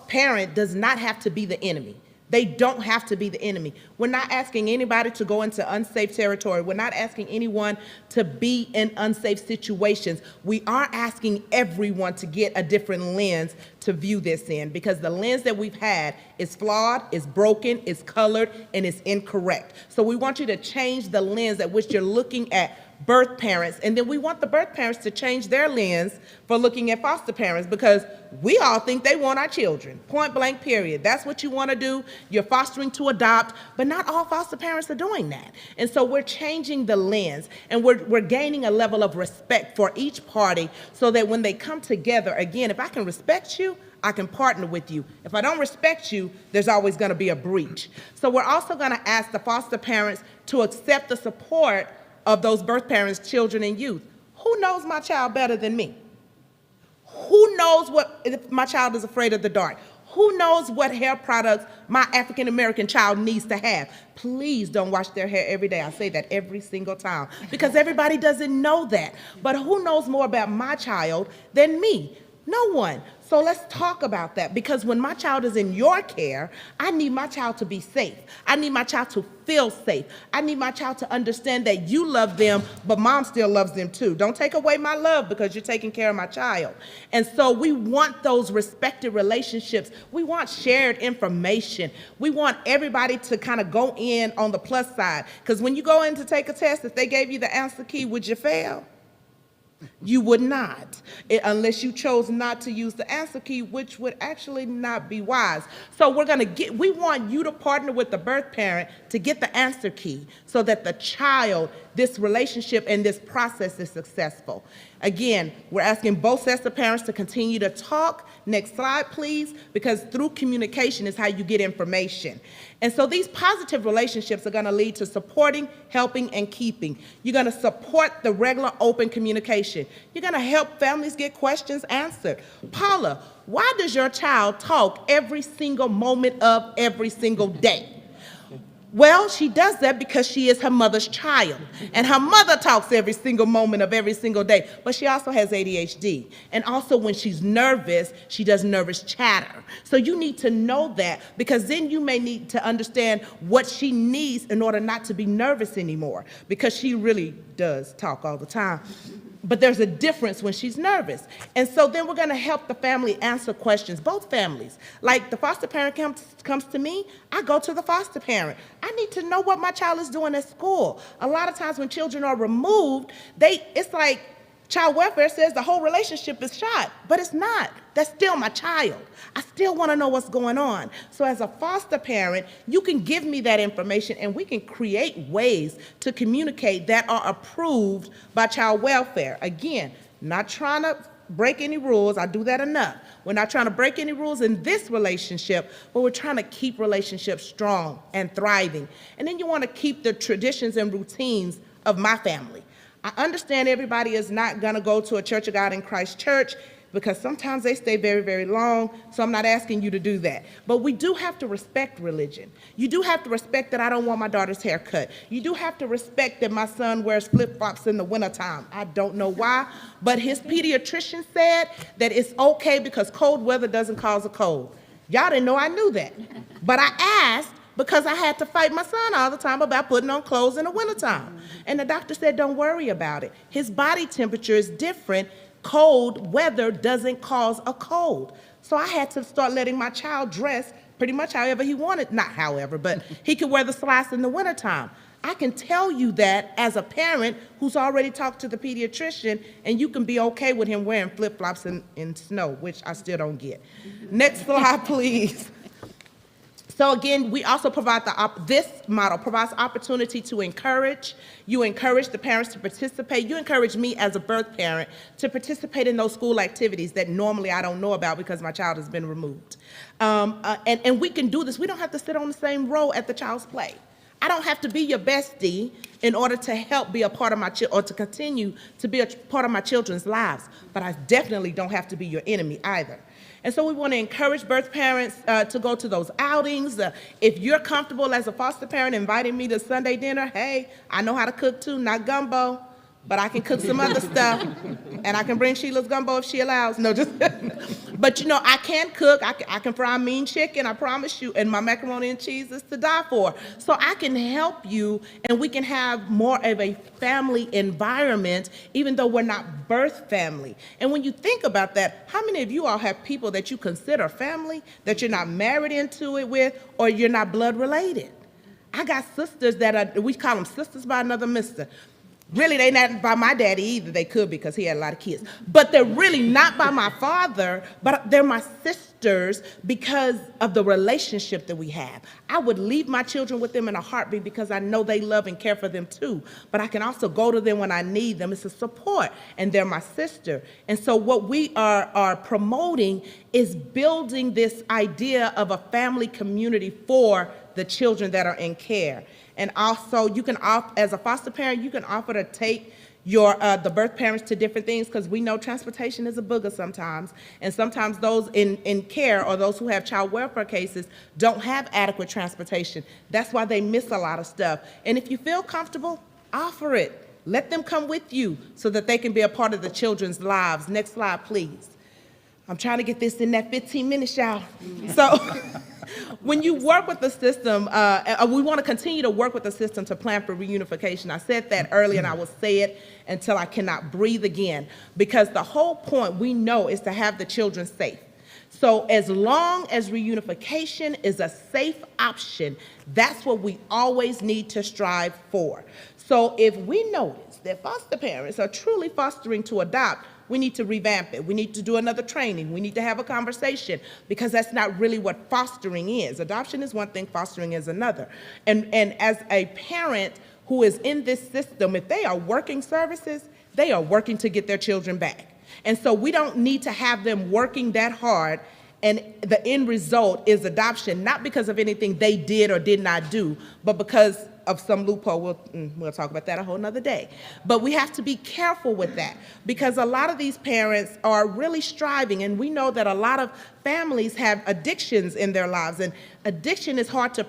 parent does not have to be the enemy. They don't have to be the enemy. We're not asking anybody to go into unsafe territory. We're not asking anyone to be in unsafe situations. We are asking everyone to get a different lens to view this in, because the lens that we've had is flawed, is broken, is colored, and is incorrect. So we want you to change the lens at which you're looking at birth parents, and then we want the birth parents to change their lens for looking at foster parents, because we all think they want our children, point blank, period. That's what you want to do. You're fostering to adopt, but not all foster parents are doing that. And so we're changing the lens, and we're gaining a level of respect for each party, so that when they come together, again, if I can respect you, I can partner with you. If I don't respect you, there's always going to be a breach. So we're also going to ask the foster parents to accept the support of those birth parents, children, and youth. Who knows my child better than me? Who knows if my child is afraid of the dark? Who knows what hair products my African-American child needs to have? Please don't wash their hair every day. I say that every single time, because everybody doesn't know that. But who knows more about my child than me? No one. So let's talk about that, because when my child is in your care, I need my child to be safe. I need my child to feel safe. I need my child to understand that you love them, but mom still loves them too. Don't take away my love because you're taking care of my child. And so we want those respected relationships. We want shared information. We want everybody to kind of go in on the plus side, because when you go in to take a test, if they gave you the answer key, would you fail? You would not, unless you chose not to use the answer key, which would actually not be wise. So we want you to partner with the birth parent to get the answer key, so that the child, this relationship and this process is successful. Again, we're asking both sets of parents to continue to talk. Next slide, please, because through communication is how you get information. And so these positive relationships are going to lead to supporting, helping, and keeping. You're going to support the regular open communication. You're going to help families get questions answered. Paula, why does your child talk every single moment of every single day? Well, she does that because she is her mother's child, and her mother talks every single moment of every single day, but she also has ADHD. And also when she's nervous, she does nervous chatter. So you need to know that, because then you may need to understand what she needs in order not to be nervous anymore, because she really does talk all the time. But there's a difference when she's nervous. And so then we're going to help the family answer questions, both families. Like the foster parent comes to me, I go to the foster parent. I need to know what my child is doing at school. A lot of times when children are removed, it's like Child welfare says the whole relationship is shot, but it's not. That's still my child. I still want to know what's going on. So as a foster parent, you can give me that information and we can create ways to communicate that are approved by child welfare. Again, not trying to break any rules. I do that enough. We're not trying to break any rules in this relationship, but we're trying to keep relationships strong and thriving. And then you want to keep the traditions and routines of my family. I understand everybody is not going to go to a Church of God in Christ church because sometimes they stay very, very long, so I'm not asking you to do that. But we do have to respect religion. You do have to respect that I don't want my daughter's hair cut. You do have to respect that my son wears flip-flops in the wintertime. I don't know why, but his pediatrician said that it's okay because cold weather doesn't cause a cold. Y'all didn't know I knew that. But I asked because I had to fight my son all the time about putting on clothes in the wintertime. And the doctor said, don't worry about it. His body temperature is different. Cold weather doesn't cause a cold. So I had to start letting my child dress pretty much however he wanted. Not however, but he could wear the slacks in the wintertime. I can tell you that as a parent who's already talked to the pediatrician, and you can be okay with him wearing flip-flops in snow, which I still don't get. Next slide, please. So again, we also provide this model provides opportunity to encourage. You encourage the parents to participate. You encourage me as a birth parent to participate in those school activities that normally I don't know about because my child has been removed. And we can do this. We don't have to sit on the same row at the child's play. I don't have to be your bestie in order to help be a part of my or to continue to be a part of my children's lives. But I definitely don't have to be your enemy either. And so we want to encourage birth parents to go to those outings. If you're comfortable as a foster parent inviting me to Sunday dinner, hey, I know how to cook too, not gumbo, but I can cook some other stuff. And I can bring Sheila's gumbo if she allows. No, just, but you know, I can cook. I can fry mean chicken, I promise you, and my macaroni and cheese is to die for. So I can help you, and we can have more of a family environment, even though we're not birth family. And when you think about that, how many of you all have people that you consider family, that you're not married into it with, or you're not blood related? I got sisters that are, we call them sisters by another mister. Really, they're not by my daddy either. They could because he had a lot of kids. But they're really not by my father, but they're my sisters because of the relationship that we have. I would leave my children with them in a heartbeat because I know they love and care for them too. But I can also go to them when I need them. It's a support, and they're my sister. And so what we are promoting is building this idea of a family community for the children that are in care. And also, you can offer, as a foster parent, you can offer to take your the birth parents to different things because we know transportation is a booger sometimes. And sometimes those in care or those who have child welfare cases don't have adequate transportation. That's why they miss a lot of stuff. And if you feel comfortable, offer it. Let them come with you so that they can be a part of the children's lives. Next slide, please. I'm trying to get this in that 15 minutes, y'all. So when you work with the system, we want to continue to work with the system to plan for reunification. I said that earlier, and I will say it until I cannot breathe again, because the whole point we know is to have the children safe. So as long as reunification is a safe option, that's what we always need to strive for. So if we notice that foster parents are truly fostering to adopt, we need to revamp it. We need to do another training. We need to have a conversation because that's not really what fostering is. Adoption is one thing, fostering is another. And as a parent who is in this system, if they are working services, they are working to get their children back. And so we don't need to have them working that hard, and the end result is adoption, not because of anything they did or did not do, but because of some loophole. We'll talk about that a whole nother day. But we have to be careful with that because a lot of these parents are really striving, and we know that a lot of families have addictions in their lives, and addiction is hard to,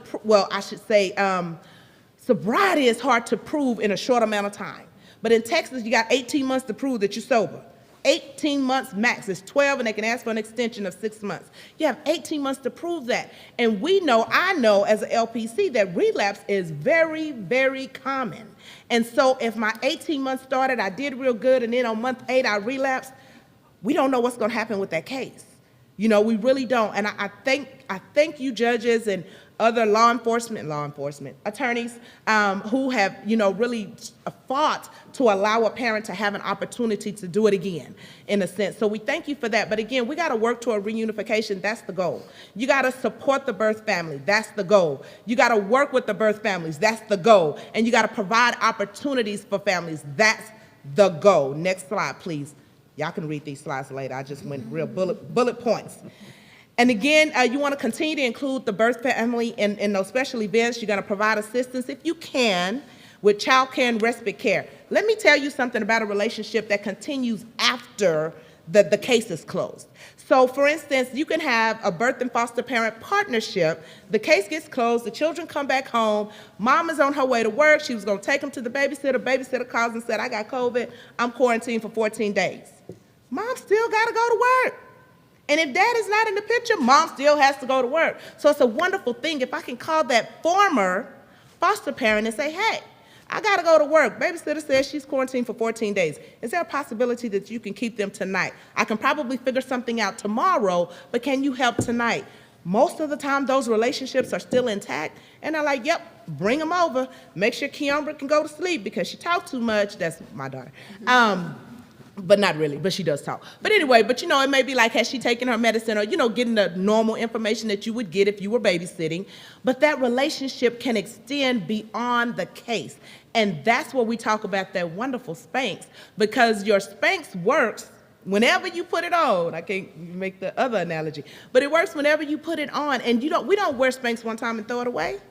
sobriety is hard to prove in a short amount of time. But in Texas, you got 18 months to prove that you're sober. 18 months max. It's 12, and they can ask for an extension of 6 months. You have 18 months to prove that. And I know as an LPC that relapse is very, very common. And so if my 18 months started, I did real good, and then on month 8 I relapsed, we don't know what's going to happen with that case. You know, we really don't. And I thank you judges and other law enforcement attorneys who have, really fought to allow a parent to have an opportunity to do it again, in a sense. So we thank you for that. But again, we got to work toward reunification. That's the goal. You got to support the birth family. That's the goal. You got to work with the birth families. That's the goal. And you got to provide opportunities for families. That's the goal. Next slide, please. Y'all can read these slides later. I just went real bullet points. And again, you want to continue to include the birth family in those special events. You're going to provide assistance, if you can, with child care and respite care. Let me tell you something about a relationship that continues after the case is closed. So for instance, you can have a birth and foster parent partnership. The case gets closed, the children come back home, mom is on her way to work, she was going to take them to the babysitter calls and said, I got COVID, I'm quarantined for 14 days. Mom still got to go to work. And if dad is not in the picture, mom still has to go to work. So it's a wonderful thing if I can call that former foster parent and say, hey, I got to go to work. Babysitter says she's quarantined for 14 days. Is there a possibility that you can keep them tonight? I can probably figure something out tomorrow, but can you help tonight? Most of the time, those relationships are still intact, and they're like, yep, bring them over. Make sure Kiambra can go to sleep because she talks too much. That's my daughter. But not really, but she does talk. But anyway, it may be like, has she taken her medicine or, getting the normal information that you would get if you were babysitting. But that relationship can extend beyond the case. And that's what we talk about, that wonderful Spanx, because your Spanx works whenever you put it on. I can't make the other analogy, but it works whenever you put it on. And we don't wear Spanx one time and throw it away.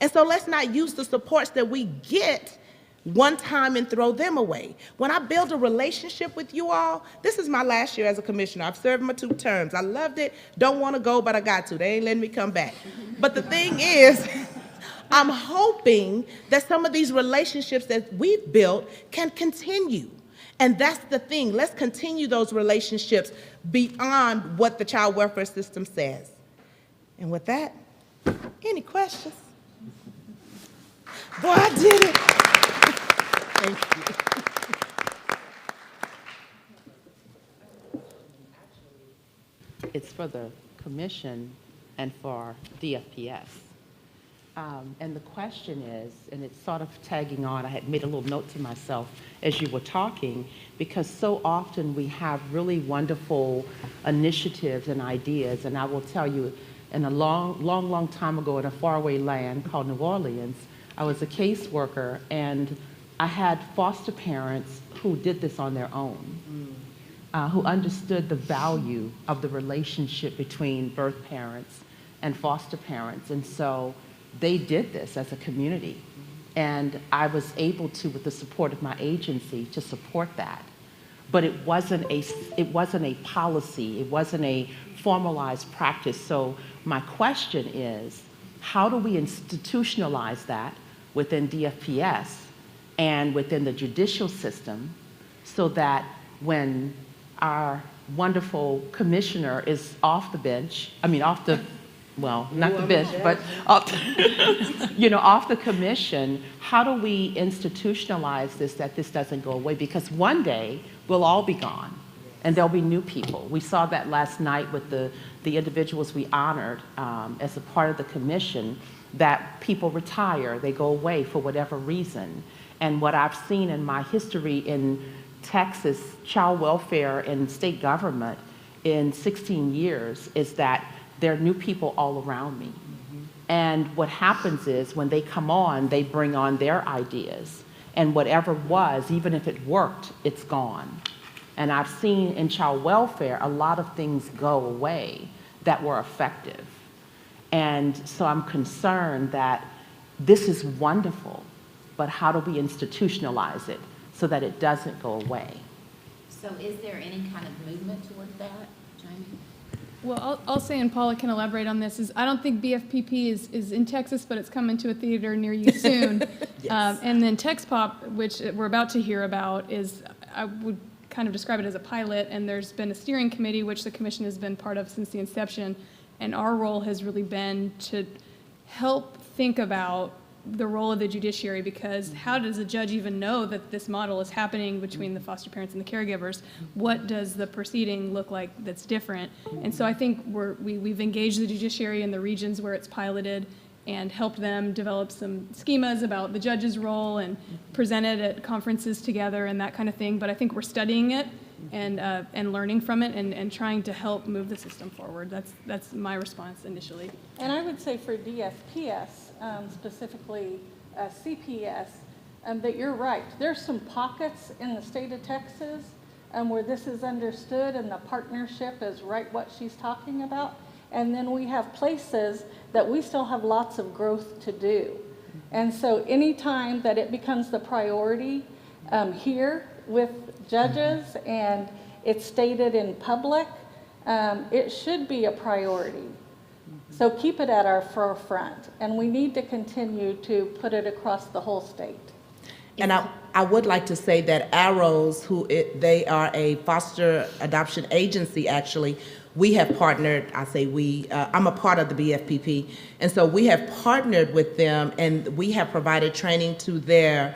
And so let's not use the supports that we get one time and throw them away. When I build a relationship with you all, this is my last year as a commissioner. I've served my 2 terms. I loved it. Don't want to go, but I got to. They ain't letting me come back. But the thing is, I'm hoping that some of these relationships that we've built can continue. And that's the thing. Let's continue those relationships beyond what the child welfare system says. And with that, any questions? Boy, I did it. Thank you. It's for the commission and for DFPS. And the question is, and it's sort of tagging on, I had made a little note to myself as you were talking, because so often we have really wonderful initiatives and ideas, and I will tell you, in a long time ago in a faraway land called New Orleans, I was a caseworker, and I had foster parents who did this on their own, who understood the value of the relationship between birth parents and foster parents. And so they did this as a community. And I was able to, with the support of my agency, to support that. But it wasn't a policy, it wasn't a formalized practice. So my question is, how do we institutionalize that within DFPS and within the judicial system so that when our wonderful commissioner is off the bench, well, not the bench, but off the commission, how do we institutionalize this, that this doesn't go away? Because one day we'll all be gone and there'll be new people. We saw that last night with the individuals we honored as a part of the commission, that people retire, they go away for whatever reason. And what I've seen in my history in Texas child welfare and state government in 16 years is that there are new people all around me. And what happens is when they come on, they bring on their ideas. And whatever was, even if it worked, it's gone. And I've seen in child welfare a lot of things go away that were effective. And so I'm concerned that this is wonderful, but how do we institutionalize it so that it doesn't go away? So is there any kind of movement toward that, Jamie? Well, I'll say, and Paula can elaborate on this, is I don't think BFPP is in Texas, but it's coming to a theater near you soon. Yes. And then TexPop, which we're about to hear about, I would kind of describe it as a pilot, and there's been a steering committee, which the commission has been part of since the inception, and our role has really been to help think about the role of the judiciary, because how does a judge even know that this model is happening between the foster parents and the caregivers? What does the proceeding look like that's different? And so I think we've engaged the judiciary in the regions where it's piloted, and help them develop some schemas about the judge's role and present it at conferences together and that kind of thing. But I think we're studying it and learning from it and trying to help move the system forward. That's my response initially. And I would say for DSPS, specifically CPS, that you're right. There's some pockets in the state of Texas where this is understood and the partnership is right what she's talking about. And then we have places that we still have lots of growth to do. And so anytime that it becomes the priority here with judges and it's stated in public, it should be a priority. So keep it at our forefront, and we need to continue to put it across the whole state. And I would like to say that Arrows, they are a foster adoption agency actually. We have partnered, I say we, I'm a part of the BFPP, and so we have partnered with them and we have provided training to their,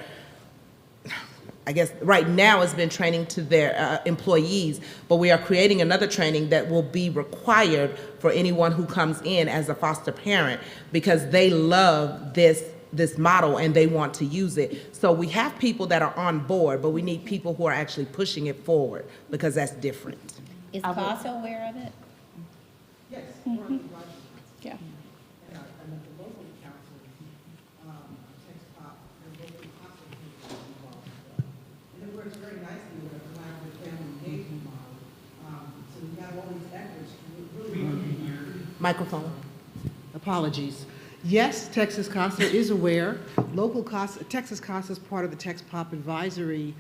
I guess right now it's been training to their employees, but we are creating another training that will be required for anyone who comes in as a foster parent because they love this model and they want to use it. So we have people that are on board, but we need people who are actually pushing it forward because that's different. Is CASA aware of it? Yes. Yeah. And it works very nicely with a collaborative family engagement model. So we have all these efforts really working here. Microphone. Apologies. Yes, Texas CASA is aware. Local CASA, Texas CASA is part of the TexPOP advisory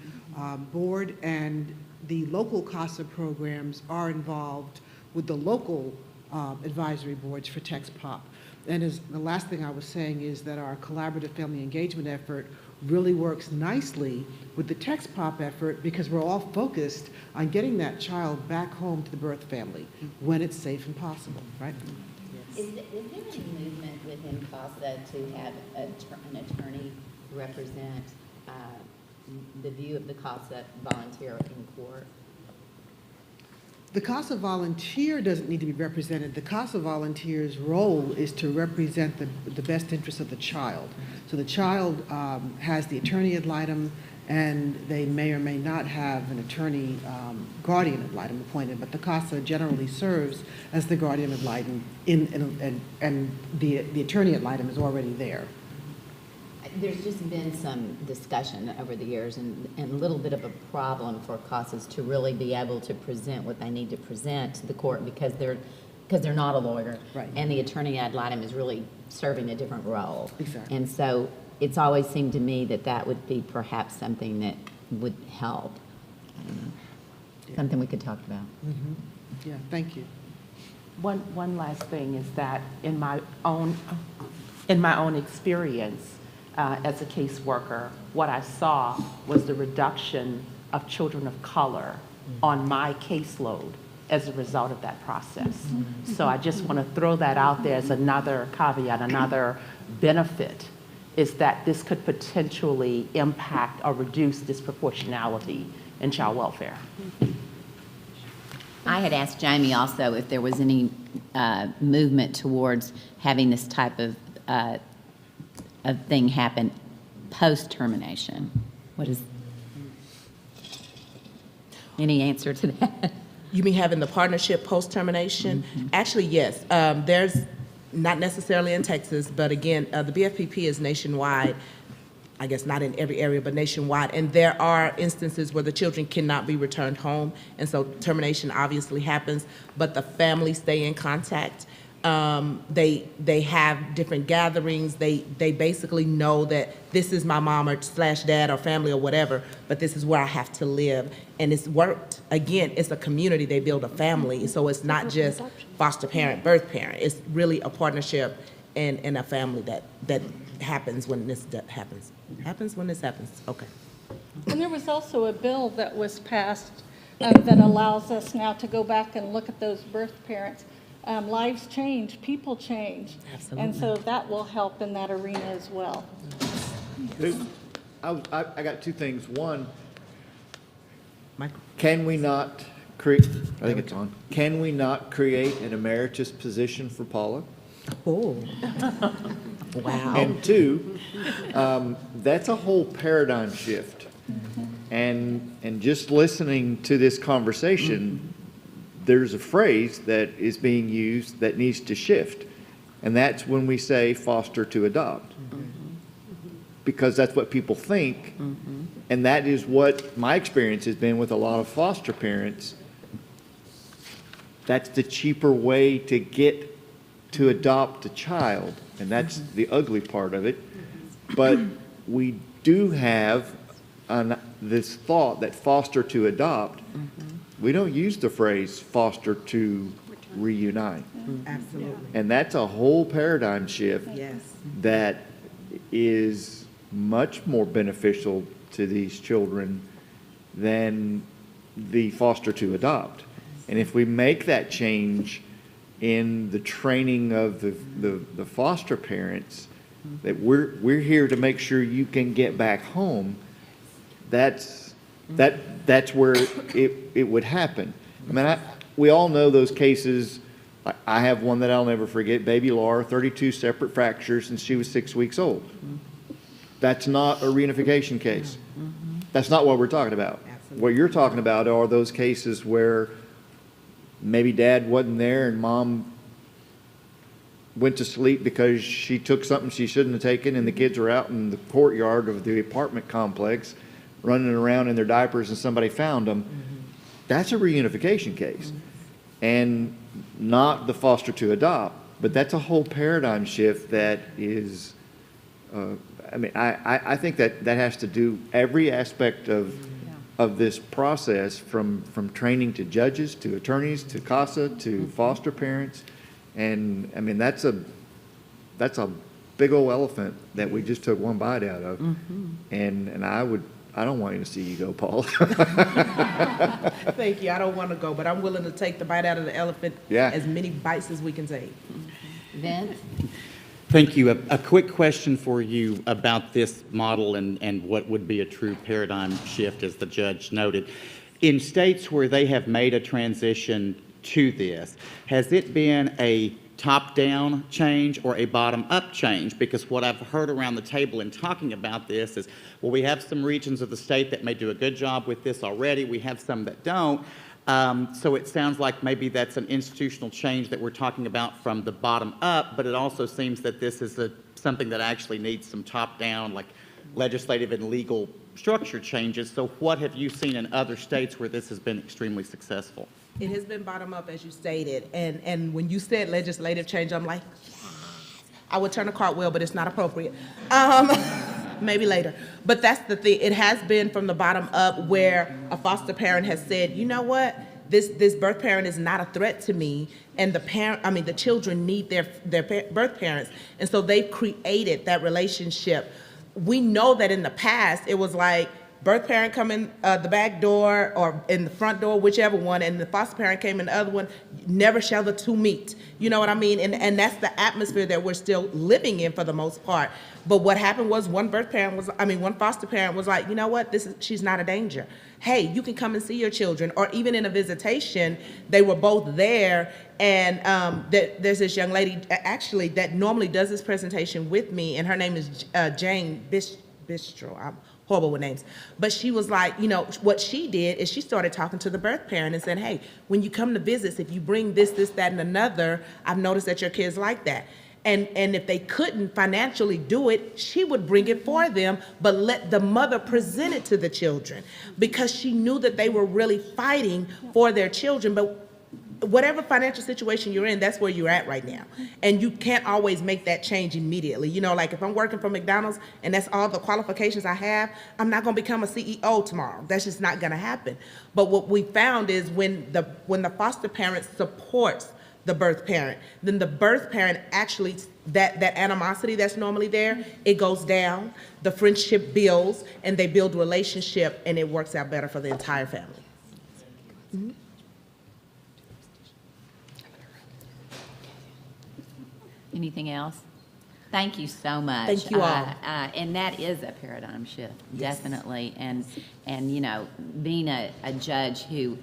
board, and the local CASA programs are involved with the local advisory boards for TexPOP. And as the last thing I was saying is that our collaborative family engagement effort really works nicely with the TexPOP effort because we're all focused on getting that child back home to the birth family when it's safe and possible, right? Is there any movement within CASA to have an attorney represent the view of the CASA volunteer in court? The CASA volunteer doesn't need to be represented. The CASA volunteer's role is to represent the best interest of the child. So the child has the attorney ad litem, and they may or may not have an attorney guardian ad litem appointed, but the CASA generally serves as the guardian ad litem, and the attorney ad litem is already there. There's just been some discussion over the years and a little bit of a problem for CASAs to really be able to present what they need to present to the court because they're not a lawyer. Right. And the attorney ad litem is really serving a different role. Exactly. And so it's always seemed to me that that would be perhaps something that would help. Something we could talk about. Mm-hmm. Yeah, thank you. One last thing is that in my own experience as a caseworker, what I saw was the reduction of children of color on my caseload as a result of that process. So I just want to throw that out there as another caveat, another benefit, is that this could potentially impact or reduce disproportionality in child welfare. I had asked Jamie also if there was any movement towards having this type of thing happen post-termination. What is any answer to that? You mean having the partnership post-termination? Actually, yes. There's, not necessarily in Texas, but again, the BFPP is nationwide. I guess not in every area, but nationwide. And there are instances where the children cannot be returned home, and so termination obviously happens, but the families stay in contact. They have different gatherings. They basically know that this is my mom or slash dad or family or whatever, but this is where I have to live. And it's worked. Again, it's a community. They build a family. So it's not just foster parent, birth parent. It's really a partnership and a family that happens when this happens. Happens when this happens. Okay. And there was also a bill that was passed that allows us now to go back and look at those birth parents. Lives change, people change. Absolutely. And so that will help in that arena as well. I got two things. One, can we not create, I think it's on, can we not create an emeritus position for Paula? Oh. Wow. And two, that's a whole paradigm shift. And just listening to this conversation, there's a phrase that is being used that needs to shift. And that's when we say foster to adopt. Because that's what people think. And that is what my experience has been with a lot of foster parents. That's the cheaper way to get to adopt a child. And that's the ugly part of it. But we do have this thought that foster to adopt. We don't use the phrase foster to reunite. Absolutely. And that's a whole paradigm shift Yes. that is much more beneficial to these children than the foster to adopt. And if we make that change in the training of the foster parents, that we're here to make sure you can get back home, that's where it would happen. I mean, we all know those cases. I have one that I'll never forget, baby Laura, 32 separate fractures, and she was 6 weeks old. That's not a reunification case. That's not what we're talking about. What you're talking about are those cases where maybe dad wasn't there and mom went to sleep because she took something she shouldn't have taken, and the kids are out in the courtyard of the apartment complex running around in their diapers and somebody found them. That's a reunification case. And not the foster to adopt, but that's a whole paradigm shift that is, I think that has to do every aspect of this process, from training to judges, to attorneys, to CASA, to foster parents. And I mean, that's a big old elephant that we just took one bite out of. And I don't want you to see you go, Paul. Thank you. I don't want to go, but I'm willing to take the bite out of the elephant. Yeah. As many bites as we can take. Vince? Thank you. A quick question for you about this model and what would be a true paradigm shift, as the judge noted. In states where they have made a transition to this, has it been a top-down change or a bottom-up change? Because what I've heard around the table in talking about this is, well, we have some regions of the state that may do a good job with this already. We have some that don't. So it sounds like maybe that's an institutional change that we're talking about from the bottom up, but it also seems that this is something that actually needs some top-down, like legislative and legal structure changes. So what have you seen in other states where this has been extremely successful? It has been bottom up, as you stated. And when you said legislative change, I'm like, yes. I would turn a cartwheel, but it's not appropriate. Maybe later. But that's the thing. It has been from the bottom up, where a foster parent has said, you know what? This birth parent is not a threat to me, and the children need their birth parents. And so they've created that relationship. We know that in the past, it was like, birth parent come in the back door or in the front door, whichever one, and the foster parent came in the other one. Never shall the two meet. You know what I mean? And that's the atmosphere that we're still living in for the most part. But what happened was one foster parent was like, you know what? She's not a danger. Hey, you can come and see your children. Or even in a visitation, they were both there. And there's this young lady actually that normally does this presentation with me, and her name is Jane Bistro. Horrible with names. But she was like, what she did is she started talking to the birth parent and said, hey, when you come to visits, if you bring this, that, and another, I've noticed that your kids like that. And if they couldn't financially do it, she would bring it for them, but let the mother present it to the children, because she knew that they were really fighting for their children. But whatever financial situation you're in, that's where you're at right now. And you can't always make that change immediately. Like if I'm working for McDonald's and that's all the qualifications I have, I'm not gonna become a CEO tomorrow. That's just not gonna happen. But what we found is when the foster parent supports the birth parent, then the birth parent actually, that animosity that's normally there, it goes down, the friendship builds, and they build a relationship, and it works out better for the entire family. Mm-hmm. Anything else? Thank you so much. Thank you all. And that is a paradigm shift, definitely. And being a judge who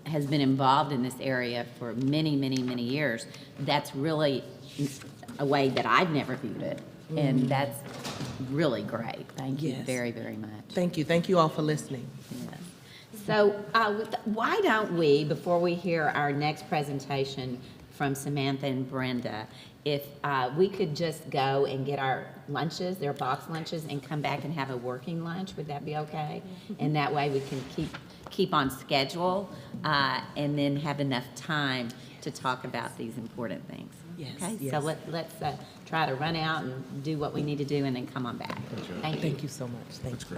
has been involved in this area for many, many, many years, that's really a way that I've never viewed it. And that's really great. Thank you Yes. very, very much. Thank you. Thank you all for listening. So why don't we, before we hear our next presentation from Samantha and Brenda, if we could just go and get our lunches, their box lunches, and come back and have a working lunch, would that be okay? And that way we can keep on schedule and then have enough time to talk about these important things. Yes, Okay, yes. so let's try to run out and do what we need to do and then come on back. Thank you. Thank you so much. Thank you.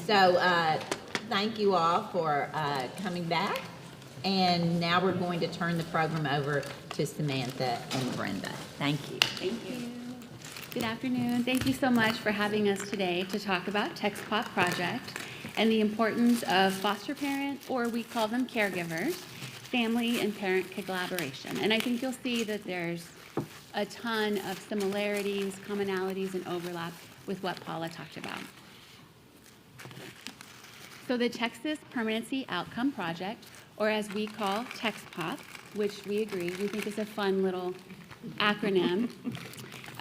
So, thank you all for coming back. And now we're going to turn the program over to Samantha and Brenda. Thank you. Thank you. Good afternoon. Thank you so much for having us today to talk about TextPop Project and the importance of foster parent, or we call them caregivers, family and parent collaboration. And I think you'll see that there's a ton of similarities, commonalities, and overlap with what Paula talked about. So the Texas Permanency Outcome Project, or as we call TextPop, which we agree, we think is a fun little acronym.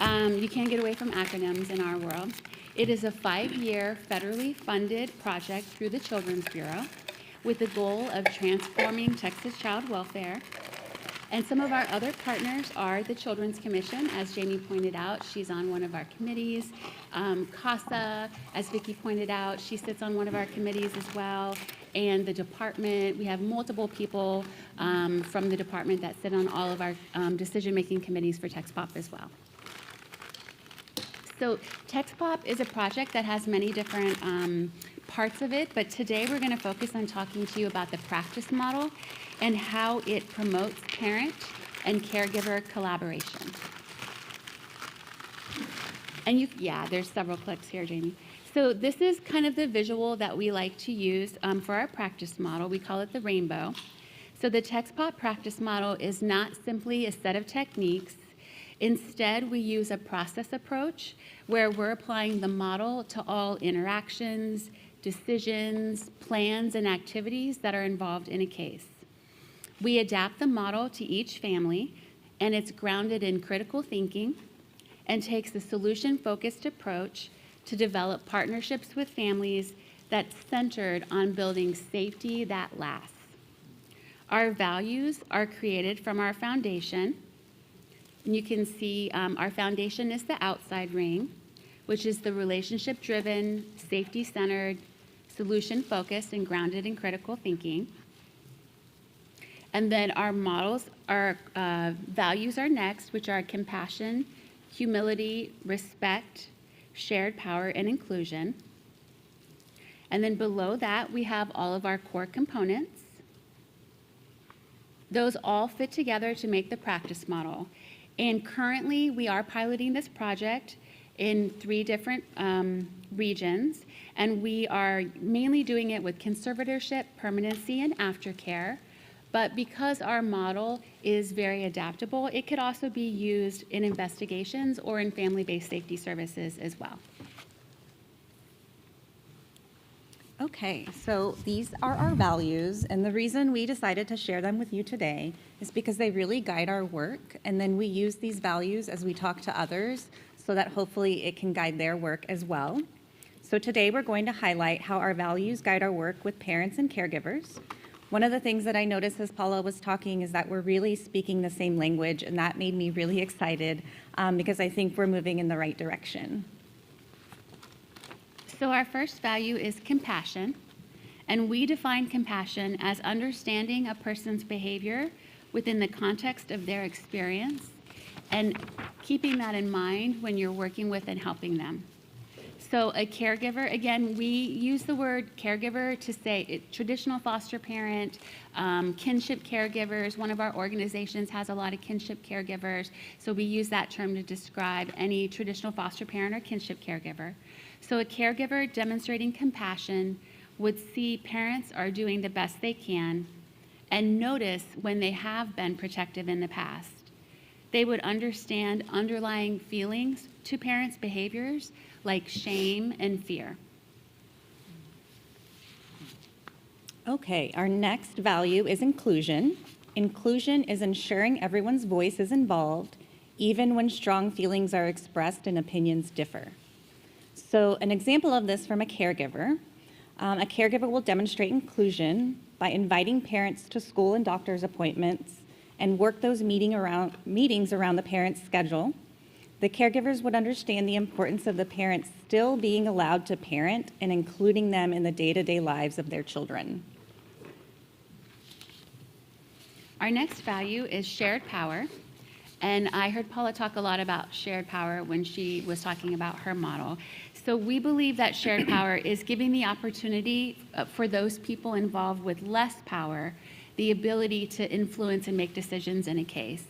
You can't get away from acronyms in our world. It is a 5-year federally funded project through the Children's Bureau with the goal of transforming Texas child welfare. And some of our other partners are the Children's Commission, as Jamie pointed out, she's on one of our committees. CASA, as Vicki pointed out, she sits on one of our committees as well. And the department, we have multiple people from the department that sit on all of our decision-making committees for TextPop as well. So TextPop is a project that has many different parts of it, but today we're going to focus on talking to you about the practice model and how it promotes parent and caregiver collaboration. And there's several clicks here, Jamie. So this is kind of the visual that we like to use for our practice model. We call it the rainbow. So the TextPop practice model is not simply a set of techniques. Instead, we use a process approach where we're applying the model to all interactions, decisions, plans, and activities that are involved in a case. We adapt the model to each family, and it's grounded in critical thinking and takes a solution-focused approach to develop partnerships with families that's centered on building safety that lasts. Our values are created from our foundation. And you can see our foundation is the outside ring, which is the relationship-driven, safety-centered, solution-focused, and grounded in critical thinking. And then our models, our values are next, which are compassion, humility, respect, shared power, and inclusion. And then below that, we have all of our core components. Those all fit together to make the practice model. And currently, we are piloting this project in 3 different regions, and we are mainly doing it with conservatorship, permanency, and aftercare. But because our model is very adaptable, it could also be used in investigations or in family-based safety services as well. Okay, so these are our values, and the reason we decided to share them with you today is because they really guide our work, and then we use these values as we talk to others so that hopefully it can guide their work as well. So today we're going to highlight how our values guide our work with parents and caregivers. One of the things that I noticed as Paula was talking is that we're really speaking the same language, and that made me really excited because I think we're moving in the right direction. So our first value is compassion, and we define compassion as understanding a person's behavior within the context of their experience and keeping that in mind when you're working with and helping them. So a caregiver, again, we use the word caregiver to say traditional foster parent, kinship caregivers. One of our organizations has a lot of kinship caregivers, so we use that term to describe any traditional foster parent or kinship caregiver. So a caregiver demonstrating compassion would see parents are doing the best they can and notice when they have been protective in the past. They would understand underlying feelings to parents' behaviors like shame and fear. Okay, our next value is inclusion. Inclusion is ensuring everyone's voice is involved, even when strong feelings are expressed and opinions differ. So an example of this from a caregiver will demonstrate inclusion by inviting parents to school and doctor's appointments and work those meetings around the parent's schedule. The caregivers would understand the importance of the parents still being allowed to parent and including them in the day-to-day lives of their children. Our next value is shared power. And I heard Paula talk a lot about shared power when she was talking about her model. So we believe that shared power is giving the opportunity for those people involved with less power the ability to influence and make decisions in a case.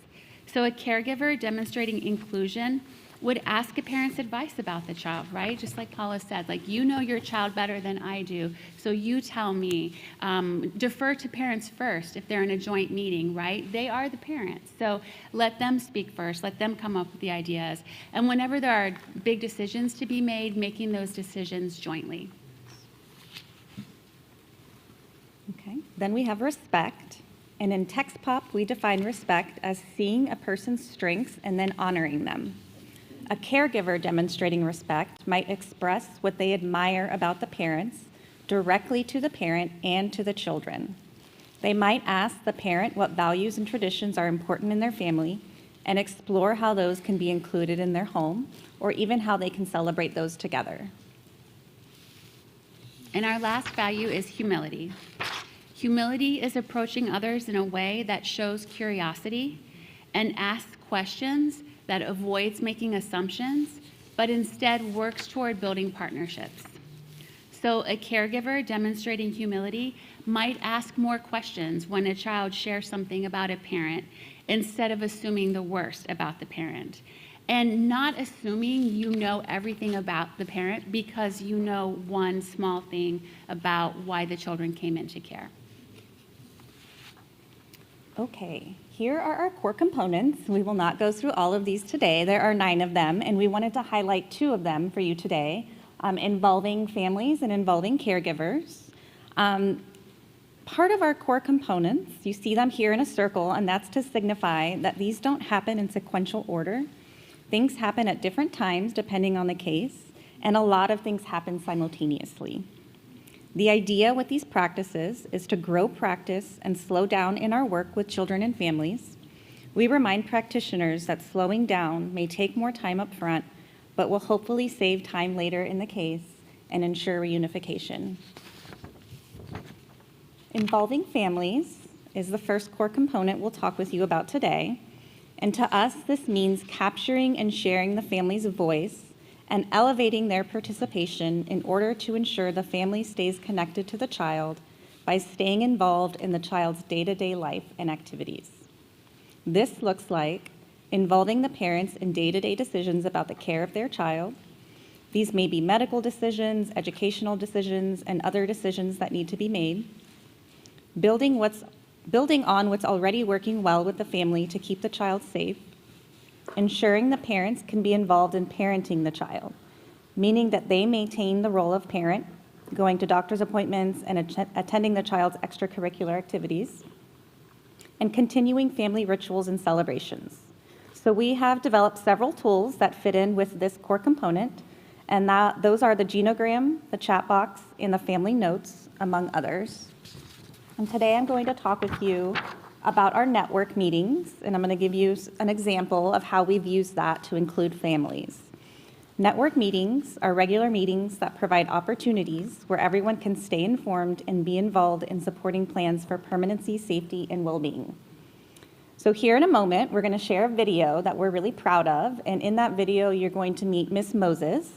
So a caregiver demonstrating inclusion would ask a parent's advice about the child, right? Just like Paula said, like, you know your child better than I do, so you tell me. Defer to parents first if they're in a joint meeting, right? They are the parents, so let them speak first, let them come up with the ideas. And whenever there are big decisions to be made, making those decisions jointly. Okay. Then we have respect. And in Text Pop, we define respect as seeing a person's strengths and then honoring them. A caregiver demonstrating respect might express what they admire about the parents directly to the parent and to the children. They might ask the parent what values and traditions are important in their family and explore how those can be included in their home or even how they can celebrate those together. And our last value is humility. Humility is approaching others in a way that shows curiosity and asks questions that avoids making assumptions, but instead works toward building partnerships. So a caregiver demonstrating humility might ask more questions when a child shares something about a parent instead of assuming the worst about the parent. And not assuming you know everything about the parent because you know one small thing about why the children came into care. Okay, here are our core components. We will not go through all of these today. There are 9 of them, and we wanted to highlight 2 of them for you today, involving families and involving caregivers. Part of our core components, you see them here in a circle, and that's to signify that these don't happen in sequential order. Things happen at different times depending on the case, and a lot of things happen simultaneously. The idea with these practices is to grow practice and slow down in our work with children and families. We remind practitioners that slowing down may take more time up front, but will hopefully save time later in the case and ensure reunification. Involving families is the first core component we'll talk with you about today. And to us, this means capturing and sharing the family's voice and elevating their participation in order to ensure the family stays connected to the child by staying involved in the child's day-to-day life and activities. This looks like involving the parents in day-to-day decisions about the care of their child. These may be medical decisions, educational decisions, and other decisions that need to be made. Building on what's already working well with the family to keep the child safe. Ensuring the parents can be involved in parenting the child, meaning that they maintain the role of parent, going to doctor's appointments and attending the child's extracurricular activities, and continuing family rituals and celebrations. So we have developed several tools that fit in with this core component, and those are the genogram, the chat box, and the family notes, among others. And today I'm going to talk with you about our network meetings, and I'm going to give you an example of how we've used that to include families. Network meetings are regular meetings that provide opportunities where everyone can stay informed and be involved in supporting plans for permanency, safety, and well-being. So here in a moment, we're going to share a video that we're really proud of, and in that video, you're going to meet Miss Moses.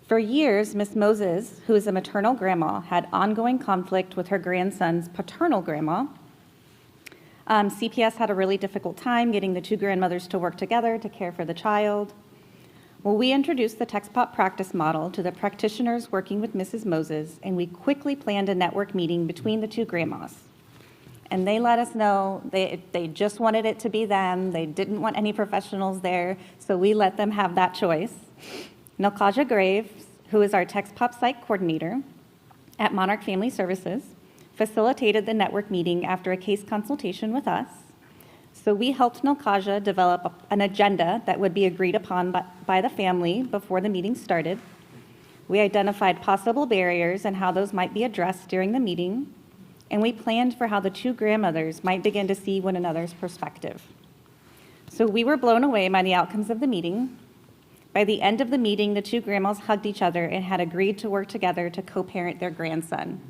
For years, Miss Moses, who is a maternal grandma, had ongoing conflict with her grandson's paternal grandma. CPS had a really difficult time getting the 2 grandmothers to work together to care for the child. Well, we introduced the TextPop practice model to the practitioners working with Mrs. Moses, and we quickly planned a network meeting between the 2 grandmas. And they let us know they just wanted it to be them. They didn't want any professionals there, so we let them have that choice. Nilkaja Graves, who is our TextPop site coordinator at Monarch Family Services, facilitated the network meeting after a case consultation with us. So we helped Nilkaja develop an agenda that would be agreed upon by the family before the meeting started. We identified possible barriers and how those might be addressed during the meeting, and we planned for how the 2 grandmothers might begin to see one another's perspective. So we were blown away by the outcomes of the meeting. By the end of the meeting, the 2 grandmas hugged each other and had agreed to work together to co-parent their grandson.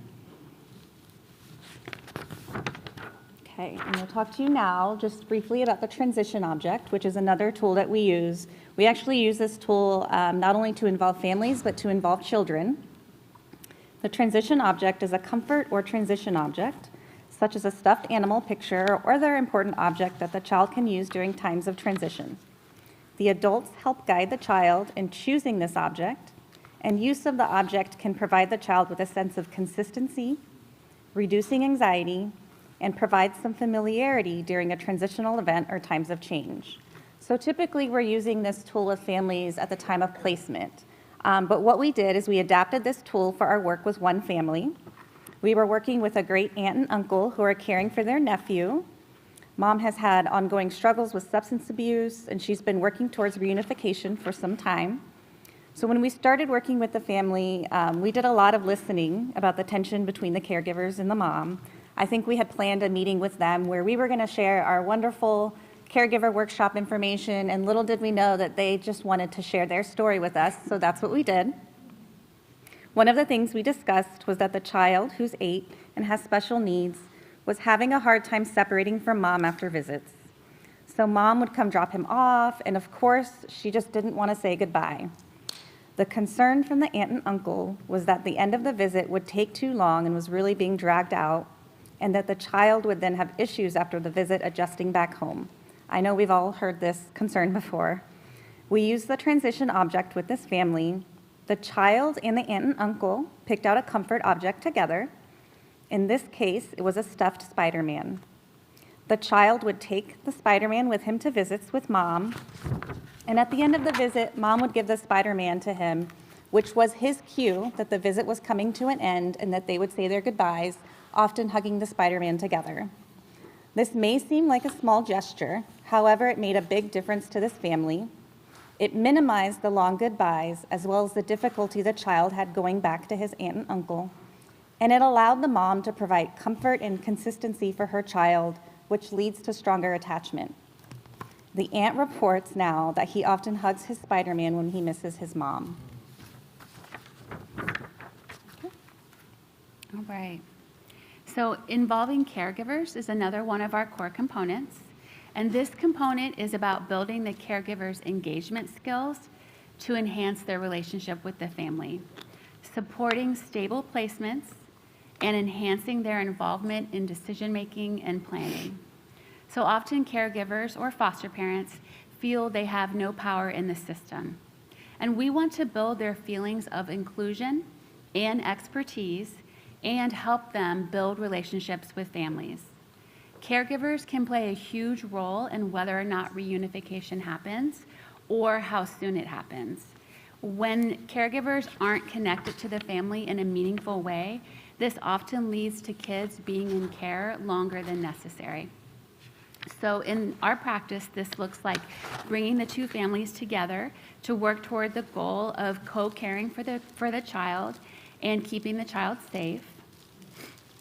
Okay, I'm going to talk to you now just briefly about the transition object, which is another tool that we use. We actually use this tool not only to involve families, but to involve children. The transition object is a comfort or transition object, such as a stuffed animal picture or other important object that the child can use during times of transition. The adults help guide the child in choosing this object, and use of the object can provide the child with a sense of consistency, reducing anxiety, and provide some familiarity during a transitional event or times of change. So typically we're using this tool with families at the time of placement. But what we did is we adapted this tool for our work with one family. We were working with a great aunt and uncle who are caring for their nephew. Mom has had ongoing struggles with substance abuse, and she's been working towards reunification for some time. So when we started working with the family, we did a lot of listening about the tension between the caregivers and the mom. I think we had planned a meeting with them where we were going to share our wonderful caregiver workshop information, and little did we know that they just wanted to share their story with us, so that's what we did. One of the things we discussed was that the child, who's 8 and has special needs, was having a hard time separating from mom after visits. So mom would come drop him off, and of course, she just didn't want to say goodbye. The concern from the aunt and uncle was that the end of the visit would take too long and was really being dragged out, and that the child would then have issues after the visit adjusting back home. I know we've all heard this concern before. We used the transition object with this family. The child and the aunt and uncle picked out a comfort object together. In this case, it was a stuffed Spider-Man. The child would take the Spider-Man with him to visits with mom, and at the end of the visit, mom would give the Spider-Man to him, which was his cue that the visit was coming to an end and that they would say their goodbyes, often hugging the Spider-Man together. This may seem like a small gesture, however, it made a big difference to this family. It minimized the long goodbyes as well as the difficulty the child had going back to his aunt and uncle, and it allowed the mom to provide comfort and consistency for her child, which leads to stronger attachment. The aunt reports now that he often hugs his Spider-Man when he misses his mom. All right. So involving caregivers is another one of our core components. And this component is about building the caregiver's engagement skills to enhance their relationship with the family, supporting stable placements, and enhancing their involvement in decision-making and planning. So often caregivers or foster parents feel they have no power in the system. And we want to build their feelings of inclusion and expertise and help them build relationships with families. Caregivers can play a huge role in whether or not reunification happens or how soon it happens. When caregivers aren't connected to the family in a meaningful way, this often leads to kids being in care longer than necessary. So in our practice, this looks like bringing the two families together to work toward the goal of co-caring for the child and keeping the child safe.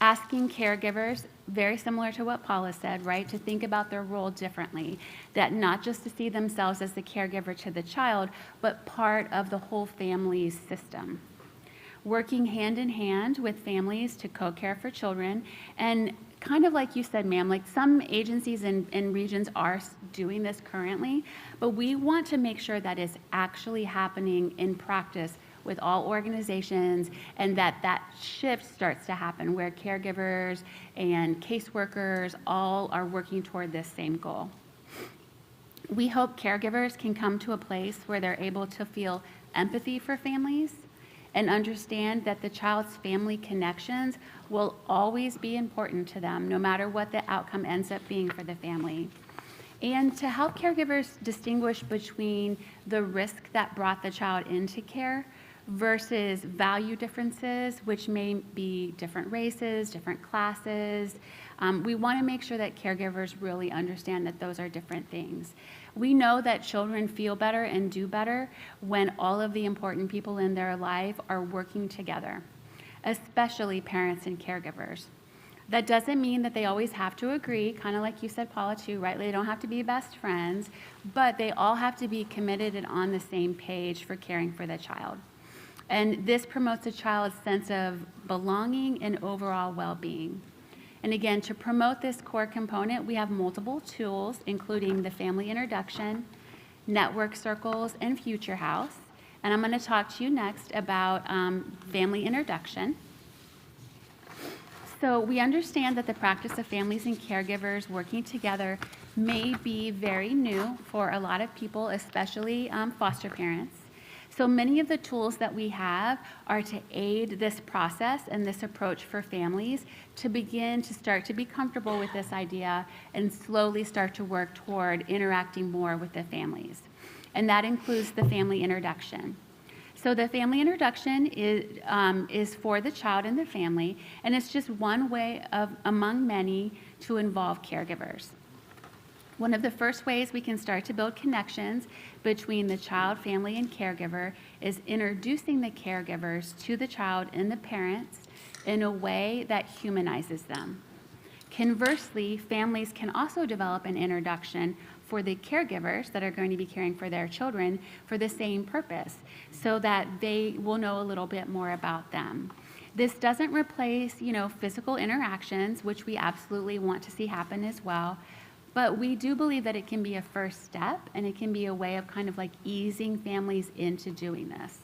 Asking caregivers, very similar to what Paula said, right, to think about their role differently, that not just to see themselves as the caregiver to the child, but part of the whole family's system. Working hand in hand with families to co-care for children, and kind of like you said, ma'am, like some agencies and regions are doing this currently, but we want to make sure that it's actually happening in practice with all organizations, and that shift starts to happen where caregivers and caseworkers all are working toward this same goal. We hope caregivers can come to a place where they're able to feel empathy for families and understand that the child's family connections will always be important to them, no matter what the outcome ends up being for the family. And to help caregivers distinguish between the risk that brought the child into care versus value differences, which may be different races, different classes. We want to make sure that caregivers really understand that those are different things. We know that children feel better and do better when all of the important people in their life are working together, especially parents and caregivers. That doesn't mean that they always have to agree, kind of like you said, Paula, too, right? They don't have to be best friends, but they all have to be committed and on the same page for caring for the child. And this promotes a child's sense of belonging and overall well-being. And again, to promote this core component, we have multiple tools, including the Family Introduction, Network Circles, and Future House. And I'm going to talk to you next about Family Introduction. So we understand that the practice of families and caregivers working together may be very new for a lot of people, especially foster parents. So many of the tools that we have are to aid this process and this approach for families to begin to start to be comfortable with this idea and slowly start to work toward interacting more with the families. And that includes the Family Introduction. So the Family Introduction is for the child and the family, and it's just one way among many to involve caregivers. One of the first ways we can start to build connections between the child, family, and caregiver is introducing the caregivers to the child and the parents in a way that humanizes them. Conversely, families can also develop an introduction for the caregivers that are going to be caring for their children for the same purpose, so that they will know a little bit more about them. This doesn't replace, physical interactions, which we absolutely want to see happen as well. But we do believe that it can be a first step, and it can be a way of kind of like easing families into doing this.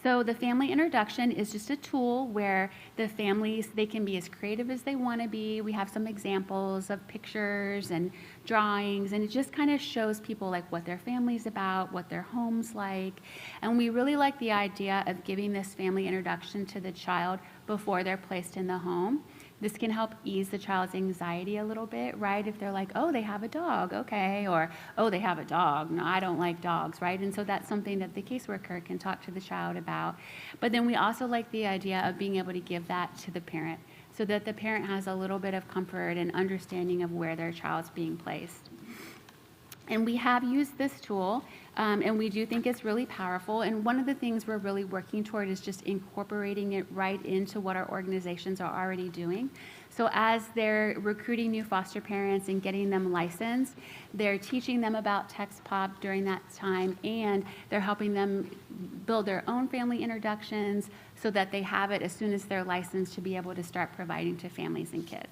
So the Family Introduction is just a tool where the families, they can be as creative as they want to be. We have some examples of pictures and drawings, and it just kind of shows people like what their family's about, what their home's like. And we really like the idea of giving this family introduction to the child before they're placed in the home. This can help ease the child's anxiety a little bit, right? If they're like, oh, they have a dog, okay, or oh, they have a dog, no, I don't like dogs, right? And so that's something that the caseworker can talk to the child about. But then we also like the idea of being able to give that to the parent so that the parent has a little bit of comfort and understanding of where their child's being placed. And we have used this tool, and we do think it's really powerful. And one of the things we're really working toward is just incorporating it right into what our organizations are already doing. So as they're recruiting new foster parents and getting them licensed, they're teaching them about TextPop during that time, and they're helping them build their own family introductions so that they have it as soon as they're licensed to be able to start providing to families and kids.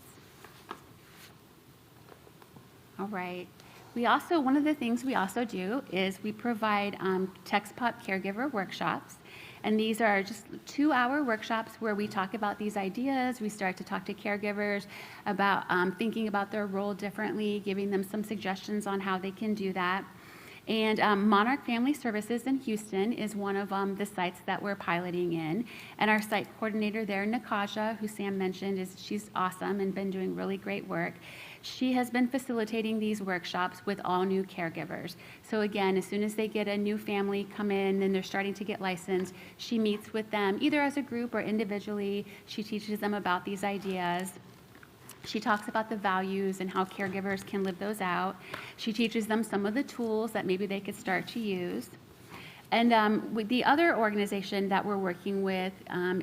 All right. One of the things we also do is we provide TextPop caregiver workshops. And these are just 2-hour workshops where we talk about these ideas. We start to talk to caregivers about thinking about their role differently, giving them some suggestions on how they can do that. And Monarch Family Services in Houston is one of the sites that we're piloting in. And our site coordinator there, Nakaja, who Sam mentioned, she's awesome and been doing really great work. She has been facilitating these workshops with all new caregivers. So again, as soon as they get a new family come in and they're starting to get licensed, she meets with them either as a group or individually. She teaches them about these ideas. She talks about the values and how caregivers can live those out. She teaches them some of the tools that maybe they could start to use. And with the other organization that we're working with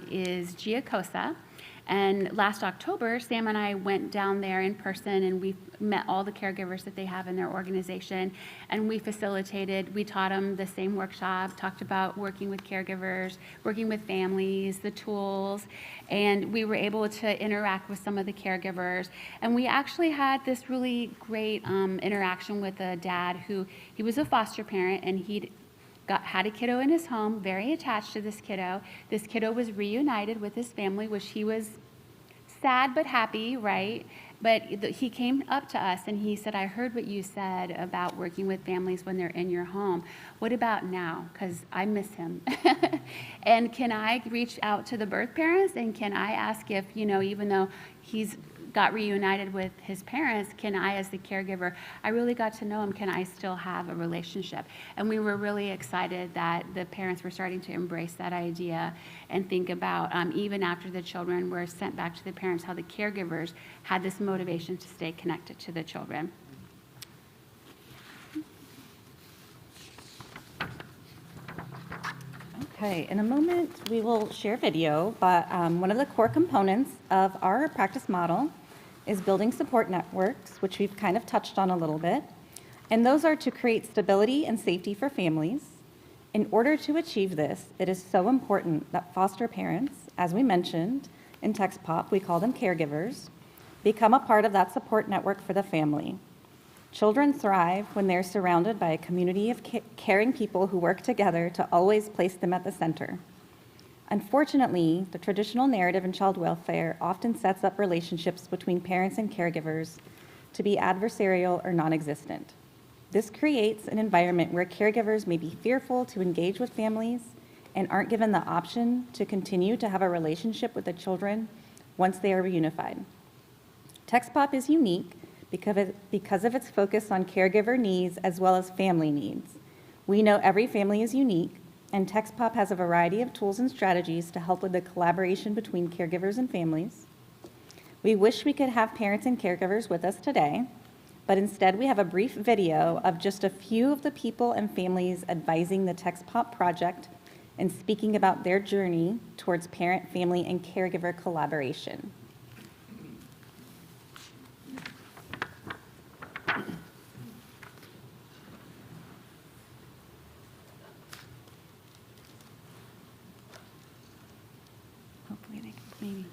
is Giacosa. And last October, Sam and I went down there in person, and we met all the caregivers that they have in their organization, and we taught them the same workshop, talked about working with caregivers, working with families, the tools, and we were able to interact with some of the caregivers. And we actually had this really great interaction with a dad he was a foster parent, and had a kiddo in his home, very attached to this kiddo. This kiddo was reunited with his family, which he was sad but happy, right? But he came up to us and he said, I heard what you said about working with families when they're in your home. What about now? Because I miss him. And can I reach out to the birth parents, and can I ask if, even though he's got reunited with his parents, can I, as the caregiver, I really got to know him, can I still have a relationship? And we were really excited that the parents were starting to embrace that idea and think about, even after the children were sent back to the parents, how the caregivers had this motivation to stay connected to the children. Okay, in a moment, we will share video, but one of the core components of our practice model is building support networks, which we've kind of touched on a little bit. And those are to create stability and safety for families. In order to achieve this, it is so important that foster parents, as we mentioned, in TextPop, we call them caregivers, Become a part of that support network for the family. Children thrive when they're surrounded by a community of caring people who work together to always place them at the center. Unfortunately, the traditional narrative in child welfare often sets up relationships between parents and caregivers to be adversarial or non-existent. This creates an environment where caregivers may be fearful to engage with families and aren't given the option to continue to have a relationship with the children once they are reunified. TextPop is unique because of its focus on caregiver needs as well as family needs. We know every family is unique, and TextPop has a variety of tools and strategies to help with the collaboration between caregivers and families. We wish we could have parents and caregivers with us today, but instead we have a brief video of just a few of the people and families advising the TextPop project and speaking about their journey towards parent, family, and caregiver collaboration. Hopefully they can maybe.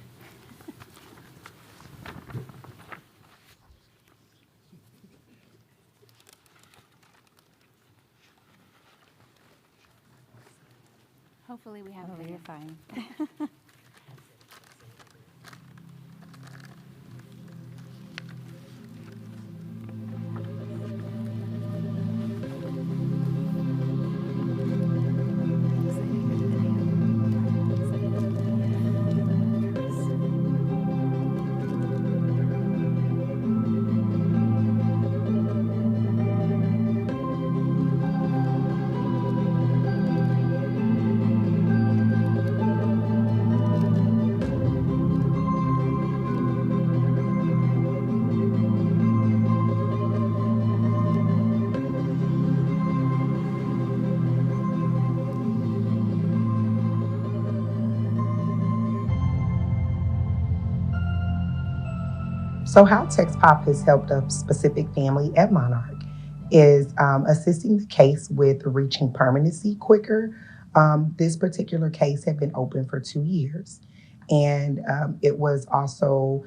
Hopefully we have Oh, video. you're fine. So how TextPop has helped a specific family at Monarch is assisting the case with reaching permanency quicker. This particular case had been open for 2 years, and it was also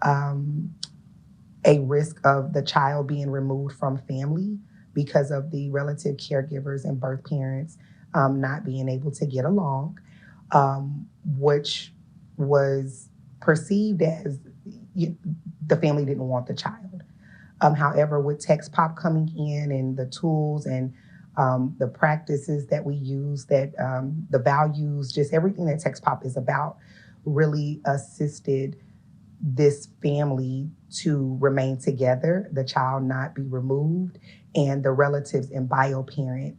a risk of the child being removed from family because of the relative caregivers and birth parents not being able to get along, which was perceived as the family didn't want the child. However, with TextPop coming in and the tools and the practices that we use, that the values, just everything that TextPop is about, really assisted this family to remain together, the child not be removed, and the relatives and bio parent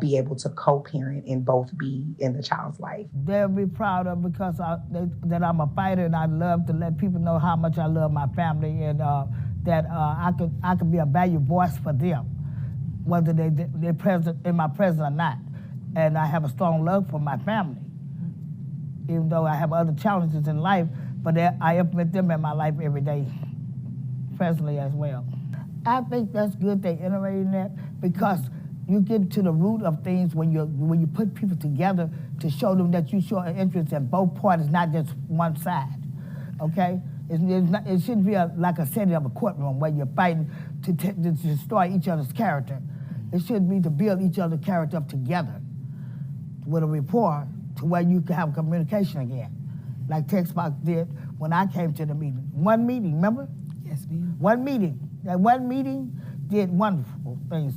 be able to co-parent and both be in the child's life. They'll be proud of because that I'm a fighter, and I love to let people know how much I love my family, and that I could be a valued voice for them, whether they're present in my presence or not. And I have a strong love for my family, even though I have other challenges in life, but I implement them in my life every day, presently as well. I think that's good they iterating that, because you get to the root of things when you put people together to show them that you show an interest in both parties, not just one side. Okay, it shouldn't be like a setting of a courtroom where you're fighting to destroy each other's character. It should be to build each other's character up together with a rapport to where you can have communication again, like TextPop did when I came to the meeting. One meeting, remember? Yes, ma'am. One meeting. That one meeting did wonderful things.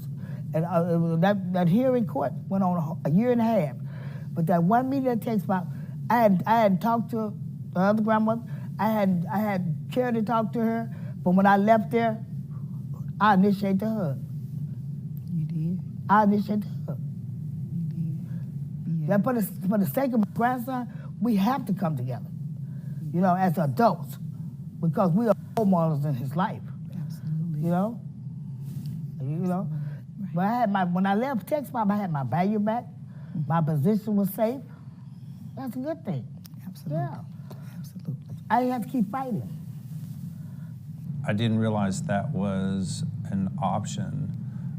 And that hearing court went on a year and a half. But that one meeting that TextPop, I had talked to the other grandmother. I had Charity talk to her, but when I left there, I initiated the hug. You did? I initiated the hug. You did? Yeah. That for the sake of my grandson, we have to come together, as adults, because we are role models in his life. Absolutely. But when I left TextPop, I had my value back. My position was safe. That's a good thing. Absolutely. Yeah. Absolutely. I didn't have to keep fighting. I didn't realize that was an option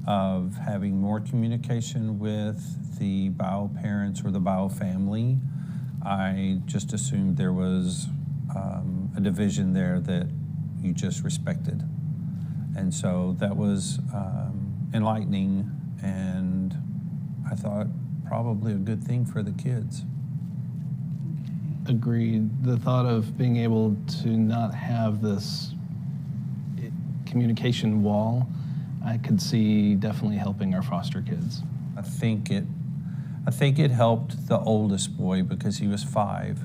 of having more communication with the bio parents or the bio family. I just assumed there was a division there that you just respected. And so that was enlightening, and I thought probably a good thing for the kids. Agreed. The thought of being able to not have this communication wall, I could see definitely helping our foster kids. I think it helped the oldest boy because he was 5,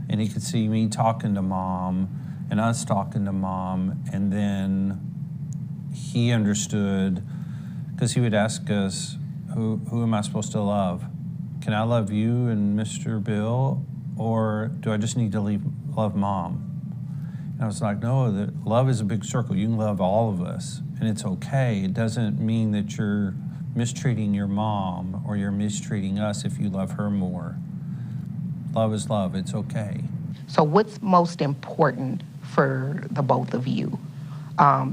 and he could see me talking to mom and us talking to mom, and then he understood, because he would ask us, who am I supposed to love? Can I love you and Mr. Bill, or do I just need to love mom? And I was like, no, love is a big circle. You can love all of us, and it's okay. It doesn't mean that you're mistreating your mom or you're mistreating us if you love her more. Love is love. It's okay. So what's most important for the both of you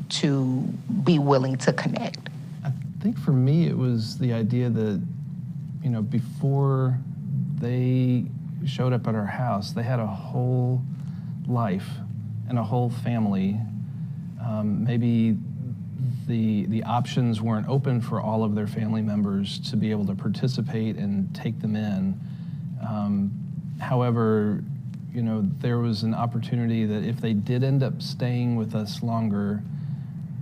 to be willing to connect? I think for me, it was the idea that, before they showed up at our house, they had a whole life and a whole family. Maybe the options weren't open for all of their family members to be able to participate and take them in. However, there was an opportunity that if they did end up staying with us longer,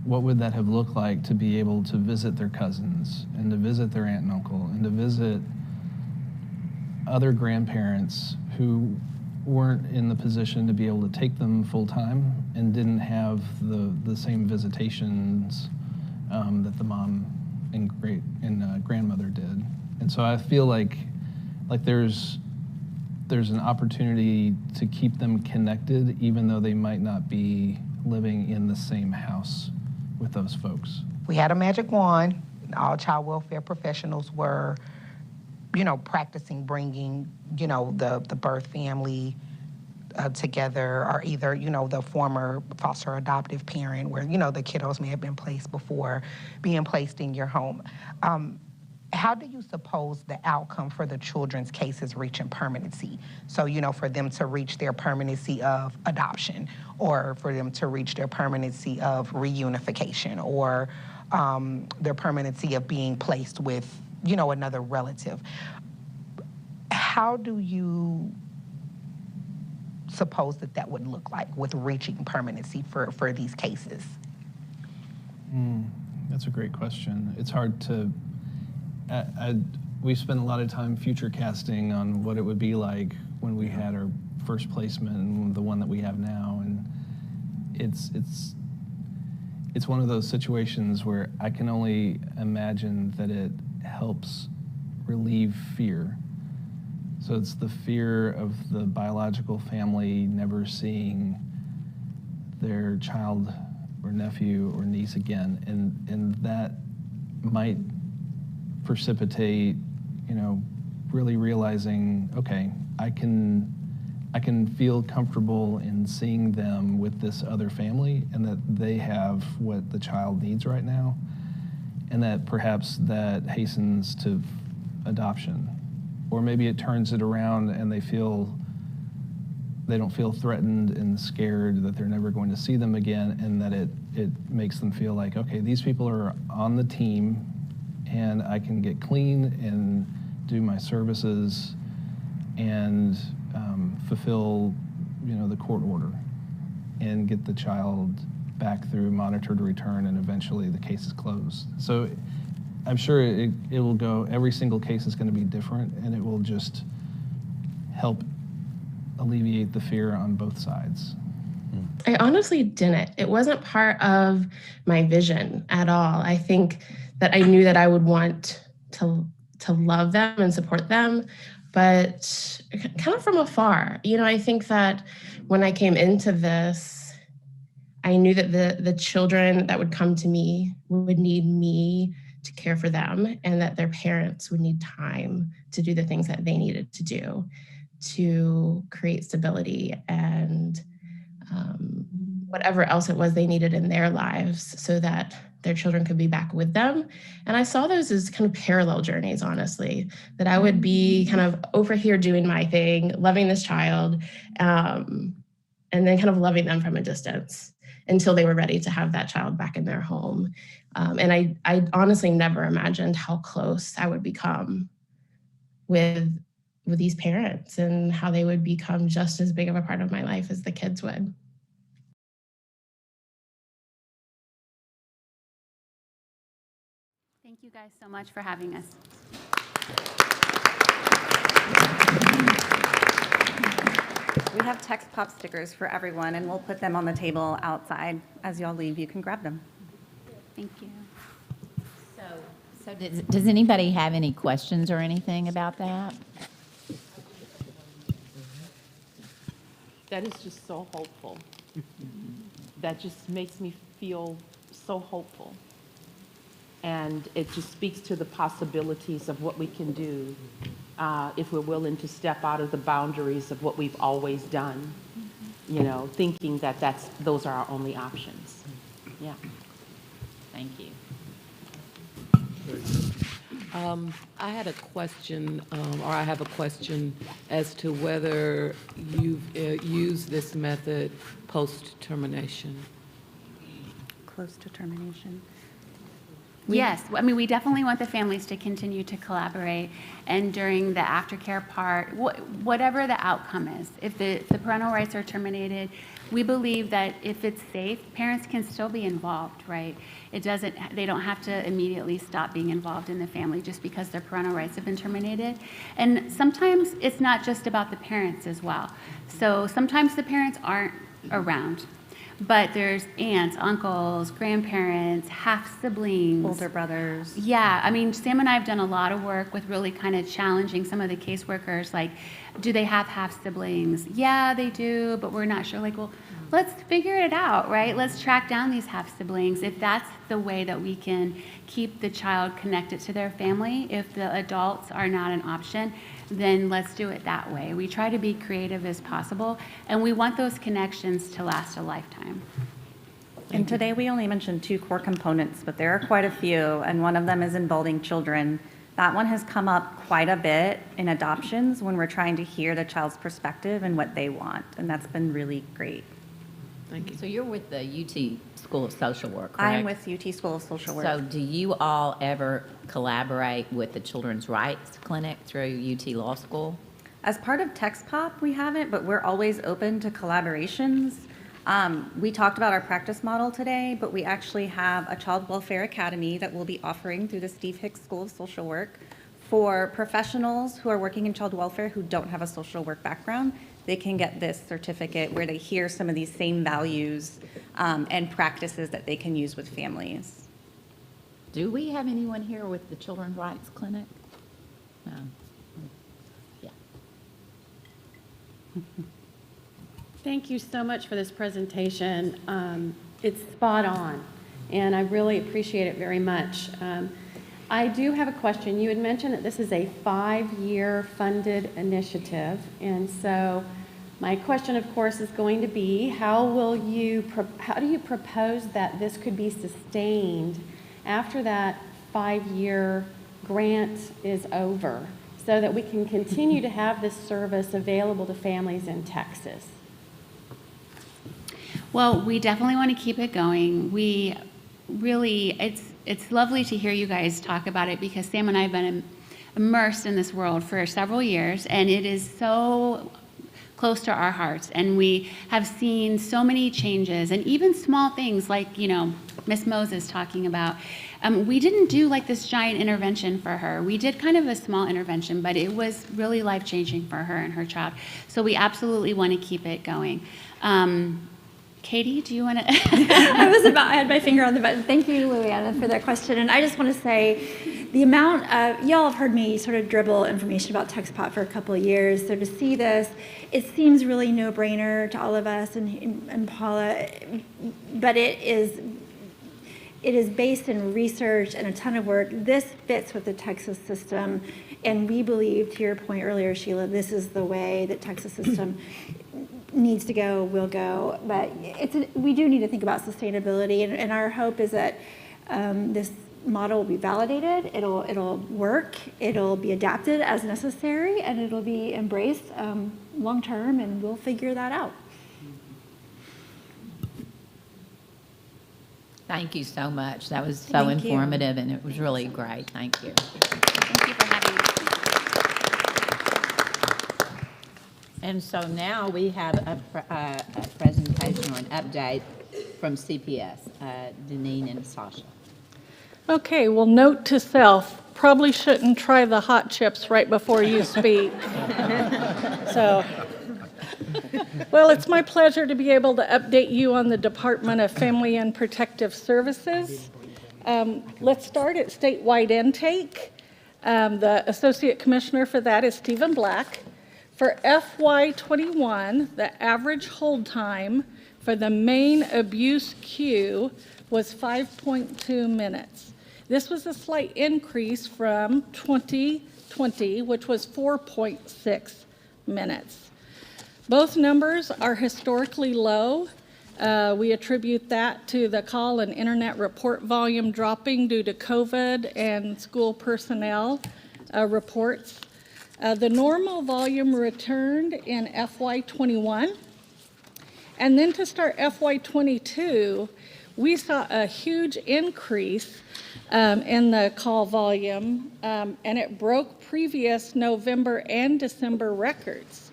what would that have looked like to be able to visit their cousins and to visit their aunt and uncle and to visit other grandparents who weren't in the position to be able to take them full time and didn't have the same visitations that the mom and grandmother did. And so I feel like there's an opportunity to keep them connected even though they might not be living in the same house with those folks. We had a magic wand. All child welfare professionals were, practicing bringing, the birth family together, or either, the former foster adoptive parent where, the kiddos may have been placed before being placed in your home. How do you suppose the outcome for the children's cases reaching permanency? So, for them to reach their permanency of adoption, or for them to reach their permanency of reunification, or their permanency of being placed with, another relative. How do you suppose that would look like with reaching permanency for these cases? That's a great question. It's hard to, we spent a lot of time future casting on what it would be like when we had our first placement and the one that we have now. And it's one of those situations where I can only imagine that it helps relieve fear. So it's the fear of the biological family never seeing their child or nephew or niece again, and that might precipitate, really realizing, okay, I can feel comfortable in seeing them with this other family, and that they have what the child needs right now, and that perhaps that hastens to adoption. Or maybe it turns it around and they don't feel threatened and scared that they're never going to see them again, and that it makes them feel like, okay, these people are on the team and I can get clean and do my services and fulfill, the court order and get the child back through monitored return, and eventually the case is closed. So I'm sure it will go, every single case is going to be different, and it will just help alleviate the fear on both sides. I honestly didn't. It wasn't part of my vision at all. I think that I knew that I would want to love them and support them, but kind of from afar. I think that when I came into this, I knew that the children that would come to me would need me to care for them, and that their parents would need time to do the things that they needed to do to create stability and whatever else it was they needed in their lives so that their children could be back with them. And I saw those as kind of parallel journeys, honestly, that I would be kind of over here doing my thing, loving this child, and then kind of loving them from a distance. until they were ready to have that child back in their home. And I honestly never imagined how close I would become with these parents and how they would become just as big of a part of my life as the kids would. Thank you guys so much for having us. We have text pop stickers for everyone, and we'll put them on the table outside. As y'all leave, you can grab them. Thank you. So does anybody have any questions or anything about that? That is just so hopeful. That just makes me feel so hopeful. And it just speaks to the possibilities of what we can do if we're willing to step out of the boundaries of what we've always done, you know, thinking that those are our only options. Yeah. Thank you. I had a question, or I have a question as to whether you've used this method post-termination. Close to termination. Yes, I mean, we definitely want the families to continue to collaborate, and during the aftercare part, whatever the outcome is, if the parental rights are terminated, we believe that if it's safe, parents can still be involved, right? They don't have to immediately stop being involved in the family just because their parental rights have been terminated. And sometimes it's not just about the parents as well. So sometimes the parents aren't around. But there's aunts, uncles, grandparents, half-siblings. Older brothers. Yeah, I mean, Sam and I have done a lot of work with really kind of challenging some of the caseworkers, like, do they have half-siblings? Yeah, they do, but we're not sure. Like, well, let's figure it out, right? Let's track down these half-siblings. If that's the way that we can keep the child connected to their family, if the adults are not an option, then let's do it that way. We try to be creative as possible, and we want those connections to last a lifetime. And today we only mentioned 2 core components, but there are quite a few, and one of them is involving children. That one has come up quite a bit in adoptions when we're trying to hear the child's perspective and what they want, and that's been really great. Thank you. So you're with the UT School of Social Work, correct? I'm with UT School of Social Work. So do you all ever collaborate with the Children's Rights Clinic through UT Law School? As part of TextPop, we haven't, but we're always open to collaborations. We talked about our practice model today, but we actually have a Child Welfare Academy that we'll be offering through the Steve Hicks School of Social Work for professionals who are working in child welfare who don't have a social work background. They can get this certificate where they hear some of these same values and practices that they can use with families. Do we have anyone here with the Children's Rights Clinic? No. Yeah. Thank you so much for this presentation. It's spot on, and I really appreciate it very much. I do have a question. You had mentioned that this is a 5-year funded initiative, and so my question, of course, is going to be, how do you propose that this could be sustained after that 5-year grant is over, so that we can continue to have this service available to families in Texas? Well, we definitely want to keep it going. We really, it's lovely to hear you guys talk about it, because Sam and I have been immersed in this world for several years, and it is so close to our hearts, and we have seen so many changes, and even small things like, you know, Miss Moses talking about. We didn't do like this giant intervention for her. We did kind of a small intervention, but it was really life-changing for her and her child. So we absolutely want to keep it going. Katie, do you want to? I had my finger on the button. Thank you, Louiana, for that question. And I just want to say, the amount of, y'all have heard me sort of dribble information about TextPop for a couple of years. So to see this, it seems really no-brainer to all of us and Paula, but it is based in research and a ton of work. This fits with the Texas system, and we believe, to your point earlier, Sheila, this is the way that Texas system needs to go, will go. But we do need to think about sustainability, and our hope is that this model will be validated, it'll work, it'll be adapted as necessary, and it'll be embraced long-term, and we'll figure that out. Thank you so much. That was so Thank you. informative, and it was really great. Thank you. Thank you for having me. And so now we have a presentation or an update from CPS, Deneen and Sasha. Okay, well, note to self, probably shouldn't try the hot chips right before you speak. So, well, it's my pleasure to be able to update you on the Department of Family and Protective Services. Let's start at statewide intake. The Associate Commissioner for that is Stephen Black. For FY21, the average hold time for the main abuse queue was 5.2 minutes. This was a slight increase from 2020, which was 4.6 minutes. Both numbers are historically low. We attribute that to the call and internet report volume dropping due to COVID and school personnel reports. The normal volume returned in FY21. And then to start FY22, we saw a huge increase in the call volume, and it broke previous November and December records.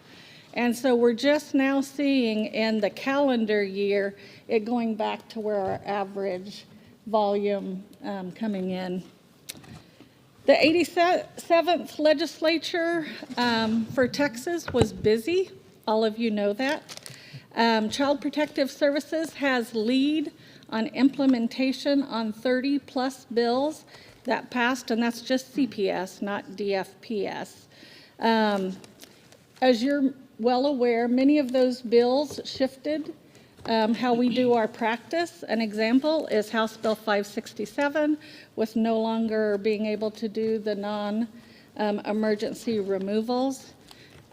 And so we're just now seeing in the calendar year it going back to where our average volume coming in. The 87th legislature for Texas was busy. All of you know that. Child Protective Services has lead on implementation on 30-plus bills that passed, and that's just CPS, not DFPS. As you're well aware, many of those bills shifted how we do our practice. An example is House Bill 567, with no longer being able to do the non-emergency removals.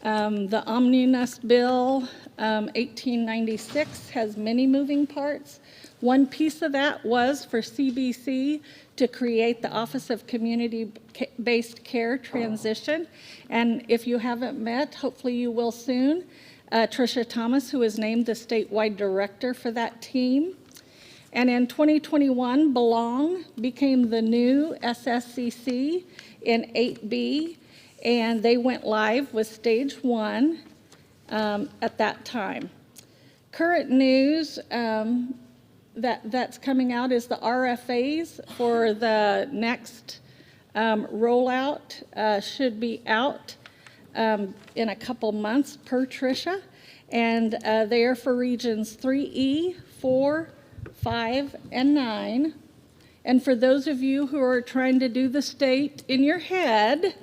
The Omnibus Bill 1896 has many moving parts. One piece of that was for CBC to create the Office of Community-Based Care Transition. And if you haven't met, hopefully you will soon, Tricia Thomas, who is named the statewide director for that team. And in 2021, Belong became the new SSCC in 8B, and they went live with stage 1 at that time. Current news that's coming out is the RFAs for the next rollout should be out in a couple months per Tricia, and they are for regions 3E, 4, 5, and 9. And for those of you who are trying to do the state in your head,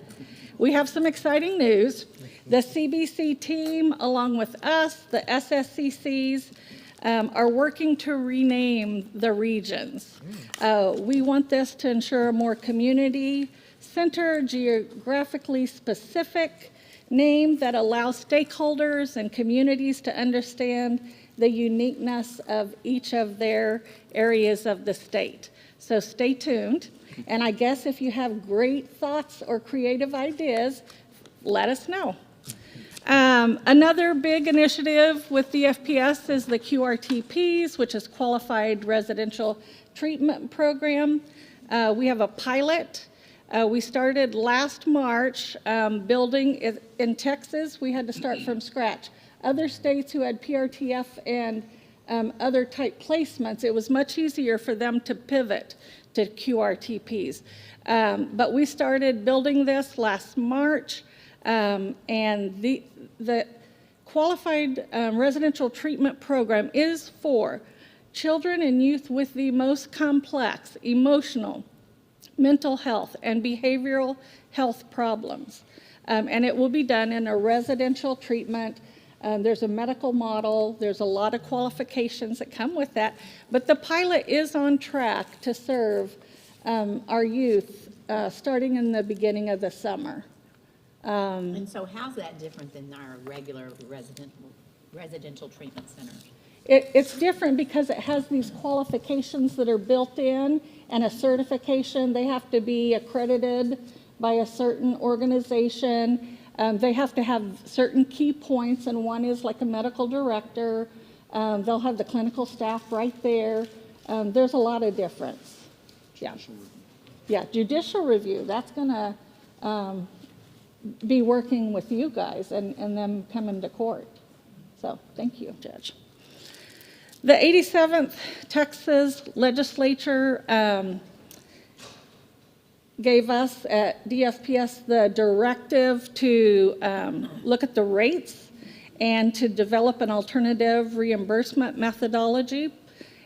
we have some exciting news. The CBC team, along with us, the SSCCs, are working to rename the regions. We want this to ensure a more community-centered, geographically specific name that allows stakeholders and communities to understand the uniqueness of each of their areas of the state. So stay tuned. And I guess if you have great thoughts or creative ideas, let us know. Another big initiative with the FPS is the QRTPs, which is Qualified Residential Treatment Program. We have a pilot. We started last March building it in Texas. We had to start from scratch. Other states who had PRTF and other type placements, it was much easier for them to pivot to QRTPs. But we started building this last March, and the Qualified Residential Treatment Program is for children and youth with the most complex emotional, mental health, and behavioral health problems. And it will be done in a residential treatment. There's a medical model. There's a lot of qualifications that come with that. But the pilot is on track to serve our youth starting in the beginning of the summer. And so how's that different than our regular residential treatment centers? It's different because it has these qualifications that are built in and a certification. They have to be accredited by a certain organization. They have to have certain key points, and one is like a medical director. They'll have the clinical staff right there. There's a lot of difference. Yeah. Yeah, judicial review, that's going to be working with you guys and them coming to court. So thank you, Judge. The 87th Texas Legislature gave us at DFPS the directive to look at the rates and to develop an alternative reimbursement methodology.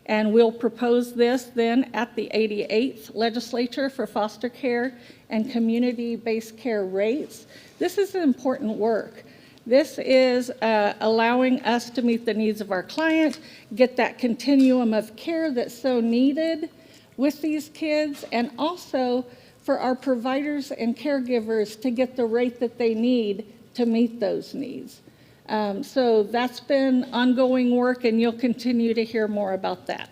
And we'll propose this then at the 88th Legislature for foster care and community-based care rates. This is important work. This is allowing us to meet the needs of our client, get that continuum of care that's so needed with these kids, and also for our providers and caregivers to get the rate that they need to meet those needs. So that's been ongoing work, and you'll continue to hear more about that.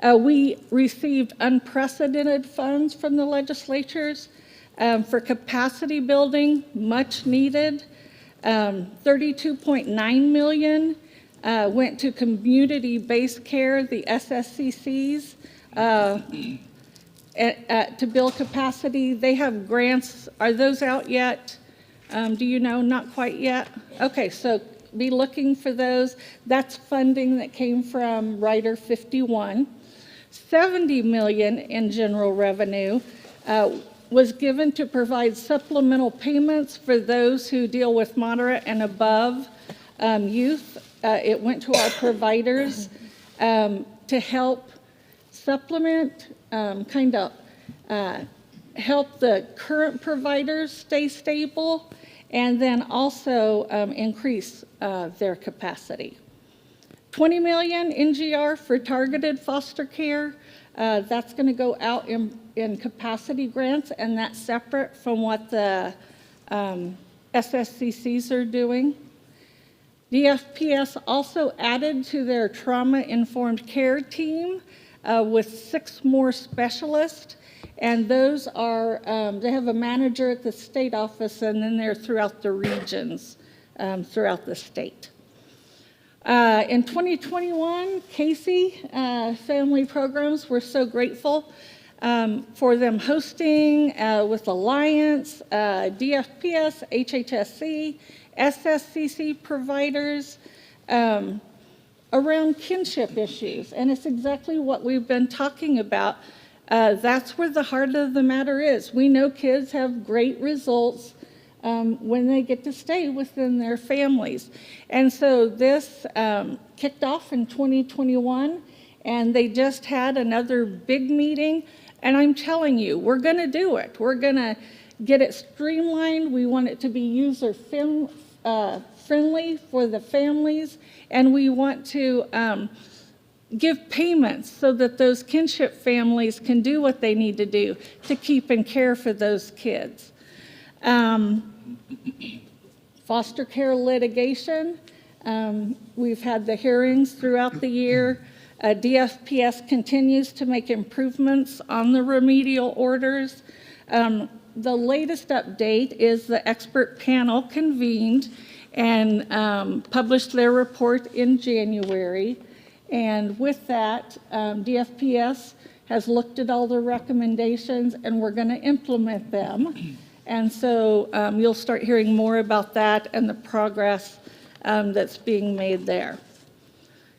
We received unprecedented funds from the legislatures for capacity building, much needed. 32.9 million went to community-based care, the SSCCs, to build capacity. They have grants. Are those out yet? Do you know? Not quite yet? Okay, so be looking for those. That's funding that came from Rider 51. 70 million in general revenue was given to provide supplemental payments for those who deal with moderate and above youth. It went to our providers to help supplement, help the current providers stay stable, and then also increase their capacity. 20 million NGR for targeted foster care. That's going to go out in capacity grants, and that's separate from what the SSCCs are doing. DFPS also added to their trauma-informed care team with 6 more specialists, and those are, they have a manager at the state office, and then they're throughout the regions throughout the state. In 2021, Casey Family Programs, we're so grateful for them hosting with Alliance, DFPS, HHSC, SSCC providers around kinship issues. And it's exactly what we've been talking about. That's where the heart of the matter is. We know kids have great results when they get to stay within their families. And so this kicked off in 2021, and they just had another big meeting. And I'm telling you, we're going to do it. We're going to get it streamlined. We want it to be user-friendly for the families, and we want to give payments so that those kinship families can do what they need to do to keep and care for those kids. Foster care litigation, we've had the hearings throughout the year. DFPS continues to make improvements on the remedial orders. The latest update is the expert panel convened and published their report in January. And with that, DFPS has looked at all the recommendations, and we're going to implement them. And so you'll start hearing more about that and the progress that's being made there.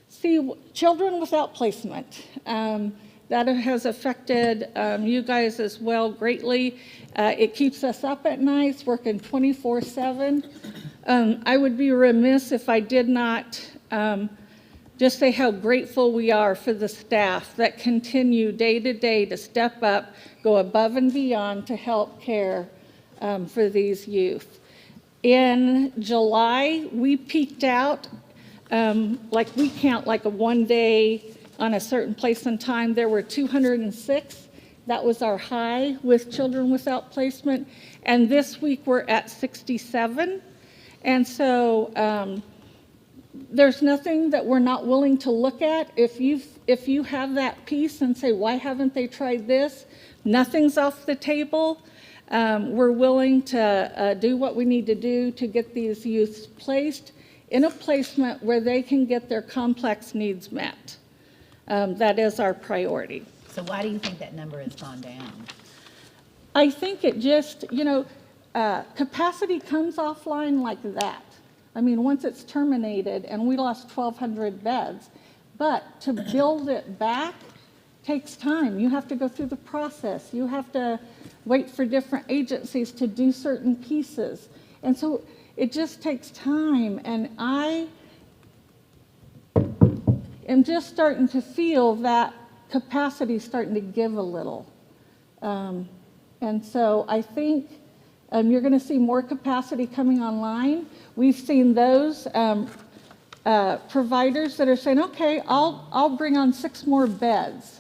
See, children without placement. That has affected you guys as well greatly. It keeps us up at nights, working 24/7. I would be remiss if I did not just say how grateful we are for the staff that continue day to day to step up, go above and beyond to help care for these youth. In July, we peaked out, we count like a one day on a certain place and time. There were 206. That was our high with children without placement. And this week we're at 67. And so there's nothing that we're not willing to look at. If you have that piece and say, why haven't they tried this? Nothing's off the table. We're willing to do what we need to do to get these youths placed in a placement where they can get their complex needs met. that is our priority. So why do you think that number has gone down? I think it just, capacity comes offline like that. I mean, once it's terminated, and we lost 1,200 beds, but to build it back takes time. You have to go through the process. You have to wait for different agencies to do certain pieces. And so it just takes time. And I am just starting to feel that capacity starting to give a little. And so I think you're going to see more capacity coming online. We've seen those providers that are saying, okay, I'll bring on 6 more beds.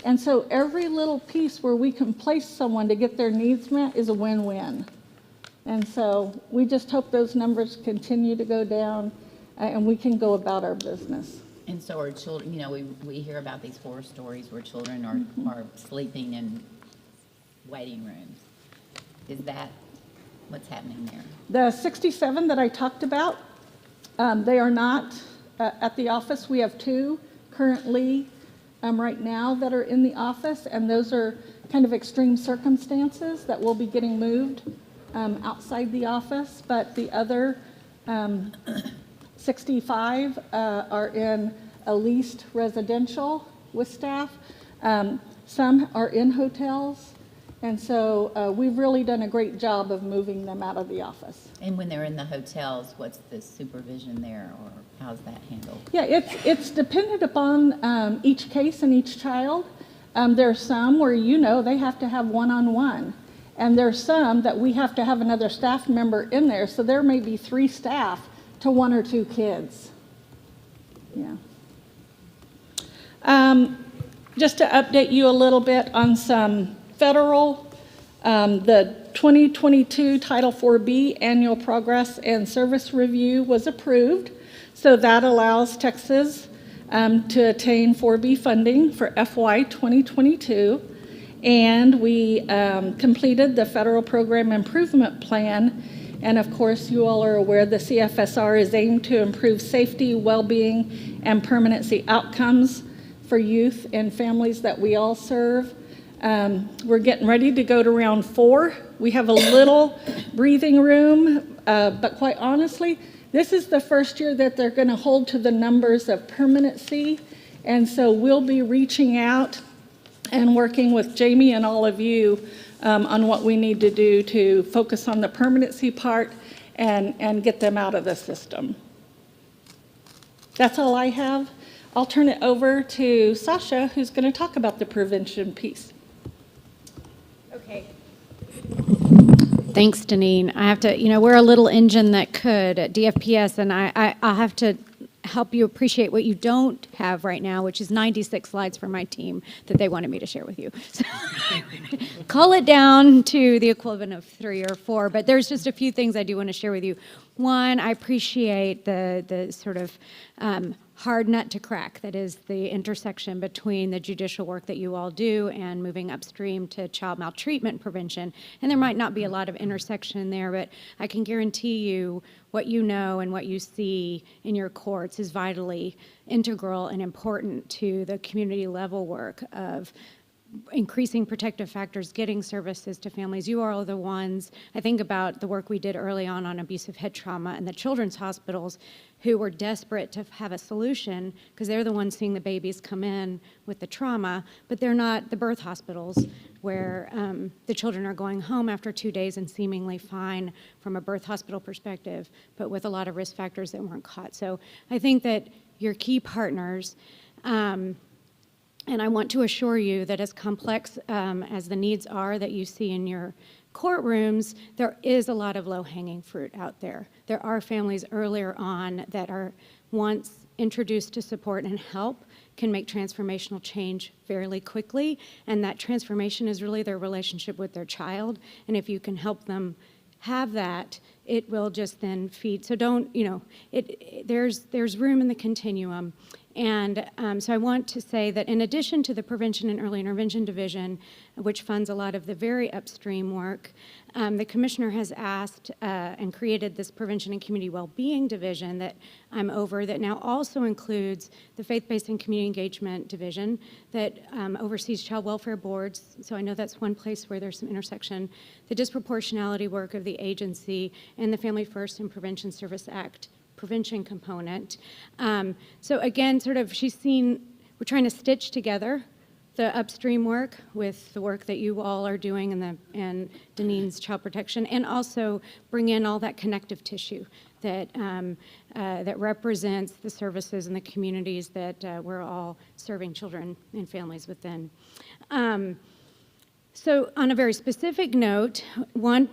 And so every little piece where we can place someone to get their needs met is a win-win. And so we just hope those numbers continue to go down and we can go about our business. And so are children, we hear about these horror stories where children are sleeping in waiting rooms. Is that what's happening there? The 67 that I talked about, they are not at the office. We have 2 currently right now that are in the office, and those are kind of extreme circumstances that will be getting moved outside the office. But the other 65 are in a leased residential with staff. Some are in hotels. And so we've really done a great job of moving them out of the office. And when they're in the hotels, what's the supervision there, or how's that handled? Yeah, it's dependent upon each case and each child. There are some where they have to have one-on-one. And there's some that we have to have another staff member in there. So there may be 3 staff to 1 or 2 kids. Yeah. Just to update you a little bit on some federal, the 2022 Title IV-B Annual Progress and Service Review was approved. So that allows Texas to attain 4B funding for FY 2022. And we completed the Federal Program Improvement Plan. And of course, you all are aware the CFSR is aimed to improve safety, well-being, and permanency outcomes for youth and families that we all serve. We're getting ready to go to round 4. We have a little breathing room, but quite honestly, this is the first year that they're going to hold to the numbers of permanency. And so we'll be reaching out and working with Jamie and all of you on what we need to do to focus on the permanency part and get them out of the system. That's all I have. I'll turn it over to Sasha, who's going to talk about the prevention piece. Okay. Thanks, Deneen. I have to, we're a little engine that could at DFPS, and I'll have to help you appreciate what you don't have right now, which is 96 slides from my team that they wanted me to share with you. So cull it down to the equivalent of 3 or 4, but there's just a few things I do want to share with you. One, I appreciate the sort of hard nut to crack that is the intersection between the judicial work that you all do and moving upstream to child maltreatment prevention. And there might not be a lot of intersection there, but I can guarantee you what you know and what you see in your courts is vitally integral and important to the community level work of increasing protective factors, getting services to families. You are the ones, I think about the work we did early on abusive head trauma and the children's hospitals who were desperate to have a solution because they're the ones seeing the babies come in with the trauma, but they're not the birth hospitals where the children are going home after 2 days and seemingly fine from a birth hospital perspective, but with a lot of risk factors that weren't caught. So I think that your key partners, and I want to assure you that as complex as the needs are that you see in your courtrooms, there is a lot of low-hanging fruit out there. There are families earlier on that are once introduced to support and help can make transformational change fairly quickly, and that transformation is really their relationship with their child. And if you can help them have that, it will just then feed. So don't, there's room in the continuum. And so I want to say that in addition to the Prevention and Early Intervention Division, which funds a lot of the very upstream work, the Commissioner has asked and created this Prevention and Community Wellbeing Division that I'm over that now also includes the Faith-Based and Community Engagement Division that oversees child welfare boards. So I know that's one place where there's some intersection. The disproportionality work of the agency and the Family First and Prevention Service Act prevention component. So again, sort of she's seen, we're trying to stitch together the upstream work with the work that you all are doing and Deneen's child protection, and also bring in all that connective tissue that, that represents the services and the communities that we're all serving children and families within. So on a very specific note, one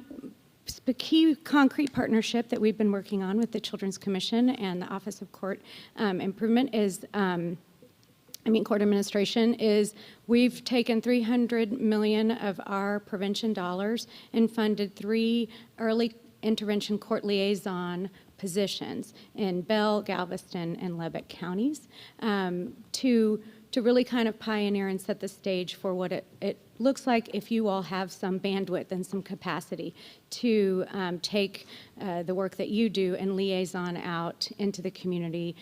key concrete partnership that we've been working on with the Children's Commission and the Office of Court Improvement is, court administration is we've taken $300 million of our prevention dollars and funded 3 early intervention court liaison positions in Bell, Galveston, and Lubbock counties to really kind of pioneer and set the stage for what it looks like if you all have some bandwidth and some capacity to take the work that you do and liaison out into the community,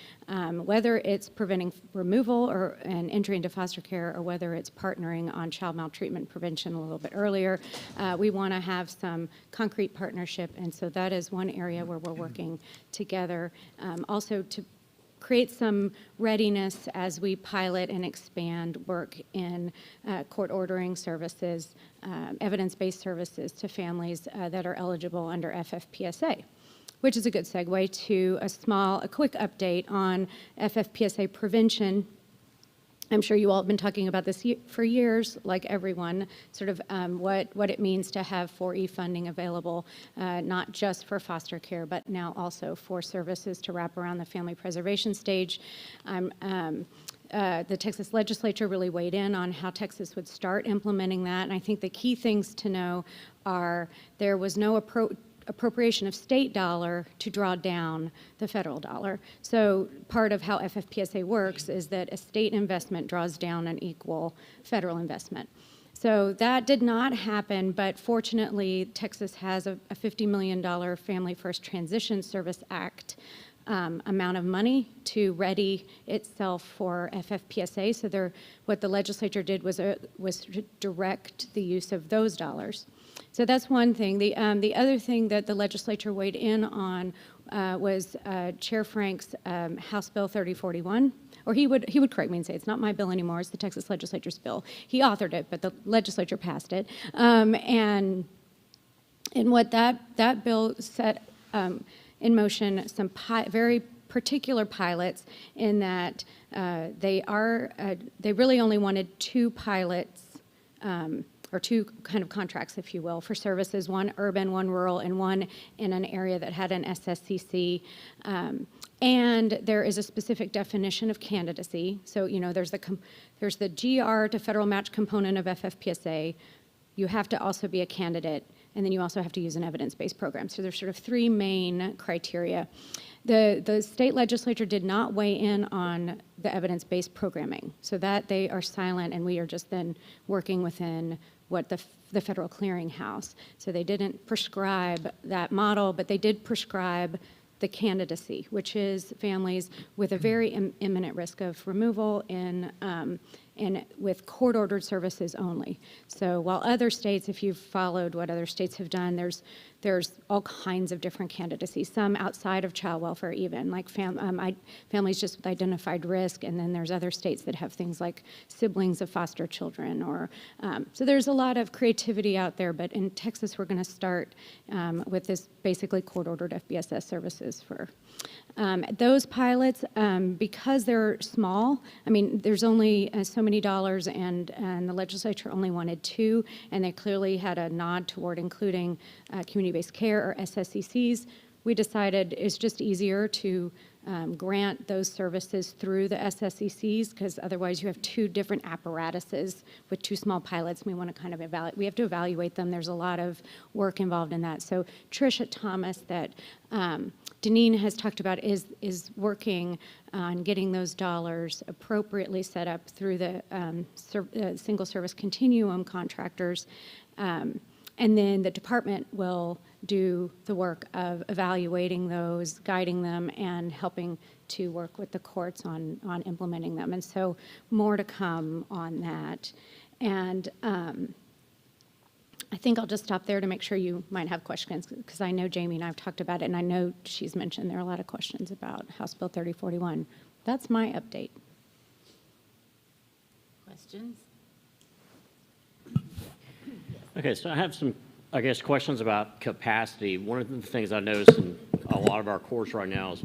whether it's preventing removal or an entry into foster care, or whether it's partnering on child maltreatment prevention a little bit earlier. We want to have some concrete partnership, and so that is one area where we're working together. Also to create some readiness as we pilot and expand work in court ordering services, evidence-based services to families that are eligible under FFPSA, which is a good segue to a quick update on FFPSA prevention. I'm sure you all have been talking about this for years, like everyone, sort of what it means to have 4E funding available, not just for foster care, but now also for services to wrap around the family preservation stage. The Texas legislature really weighed in on how Texas would start implementing that, and I think the key things to know are there was no appropriation of state dollar to draw down the federal dollar. So part of how FFPSA works is that a state investment draws down an equal federal investment. So that did not happen, but fortunately Texas has a $50 million Family First Transition Service Act amount of money to ready itself for FFPSA. So what the legislature did was to direct the use of those dollars. So that's one thing. The other thing that the legislature weighed in on was Chair Frank's House Bill 3041, or he would correct me and say it's not my bill anymore, it's the Texas legislature's bill. He authored it, but the legislature passed it. And what that bill set in motion some very particular pilots in that they really only wanted 2 pilots or 2 kind of contracts, if you will, for services, one urban, one rural, and one in an area that had an SSCC. And there is a specific definition of candidacy. So, there's the GR to federal match component of FFPSA. You have to also be a candidate, and then you also have to use an evidence-based program. So there's sort of 3 main criteria. The state legislature did not weigh in on the evidence-based programming, so that they are silent, and we are just then working within what the federal clearinghouse. So they didn't prescribe that model, but they did prescribe the candidacy, which is families with a very imminent risk of removal and with court-ordered services only. So while other states, if you've followed what other states have done, there's all kinds of different candidacy, some outside of child welfare even, like families just with identified risk, and then there's other states that have things like siblings of foster children, or so there's a lot of creativity out there, but in Texas we're going to start with this basically court-ordered FBSS services for those pilots, because they're small. There's only so many dollars, and the legislature only wanted 2, and they clearly had a nod toward including community-based care or SSCCs. We decided it's just easier to grant those services through the SSECs, because otherwise you have two different apparatuses with two small pilots. We want to kind of we have to evaluate them. There's a lot of work involved in that. So Tricia Thomas, that Deneen has talked about, is working on getting those dollars appropriately set up through the single service continuum contractors. And then the department will do the work of evaluating those, guiding them, and helping to work with the courts on implementing them. And so more to come on that. And I think I'll just stop there to make sure you might have questions, because I know Jamie and I have talked about it, and I know she's mentioned there are a lot of questions about House Bill 3041. That's my update. Questions? Okay, so I have some, I guess, questions about capacity. One of the things I notice in a lot of our courts right now is,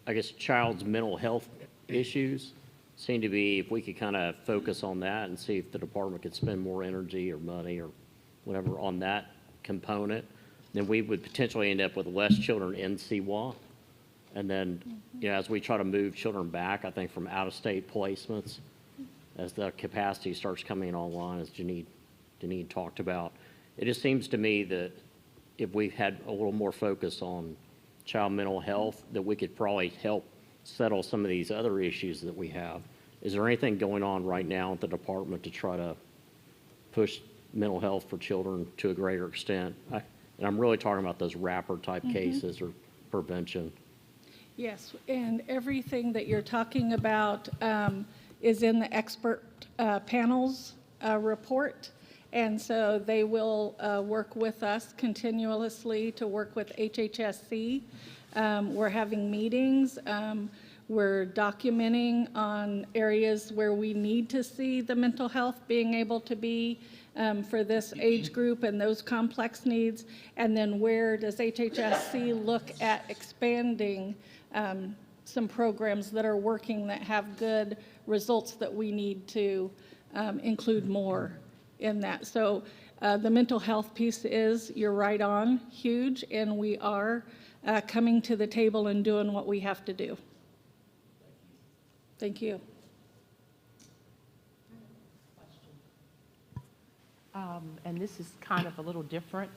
I guess, child's mental health issues seem to be, if we could kind of focus on that and see if the department could spend more energy or money or whatever on that component, then we would potentially end up with less children in CWA. And then, you know, as we try to move children back, I think from out-of-state placements, as the capacity starts coming online, as Janine talked about, it just seems to me that if we had a little more focus on child mental health, that we could probably help settle some of these other issues that we have. Is there anything going on right now at the department to try to push mental health for children to a greater extent? And I'm really talking about those wrapper type cases or prevention. Yes, and everything that you're talking about is in the expert panels report. And so they will work with us continuously to work with HHSC. We're having meetings. We're documenting on areas where we need to see the mental health being able to be for this age group and those complex needs. And then where does HHSC look at expanding some programs that are working, that have good results, that we need to include more in that. So the mental health piece is, you're right on, huge, and we are coming to the table and doing what we have to do. Thank you. And this is kind of a little different.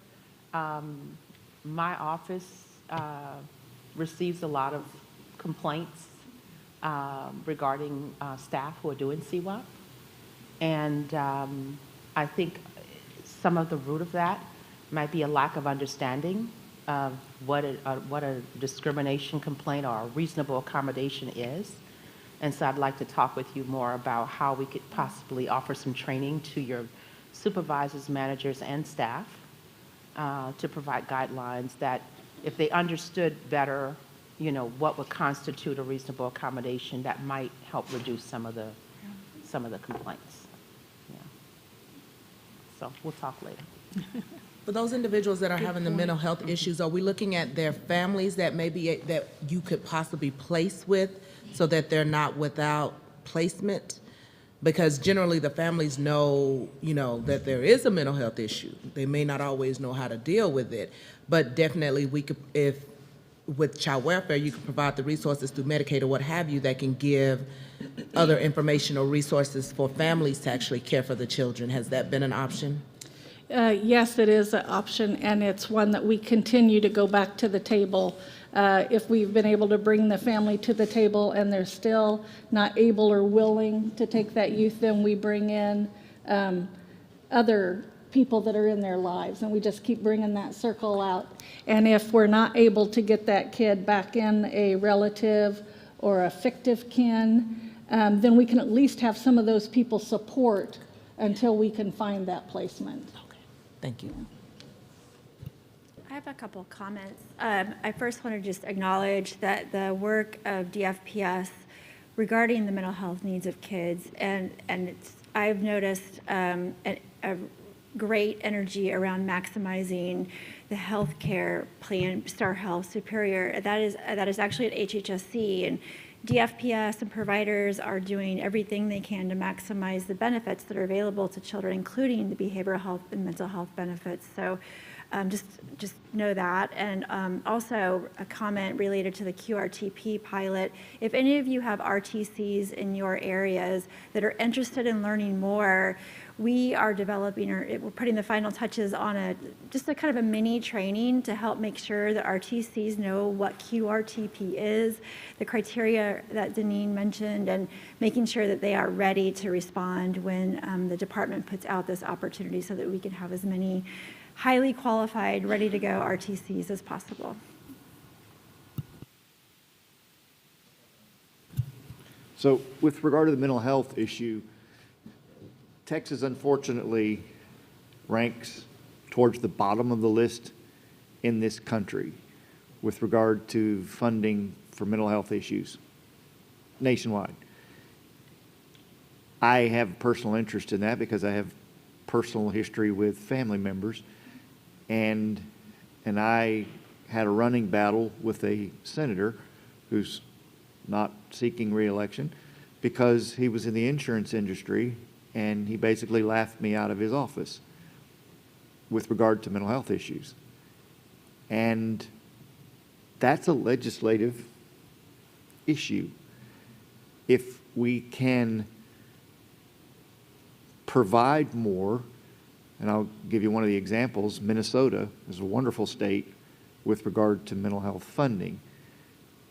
My office receives a lot of complaints regarding staff who are doing CWAP. And I think some of the root of that might be a lack of understanding of what a discrimination complaint or a reasonable accommodation is. And so I'd like to talk with you more about how we could possibly offer some training to your supervisors, managers, and staff to provide guidelines that, if they understood better, you know, what would constitute a reasonable accommodation, that might help reduce some of the complaints. Yeah. So we'll talk later. For those individuals that are having the mental health issues, are we looking at their families that maybe that you could possibly place with, so that they're not without placement? Because generally the families know, you know, that there is a mental health issue. They may not always know how to deal with it, but definitely we could, if with child welfare, you can provide the resources through Medicaid or what have you that can give other information or resources for families to actually care for the children. Has that been an option? Yes, it is an option, and it's one that we continue to go back to the table. If we've been able to bring the family to the table and they're still not able or willing to take that youth, then we bring in other people that are in their lives, and we just keep bringing that circle out. And if we're not able to get that kid back in a relative or a fictive kin, then we can at least have some of those people support until we can find that placement. Thank you. I have a couple comments. I first want to just acknowledge that the work of DFPS regarding the mental health needs of kids, and I've noticed a great energy around maximizing the health care plan, Star Health Superior. That is actually at HHSC, and DFPS and providers are doing everything they can to maximize the benefits that are available to children, including the behavioral health and mental health benefits. So Just know that. And also a comment related to the QRTP pilot. If any of you have RTCs in your areas that are interested in learning more, we are developing, or we're putting the final touches on just a kind of a mini training to help make sure that RTCs know what QRTP is, the criteria that Deneen mentioned, and making sure that they are ready to respond when the department puts out this opportunity so that we can have as many highly qualified, ready to go RTCs as possible. So with regard to the mental health issue, Texas unfortunately ranks towards the bottom of the list in this country with regard to funding for mental health issues nationwide. I have personal interest in that because I have personal history with family members, and I had a running battle with a senator who's not seeking re-election because he was in the insurance industry, and he basically laughed me out of his office with regard to mental health issues. And that's a legislative issue. If we can provide more, and I'll give you one of the examples, Minnesota is a wonderful state with regard to mental health funding.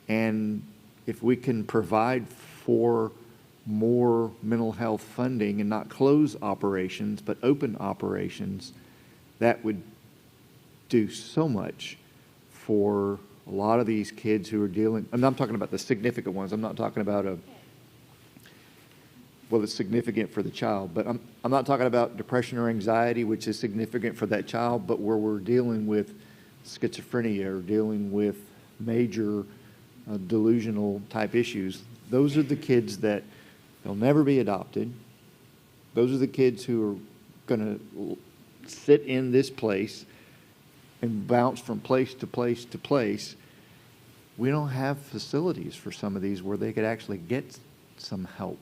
And if we can provide for more mental health funding and not close operations, but open operations, that would do so much for a lot of these kids who are dealing, and I'm talking about the significant ones. I'm not talking about well, it's significant for the child, but I'm not talking about depression or anxiety, which is significant for that child, but where we're dealing with schizophrenia or dealing with major delusional type issues. Those are the kids that they'll never be adopted. Those are the kids who are going to sit in this place and bounce from place to place to place. We don't have facilities for some of these where they could actually get some help.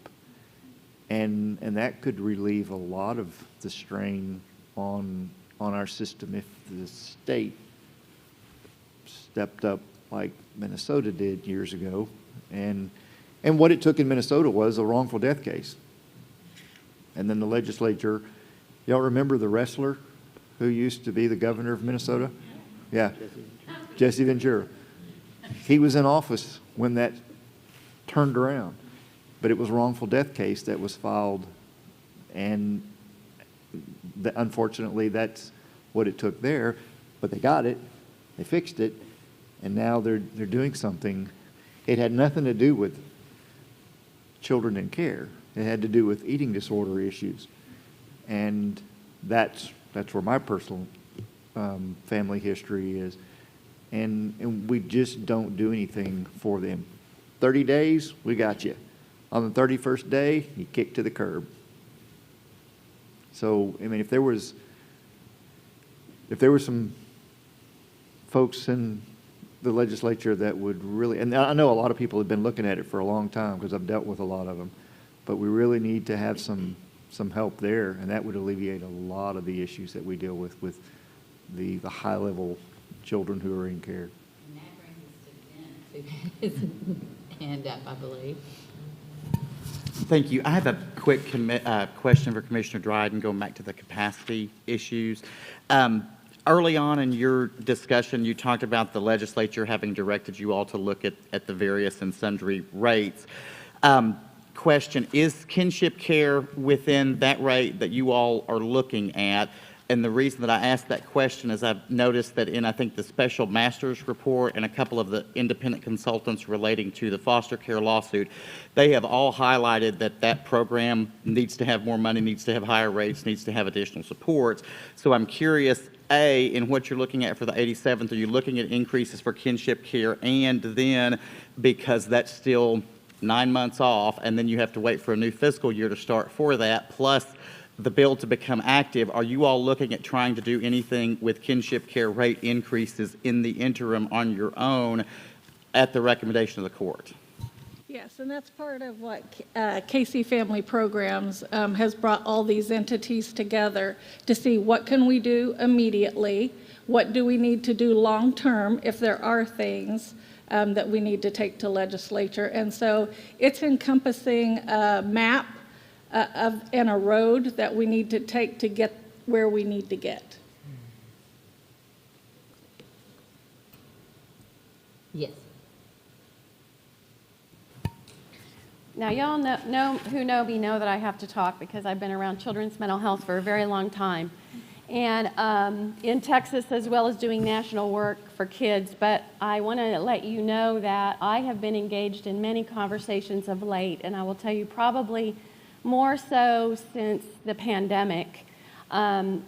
And that could relieve a lot of the strain on our system if the state stepped up like Minnesota did years ago. And what it took in Minnesota was a wrongful death case. And then the legislature, y'all remember the wrestler who used to be the governor of Minnesota? Yeah, Jesse Ventura. He was in office when that turned around. But it was a wrongful death case that was filed, and unfortunately that's what it took there. But they got it, they fixed it, and now they're doing something. It had nothing to do with children in care. It had to do with eating disorder issues, and that's where my personal family history is, and we just don't do anything for them. 30 days, we got you. On the 31st day, you kick to the curb. So, I mean, if there was some folks in the legislature that would really, and I know a lot of people have been looking at it for a long time because I've dealt with a lot of them, but we really need to have some help there, and that would alleviate a lot of the issues that we deal with the high-level children who are in care. And that brings us to his hand up, I believe. Thank you. I have a quick question for Commissioner Dryden, going back to the capacity issues. Early on in your discussion, you talked about the legislature having directed you all to look at the various and sundry rates. Question, is kinship care within that rate that you all are looking at? And the reason that I asked that question is I've noticed that in, I think, the special master's report and a couple of the independent consultants relating to the foster care lawsuit, they have all highlighted that that program needs to have more money, needs to have higher rates, needs to have additional supports. So I'm curious, A, in what you're looking at for the 87th, are you looking at increases for kinship care? And then, because that's still 9 months off, and then you have to wait for a new fiscal year to start for that, plus the bill to become active, are you all looking at trying to do anything with kinship care rate increases in the interim on your own at the recommendation of the court? Yes, and that's part of what Casey Family Programs has brought all these entities together to see what can we do immediately, what do we need to do long-term if there are things that we need to take to legislature. And so it's encompassing a map and a road that we need to take to get where we need to get. Yes. Now, y'all who know me know that I have to talk because I've been around children's mental health for a very long time. And in Texas, as well as doing national work for kids. But I want to let you know that I have been engaged in many conversations of late, and I will tell you probably more so since the pandemic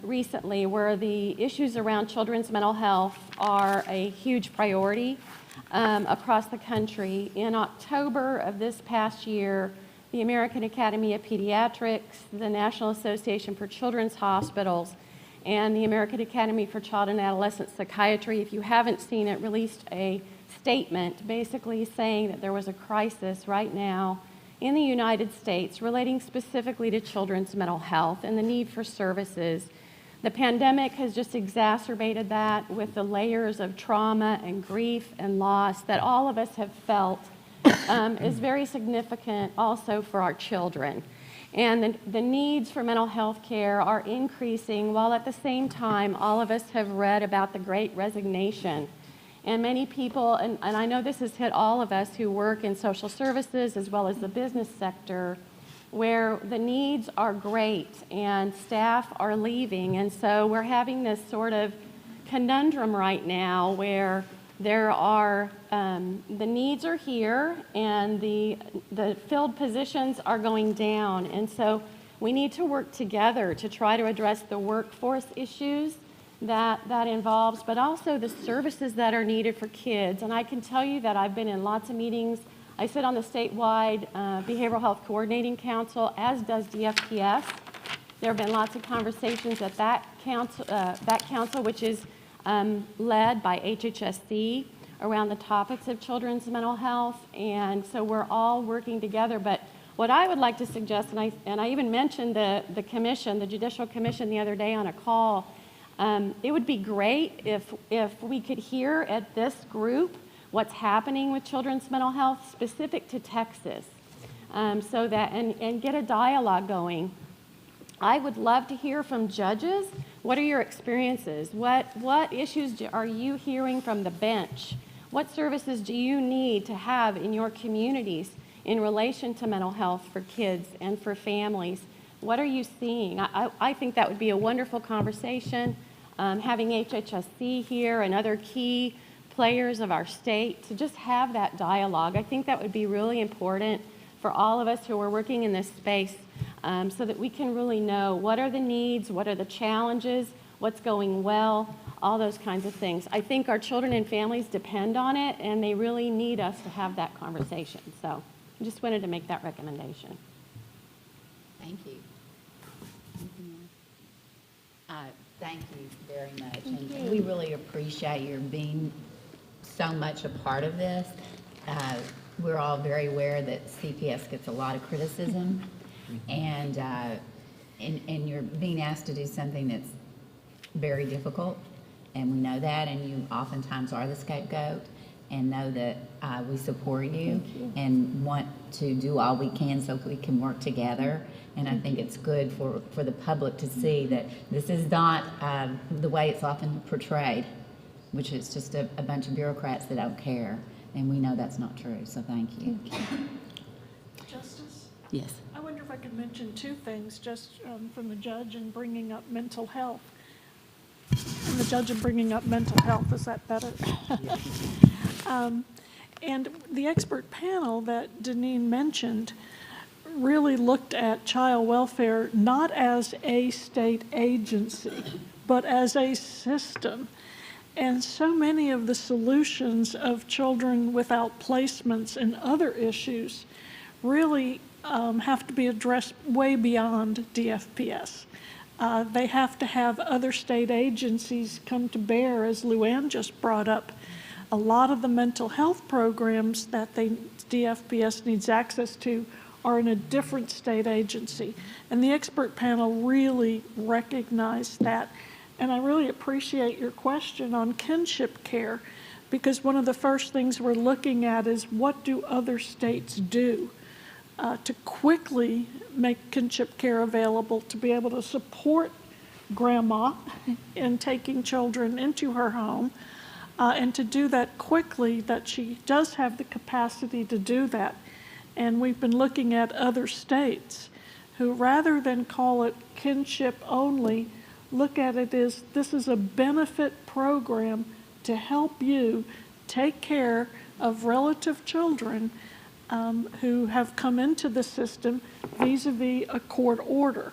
recently, where the issues around children's mental health are a huge priority across the country. In October of this past year, the American Academy of Pediatrics, the National Association for Children's Hospitals, and the American Academy for Child and Adolescent Psychiatry, if you haven't seen it, released a statement basically saying that there was a crisis right now in the United States relating specifically to children's mental health and the need for services. The pandemic has just exacerbated that with the layers of trauma and grief and loss that all of us have felt is very significant also for our children. And the needs for mental health care are increasing, while at the same time, all of us have read about the Great Resignation. And many people, and I know this has hit all of us who work in social services as well as the business sector, where the needs are great and staff are leaving. And so we're having this sort of conundrum right now where there are, the needs are here and the filled positions are going down. And so we need to work together to try to address the workforce issues that involves, but also the services that are needed for kids. And I can tell you that I've been in lots of meetings. I sit on the statewide Behavioral Health Coordinating Council, as does DFPS. There have been lots of conversations at that council, which is led by HHSC, around the topics of children's mental health. And so we're all working together. But what I would like to suggest, and I even mentioned the commission, the Judicial Commission, the other day on a call, it would be great if we could hear at this group what's happening with children's mental health specific to Texas, so that, and get a dialogue going. I would love to hear from judges. What are your experiences? What issues are you hearing from the bench? What services do you need to have in your communities in relation to mental health for kids and for families? What are you seeing? I think that would be a wonderful conversation. Having HHSC here and other key players of our state to just have that dialogue. I think that would be really important for all of us who are working in this space, so that we can really know what are the needs, what are the challenges, what's going well, all those kinds of things. I think our children and families depend on it, and they really need us to have that conversation. So I just wanted to make that recommendation. Thank you. Thank you very much. And we really appreciate your being so much a part of this. We're all very aware that CPS gets a lot of criticism, and you're being asked to do something that's very difficult, and we know that, and you oftentimes are the scapegoat, and know that we support you and want to do all we can so we can work together. And I think it's good for the public to see that this is not the way it's often portrayed, which is just a bunch of bureaucrats that don't care. And we know that's not true, so thank you. Justice? Yes. I wonder if I could mention two things just from the judge and bringing up mental health. And the judge and bringing up mental health, is that better? And the expert panel that Deneen mentioned really looked at child welfare not as a state agency, but as a system. And so many of the solutions of children without placements and other issues really have to be addressed way beyond DFPS. They have to have other state agencies come to bear, as Luann just brought up, a lot of the mental health programs that DFPS needs access to are in a different state agency. And the expert panel really recognized that. And I really appreciate your question on kinship care, because one of the first things we're looking at is what do other states do to quickly make kinship care available, to be able to support grandma in taking children into her home, and to do that quickly, that she does have the capacity to do that. And we've been looking at other states who, rather than call it kinship only, look at it as this is a benefit program to help you take care of relative children who have come into the system vis-a-vis a court order.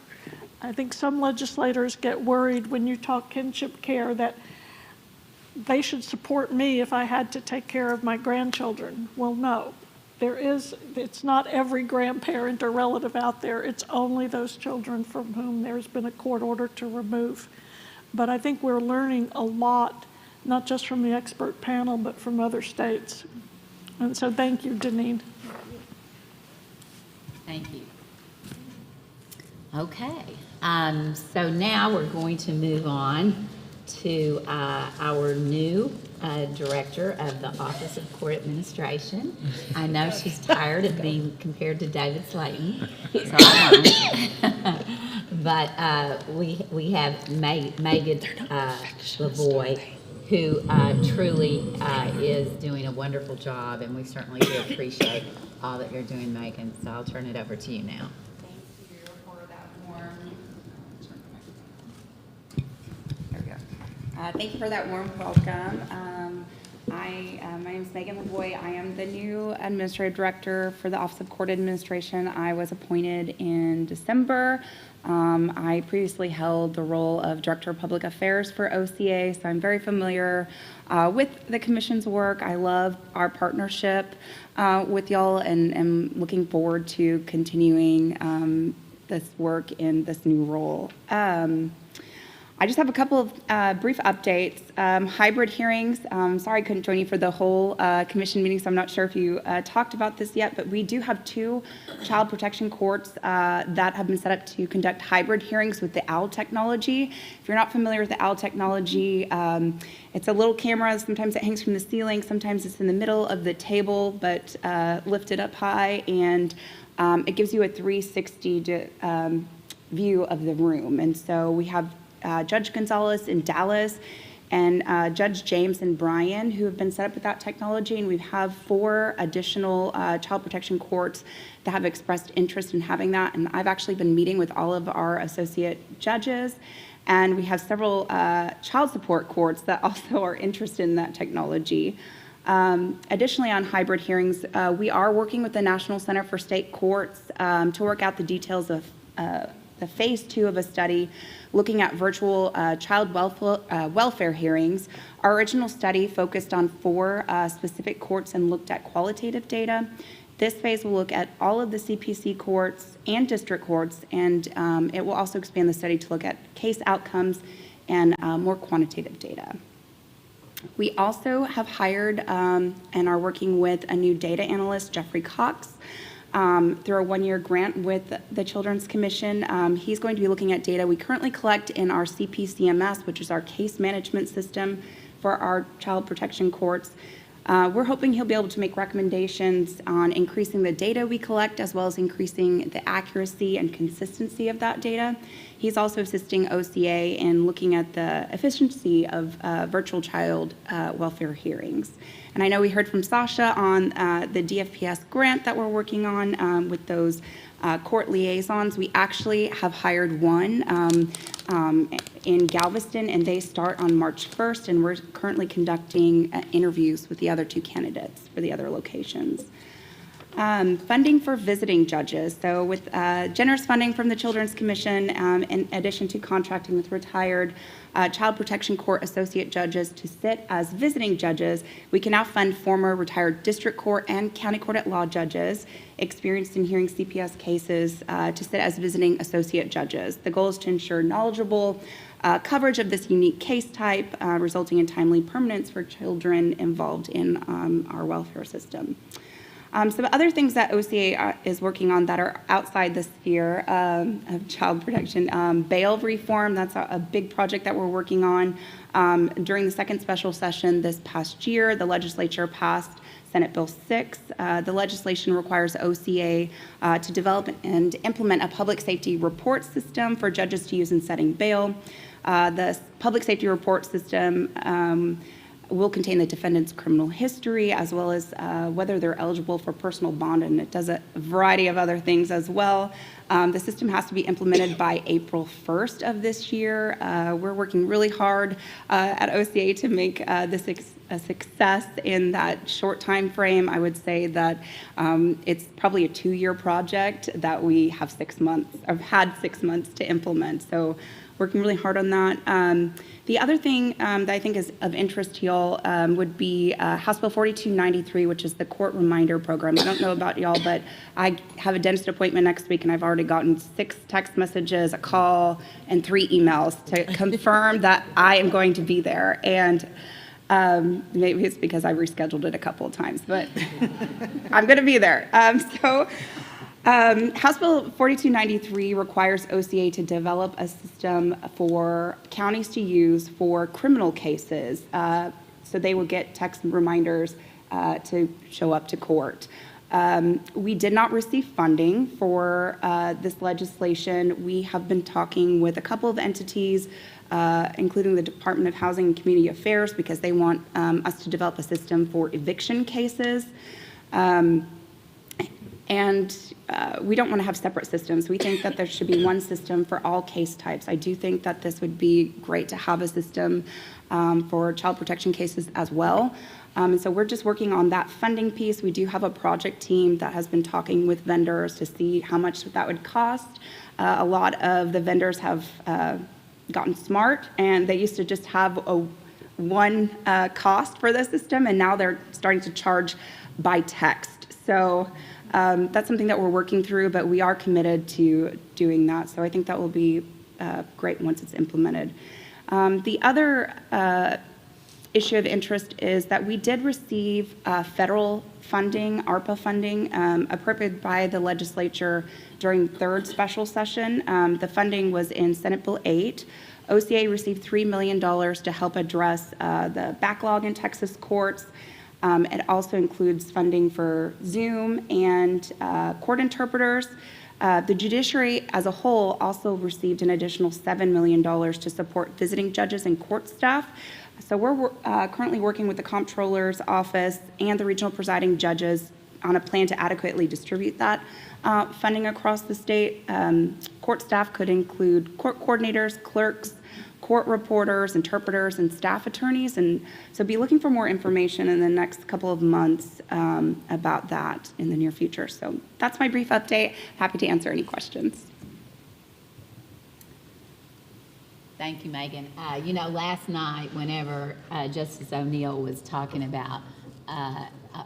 I think some legislators get worried when you talk kinship care that they should support me if I had to take care of my grandchildren. Well, no. It's not every grandparent or relative out there. It's only those children from whom there's been a court order to remove. But I think we're learning a lot, not just from the expert panel, but from other states. And so thank you, Deneen. Thank you. Okay, so now we're going to move on to our new director of the Office of Court Administration. I know she's tired of being compared to David Slayton, so I won't. But we have Megan Lavoie, who truly is doing a wonderful job, and we certainly do appreciate all that you're doing, Megan. So I'll turn it over to you now. Thank you for that warm welcome. My name is Megan Lavoie. I am the new Administrative Director for the Office of Court Administration. I was appointed in December. I previously held the role of Director of Public Affairs for OCA, so I'm very familiar with the Commission's work. I love our partnership with y'all, and am looking forward to continuing this work in this new role. I just have a couple of brief updates. Hybrid hearings, sorry I couldn't join you for the whole commission meeting, so I'm not sure if you talked about this yet, but we do have 2 child protection courts that have been set up to conduct hybrid hearings with the OWL technology. If you're not familiar with the OWL technology, it's a little camera. Sometimes it hangs from the ceiling, sometimes it's in the middle of the table, but lifted up high, and it gives you a 360 view of the room. And so we have Judge Gonzalez in Dallas and Judge James and Bryan, who have been set up with that technology, and we have 4 additional child protection courts that have expressed interest in having that. And I've actually been meeting with all of our associate judges, and we have several child support courts that also are interested in that technology. Additionally, on hybrid hearings, we are working with the National Center for State Courts to work out the details of the phase 2 of a study looking at virtual child welfare hearings. Our original study focused on 4 specific courts and looked at qualitative data. This phase will look at all of the CPC courts and district courts, and it will also expand the study to look at case outcomes and more quantitative data. We also have hired and are working with a new data analyst, Jeffrey Cox, through a 1-year grant with the Children's Commission. He's going to be looking at data we currently collect in our CPCMS, which is our case management system for our child protection courts. We're hoping he'll be able to make recommendations on increasing the data we collect, as well as increasing the accuracy and consistency of that data. He's also assisting OCA in looking at the efficiency of virtual child welfare hearings. And I know we heard from Sasha on the DFPS grant that we're working on with those court liaisons. We actually have hired one in Galveston, and they start on March 1st, and we're currently conducting interviews with the other 2 candidates for the other locations. Funding for visiting judges. So with generous funding from the Children's Commission, in addition to contracting with retired Child Protection Court associate judges to sit as visiting judges, we can now fund former retired district court and county court at law judges experienced in hearing CPS cases to sit as visiting associate judges. The goal is to ensure knowledgeable coverage of this unique case type, resulting in timely permanence for children involved in our welfare system. Some other things that OCA is working on that are outside the sphere of child protection, bail reform, that's a big project that we're working on. During the second special session this past year, the legislature passed Senate Bill 6. The legislation requires OCA to develop and implement a public safety report system for judges to use in setting bail. The public safety report system will contain the defendant's criminal history as well as whether they're eligible for personal bond, and it does a variety of other things as well. The system has to be implemented by April 1st of this year. We're working really hard at OCA to make this a success in that short time frame. I would say that it's probably a 2-year project that we have 6 months, or had 6 months to implement. So working really hard on that. The other thing that I think is of interest to y'all would be House Bill 4293, which is the court reminder program. I don't know about y'all, but I have a dentist appointment next week, and I've already gotten 6 text messages, a call, and 3 emails to confirm that I am going to be there. And maybe it's because I rescheduled it a couple of times, but I'm going to be there. House Bill 4293 requires OCA to develop a system for counties to use for criminal cases. So they will get text reminders to show up to court. We did not receive funding for this legislation. We have been talking with a couple of entities, including the Department of Housing and Community Affairs, because they want us to develop a system for eviction cases. We don't want to have separate systems. We think that there should be one system for all case types. I do think that this would be great to have a system for child protection cases as well. And so we're just working on that funding piece. We do have a project team that has been talking with vendors to see how much that would cost. A lot of the vendors have gotten smart, and they used to just have one cost for the system, and now they're starting to charge by text. So that's something that we're working through, but we are committed to doing that. So I think that will be great once it's implemented. The other issue of interest is that we did receive federal funding, ARPA funding, appropriated by the legislature during third special session. The funding was in Senate Bill 8. OCA received $3 million to help address the backlog in Texas courts. It also includes funding for Zoom and court interpreters. The judiciary as a whole also received an additional $7 million to support visiting judges and court staff. So we're currently working with the comptroller's office and the regional presiding judges on a plan to adequately distribute that funding across the state. Court staff could include court coordinators, clerks, court reporters, interpreters, and staff attorneys. And so be looking for more information in the next couple of months about that in the near future. So that's my brief update. Happy to answer any questions. Thank you, Megan. Last night, whenever Justice O'Neill was talking about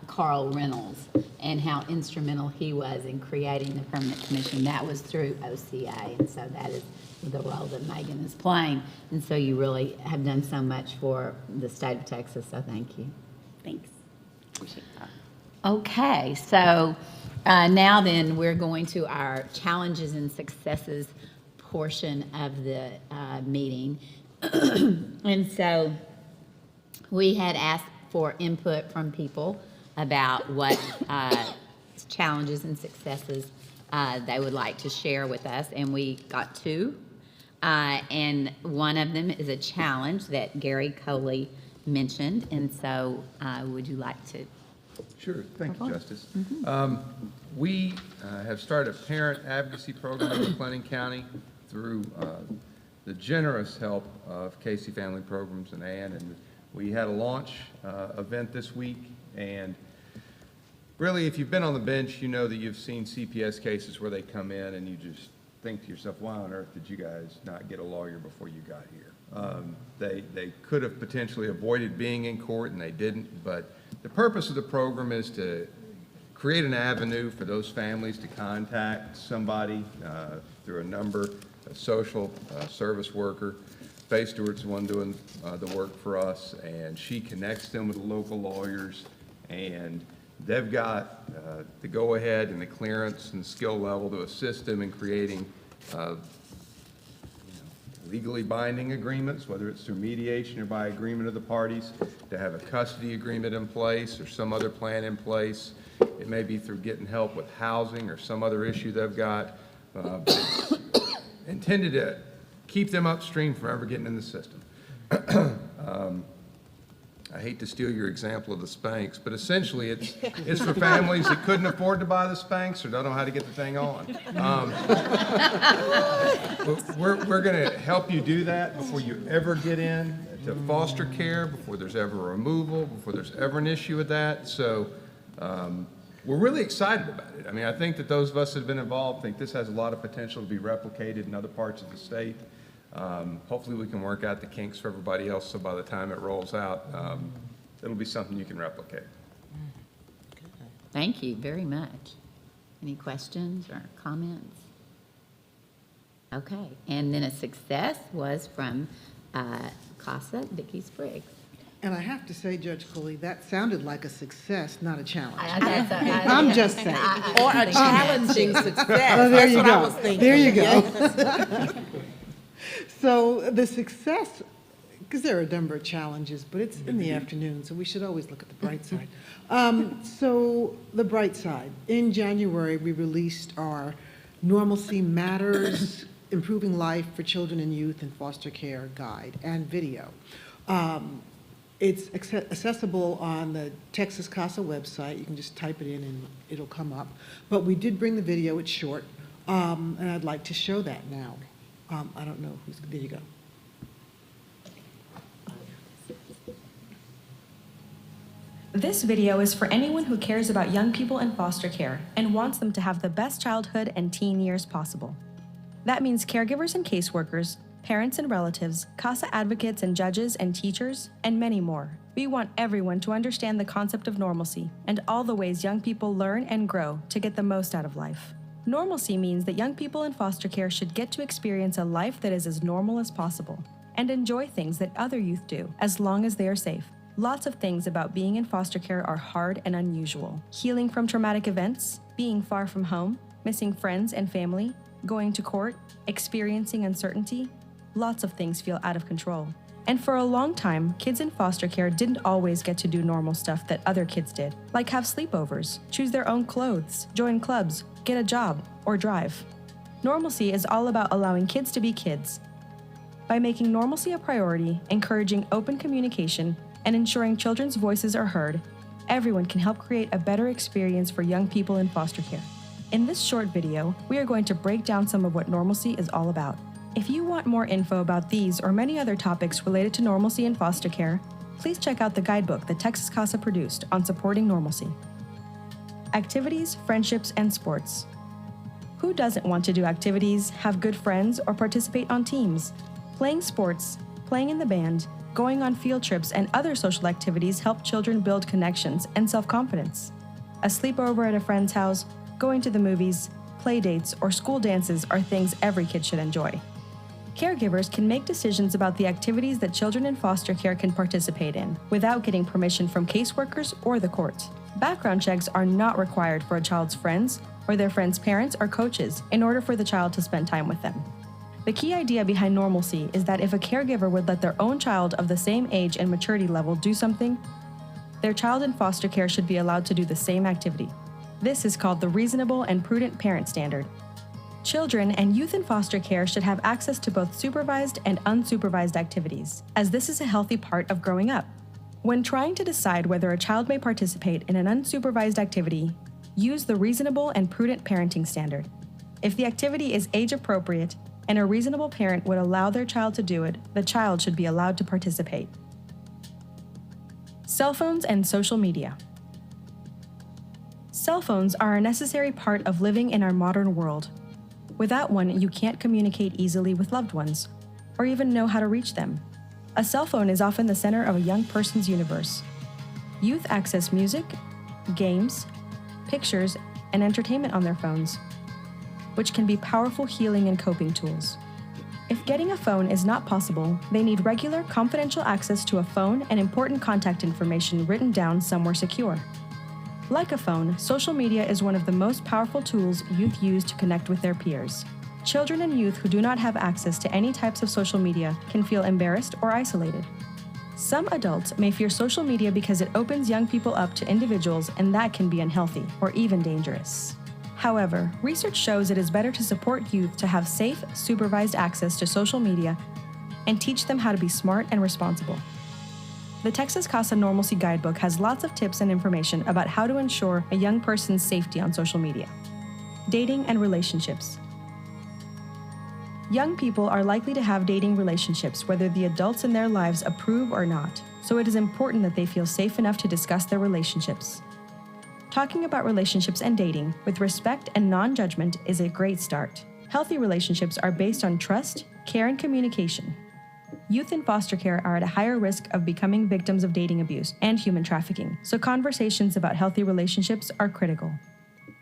Carl Reynolds and how instrumental he was in creating the Permanent Commission, that was through OCA, and so that is the role that Megan is playing. And so you really have done so much for the state of Texas, so thank you. Thanks. Appreciate that. Okay, so now then we're going to our challenges and successes portion of the meeting. And so we had asked for input from people about what challenges and successes they would like to share with us, and we got 2. And one of them is a challenge that Gary Coley mentioned, and so would you like to? Sure, thank you, Justice. We have started a parent advocacy program in McLennan County through the generous help of Casey Family Programs and Ann, and we had a launch event this week, and really, if you've been on the bench, you know that you've seen CPS cases where they come in and you just think to yourself, why on earth did you guys not get a lawyer before you got here? They could have potentially avoided being in court and they didn't, but the purpose of the program is to create an avenue for those families to contact somebody through a number, a social service worker. Faye Stewart's the one doing the work for us, and she connects them with the local lawyers, and they've got the go-ahead and the clearance and skill level to assist them in creating legally binding agreements, whether it's through mediation or by agreement of the parties, to have a custody agreement in place or some other plan in place. It may be through getting help with housing or some other issue they've got, but it's intended to keep them upstream from ever getting in the system. I hate to steal your example of the Spanx, but essentially it's for families that couldn't afford to buy the Spanx or don't know how to get the thing on. We're going to help you do that before you ever get in to foster care, before there's ever a removal, before there's ever an issue with that. So we're really excited about it. I mean, I think that those of us that have been involved think this has a lot of potential to be replicated in other parts of the state. Hopefully we can work out the kinks for everybody else, so by the time it rolls out, it'll be something you can replicate. Thank you very much. Any questions or comments? Okay, and then a success was from CASA, Vicki Spriggs. And I have to say, Judge Cooley, that sounded like a success, not a challenge. I'm I'm just saying. Or a challenging success. Oh, there That's you what go. I was thinking. There you go. Yes. So the success, because there are a number of challenges, but it's in the afternoon, so we should always look at the bright side. So the bright side, in January, we released our Normalcy Matters, Improving Life for Children and Youth in Foster Care guide and video. It's accessible on the Texas CASA website. You can just type it in and it'll come up. But we did bring the video, it's short, and I'd like to show that now. I don't know who's, there you go. This video is for anyone who cares about young people in foster care and wants them to have the best childhood and teen years possible. That means caregivers and caseworkers, parents and relatives, CASA advocates and judges and teachers, and many more. We want everyone to understand the concept of normalcy and all the ways young people learn and grow to get the most out of life. Normalcy means that young people in foster care should get to experience a life that is as normal as possible and enjoy things that other youth do as long as they are safe. Lots of things about being in foster care are hard and unusual. Healing from traumatic events, being far from home, missing friends and family, going to court, experiencing uncertainty. Lots of things feel out of control. And for a long time, kids in foster care didn't always get to do normal stuff that other kids did, like have sleepovers, choose their own clothes, join clubs, get a job, or drive. Normalcy is all about allowing kids to be kids. By making normalcy a priority, encouraging open communication, and ensuring children's voices are heard, everyone can help create a better experience for young people in foster care. In this short video, we are going to break down some of what normalcy is all about. If you want more info about these or many other topics related to normalcy in foster care, please check out the guidebook that Texas CASA produced on supporting normalcy. Activities, friendships, and sports. Who doesn't want to do activities, have good friends, or participate on teams? Playing sports, playing in the band, going on field trips, and other social activities help children build connections and self-confidence. A sleepover at a friend's house, going to the movies, play dates, or school dances are things every kid should enjoy. Caregivers can make decisions about the activities that children in foster care can participate in without getting permission from caseworkers or the court. Background checks are not required for a child's friends or their friends' parents or coaches in order for the child to spend time with them. The key idea behind normalcy is that if a caregiver would let their own child of the same age and maturity level do something, their child in foster care should be allowed to do the same activity. This is called the reasonable and prudent parent standard. Children and youth in foster care should have access to both supervised and unsupervised activities, as this is a healthy part of growing up. When trying to decide whether a child may participate in an unsupervised activity, use the reasonable and prudent parenting standard. If the activity is age appropriate and a reasonable parent would allow their child to do it, the child should be allowed to participate. Cell phones and social media. Cell phones are a necessary part of living in our modern world. Without one, you can't communicate easily with loved ones, or even know how to reach them. A cell phone is often the center of a young person's universe. Youth access music, games, pictures, and entertainment on their phones, which can be powerful healing and coping tools. If getting a phone is not possible, they need regular, confidential access to a phone and important contact information written down somewhere secure. Like a phone, social media is one of the most powerful tools youth use to connect with their peers. Children and youth who do not have access to any types of social media can feel embarrassed or isolated. Some adults may fear social media because it opens young people up to individuals, and that can be unhealthy or even dangerous. However, research shows it is better to support youth to have safe, supervised access to social media and teach them how to be smart and responsible. The Texas CASA Normalcy Guidebook has lots of tips and information about how to ensure a young person's safety on social media. Dating and relationships. Young people are likely to have dating relationships whether the adults in their lives approve or not, so it is important that they feel safe enough to discuss their relationships. Talking about relationships and dating with respect and non-judgment is a great start. Healthy relationships are based on trust, care, and communication. Youth in foster care are at a higher risk of becoming victims of dating abuse and human trafficking, so conversations about healthy relationships are critical.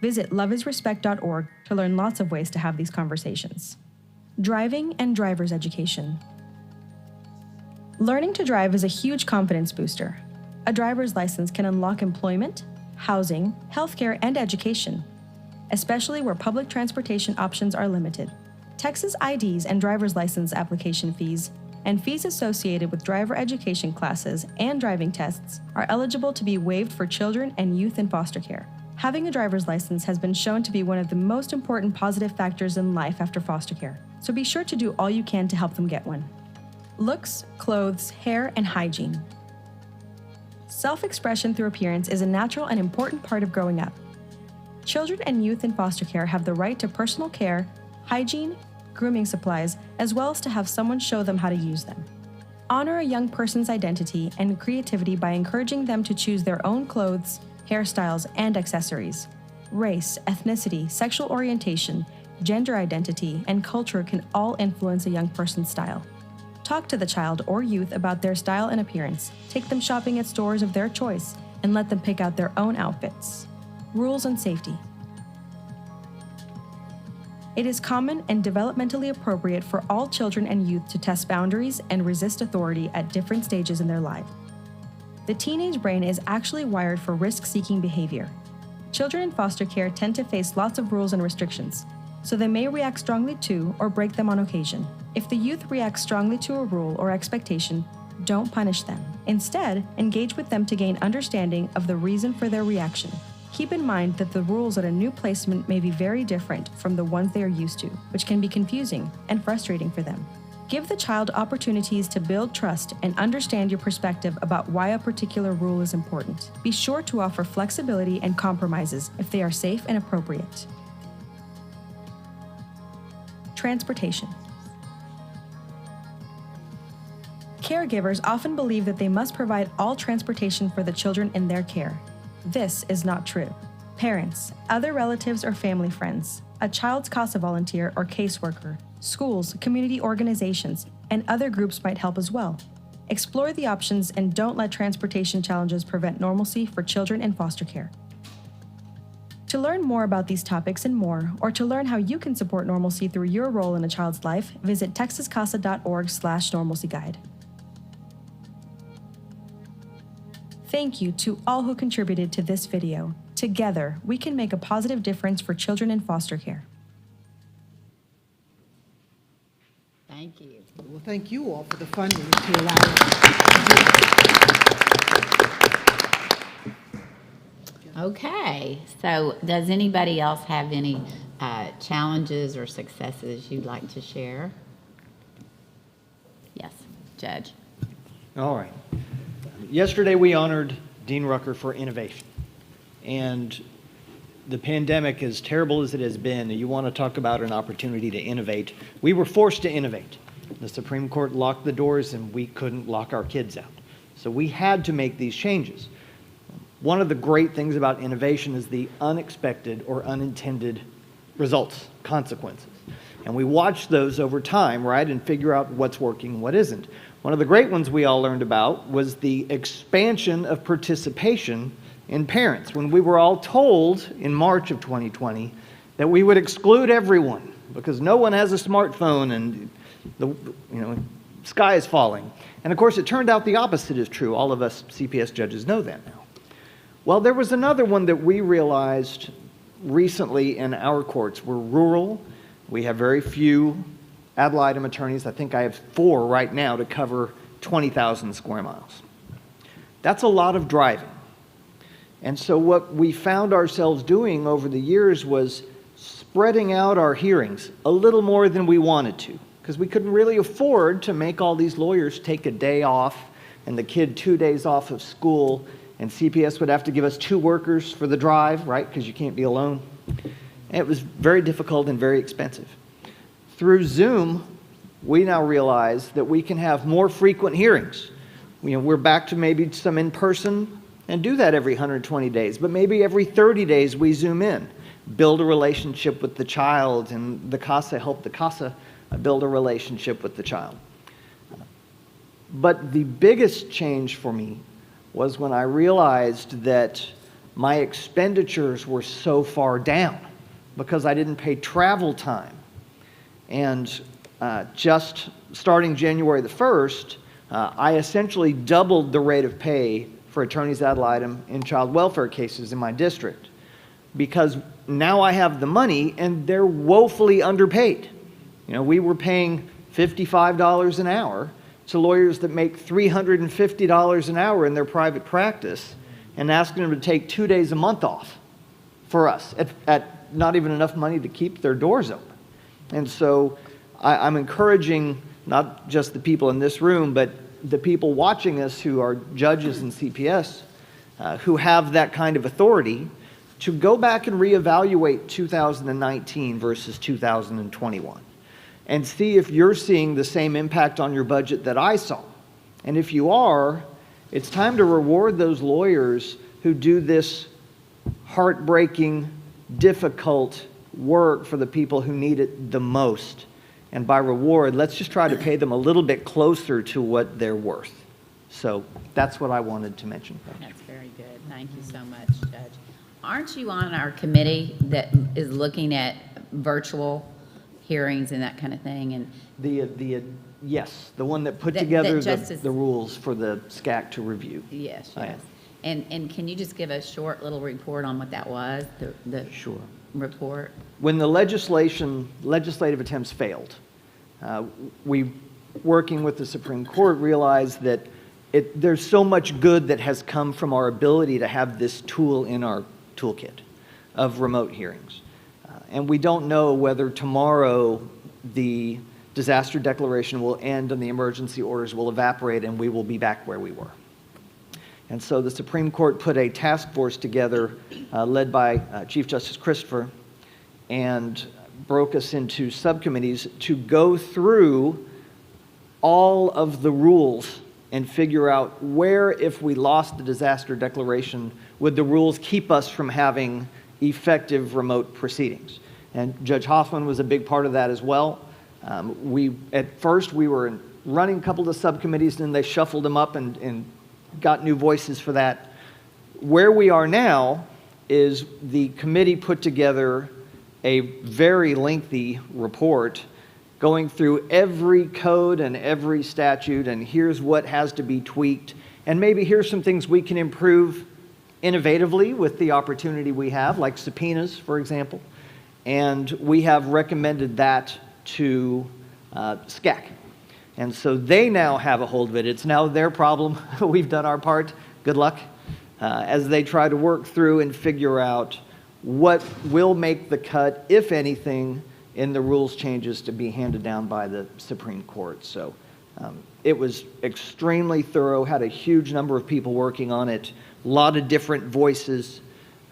Visit loveisrespect.org to learn lots of ways to have these conversations. Driving and driver's education. Learning to drive is a huge confidence booster. A driver's license can unlock employment, housing, healthcare, and education, especially where public transportation options are limited. Texas IDs and driver's license application fees and fees associated with driver education classes and driving tests are eligible to be waived for children and youth in foster care. Having a driver's license has been shown to be one of the most important positive factors in life after foster care, so be sure to do all you can to help them get one. Looks, clothes, hair, and hygiene. Self-expression through appearance is a natural and important part of growing up. Children and youth in foster care have the right to personal care, hygiene, grooming supplies, as well as to have someone show them how to use them. Honor a young person's identity and creativity by encouraging them to choose their own clothes, hairstyles, and accessories. Race, ethnicity, sexual orientation, gender identity, and culture can all influence a young person's style. Talk to the child or youth about their style and appearance. Take them shopping at stores of their choice and let them pick out their own outfits. Rules and safety. It is common and developmentally appropriate for all children and youth to test boundaries and resist authority at different stages in their life. The teenage brain is actually wired for risk-seeking behavior. Children in foster care tend to face lots of rules and restrictions, so they may react strongly to or break them on occasion. If the youth reacts strongly to a rule or expectation, don't punish them. Instead, engage with them to gain understanding of the reason for their reaction. Keep in mind that the rules at a new placement may be very different from the ones they are used to, which can be confusing and frustrating for them. Give the child opportunities to build trust and understand your perspective about why a particular rule is important. Be sure to offer flexibility and compromises if they are safe and appropriate. Transportation. Caregivers often believe that they must provide all transportation for the children in their care. This is not true. Parents, other relatives or family friends, a child's CASA volunteer or caseworker, schools, community organizations, and other groups might help as well. Explore the options and don't let transportation challenges prevent normalcy for children in foster care. To learn more about these topics and more, or to learn how you can support normalcy through your role in a child's life, visit texascasa.org/normalcyguide. Thank you to all who contributed to this video. Together, we can make a positive difference for children in foster care. Thank you. Well, thank you all for the funding to allow us. Okay, so does anybody else have any challenges or successes you'd like to share? Yes, Judge. All right. Yesterday, we honored Dean Rucker for innovation. And the pandemic, as terrible as it has been, you want to talk about an opportunity to innovate. We were forced to innovate. The Supreme Court locked the doors and we couldn't lock our kids out. So we had to make these changes. one of the great things about innovation is the unexpected or unintended results, consequences. And we watch those over time, right, and figure out what's working and what isn't. One of the great ones we all learned about was the expansion of participation in parents. When we were all told in March of 2020 that we would exclude everyone because no one has a smartphone and the sky is falling. And of course, it turned out the opposite is true. All of us CPS judges know that now. Well, there was another one that we realized recently in our courts. We're rural. We have very few ad litem attorneys. I think I have 4 right now to cover 20,000 square miles. That's a lot of driving. And so what we found ourselves doing over the years was spreading out our hearings a little more than we wanted to, because we couldn't really afford to make all these lawyers take a day off and the kid 2 days off of school, and CPS would have to give us 2 workers for the drive, right, because you can't be alone. And it was very difficult and very expensive. Through Zoom, we now realize that we can have more frequent hearings. We're back to maybe some in-person and do that every 120 days, but maybe every 30 days we Zoom in, build a relationship with the child, and the CASA help the CASA build a relationship with the child. But the biggest change for me was when I realized that my expenditures were so far down because I didn't pay travel time. And just starting January the 1st, I essentially doubled the rate of pay for attorneys ad litem in child welfare cases in my district, because now I have the money and they're woefully underpaid. We were paying $55 an hour to lawyers that make $350 an hour in their private practice and asking them to take 2 days a month off for us at not even enough money to keep their doors open. And so I'm encouraging not just the people in this room, but the people watching us who are judges in CPS, who have that kind of authority, to go back and reevaluate 2019 versus 2021 and see if you're seeing the same impact on your budget that I saw. And if you are, it's time to reward those lawyers who do this heartbreaking, difficult work for the people who need it the most. And by reward, let's just try to pay them a little bit closer to what they're worth. So that's what I wanted to mention. That's very good. Thank you so much, Judge. Aren't you on our committee that is looking at virtual hearings and that kind of thing? And yes, the one that put together Justice, the rules for the SCAC to review. Yes, yes. And can you just give a short little report on what that was, the Sure. report? When the legislative attempts failed, we, working with the Supreme Court, realized that there's so much good that has come from our ability to have this tool in our toolkit of remote hearings. And we don't know whether tomorrow the disaster declaration will end and the emergency orders will evaporate and we will be back where we were. And so the Supreme Court put a task force together led by Chief Justice Christopher and broke us into subcommittees to go through all of the rules and figure out where, if we lost the disaster declaration, would the rules keep us from having effective remote proceedings. And Judge Hoffman was a big part of that as well. At first we were running a couple of the subcommittees, and then they shuffled them up and got new voices for that. Where we are now is the committee put together a very lengthy report going through every code and every statute, and here's what has to be tweaked, and maybe here's some things we can improve innovatively with the opportunity we have, like subpoenas, for example. And we have recommended that to SCAC. And so they now have a hold of it. It's now their problem. We've done our part. Good luck as they try to work through and figure out what will make the cut, if anything, in the rules changes to be handed down by the Supreme Court. So it was extremely thorough, had a huge number of people working on it, a lot of different voices.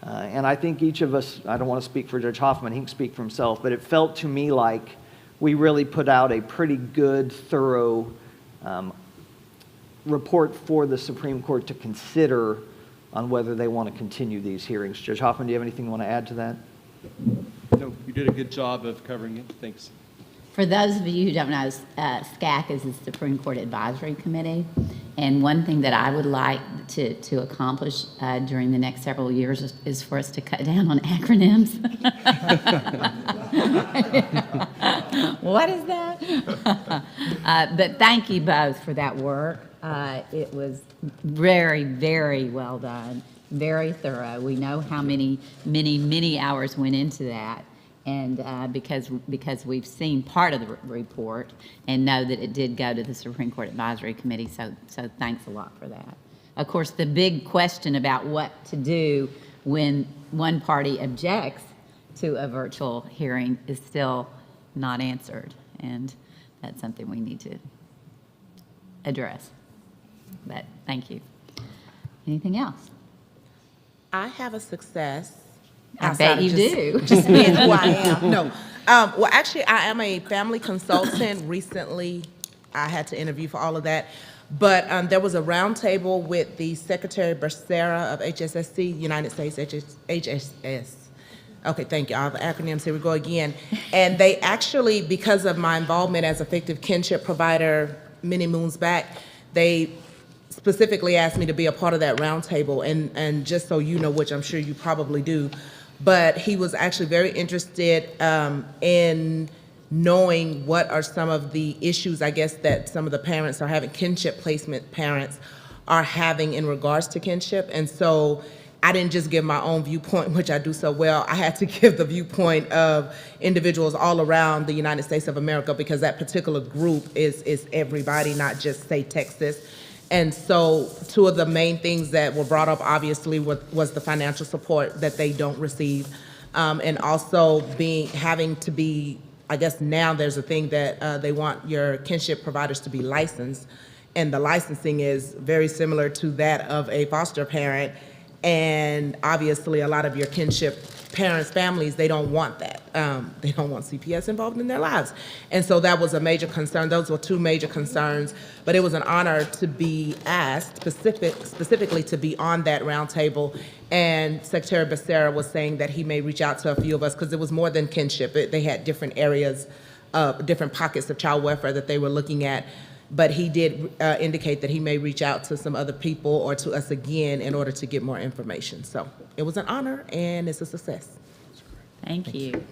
And I think each of us, I don't want to speak for Judge Hoffman, he can speak for himself, but it felt to me like we really put out a pretty good, thorough report for the Supreme Court to consider on whether they want to continue these hearings. Judge Hoffman, do you have anything you want to add to that? No, you did a good job of covering it. Thanks. For those of you who don't know, SCAC is the Supreme Court Advisory Committee. And one thing that I would like to accomplish during the next several years is for us to cut down on acronyms. What is that? But thank you both for that work. It was very, very well done, very thorough. We know how many hours went into that. And because we've seen part of the report and know that it did go to the Supreme Court Advisory Committee, so thanks a lot for that. Of course, the big question about what to do when one party objects to a virtual hearing is still not answered, and that's something we need to address. But thank you. Anything else? I have a success. I bet you do. Just being who I am. No. Well, actually, I am a family consultant. Recently, I had to interview for all of that. But there was a roundtable with the Secretary Becerra of HSSC, United States HSS. Okay, thank you. All the acronyms, here we go again. And they actually, because of my involvement as a fictive kinship provider many moons back, they specifically asked me to be a part of that roundtable. And just so you know, which I'm sure you probably do, but he was actually very interested in knowing what are some of the issues, I guess, that some of the parents are having, kinship placement parents are having in regards to kinship. And so I didn't just give my own viewpoint, which I do so well. I had to give the viewpoint of individuals all around the United States of America, because that particular group is everybody, not just, say, Texas. And so two of the main things that were brought up, obviously, was the financial support that they don't receive, and also having to be, I guess now there's a thing that they want your kinship providers to be licensed, and the licensing is very similar to that of a foster parent. And obviously, a lot of your kinship parents' families, they don't want that. They don't want CPS involved in their lives. And so that was a major concern. Those were two major concerns. But it was an honor to be asked specifically to be on that roundtable. And Secretary Becerra was saying that he may reach out to a few of us, because it was more than kinship. They had different areas, different pockets of child welfare that they were looking at. But he did indicate that he may reach out to some other people or to us again in order to get more information. So it was an honor, and it's a success. Thank you.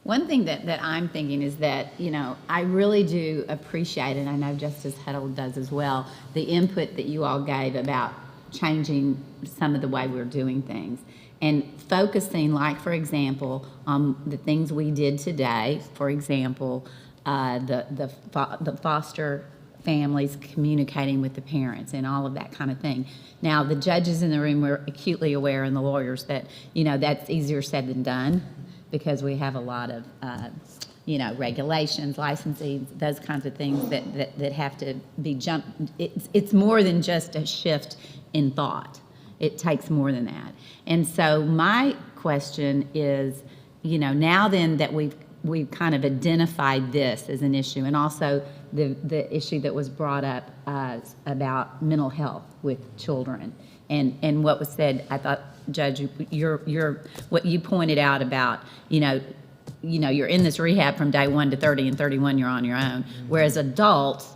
One thing that I'm thinking is that, you know, I really do appreciate, and I know Justice Huddle does as well, the input that you all gave about changing some of the way we're doing things. And focusing, like, for example, on the things we did today, for example, the foster families communicating with the parents and all of that kind of thing. Now, the judges in the room were acutely aware, and the lawyers, that, you know, that's easier said than done, because we have a lot of, you know, regulations, licensing, those kinds of things that have to be jumped. It's more than just a shift in thought. It takes more than that. And so my question is, you know, now then that we've kind of identified this as an issue, and also the issue that was brought up about mental health with children, and what was said, I thought, Judge, what you pointed out about, you know, you're in this rehab from day 1 to 30, and 31 you're on your own, whereas adults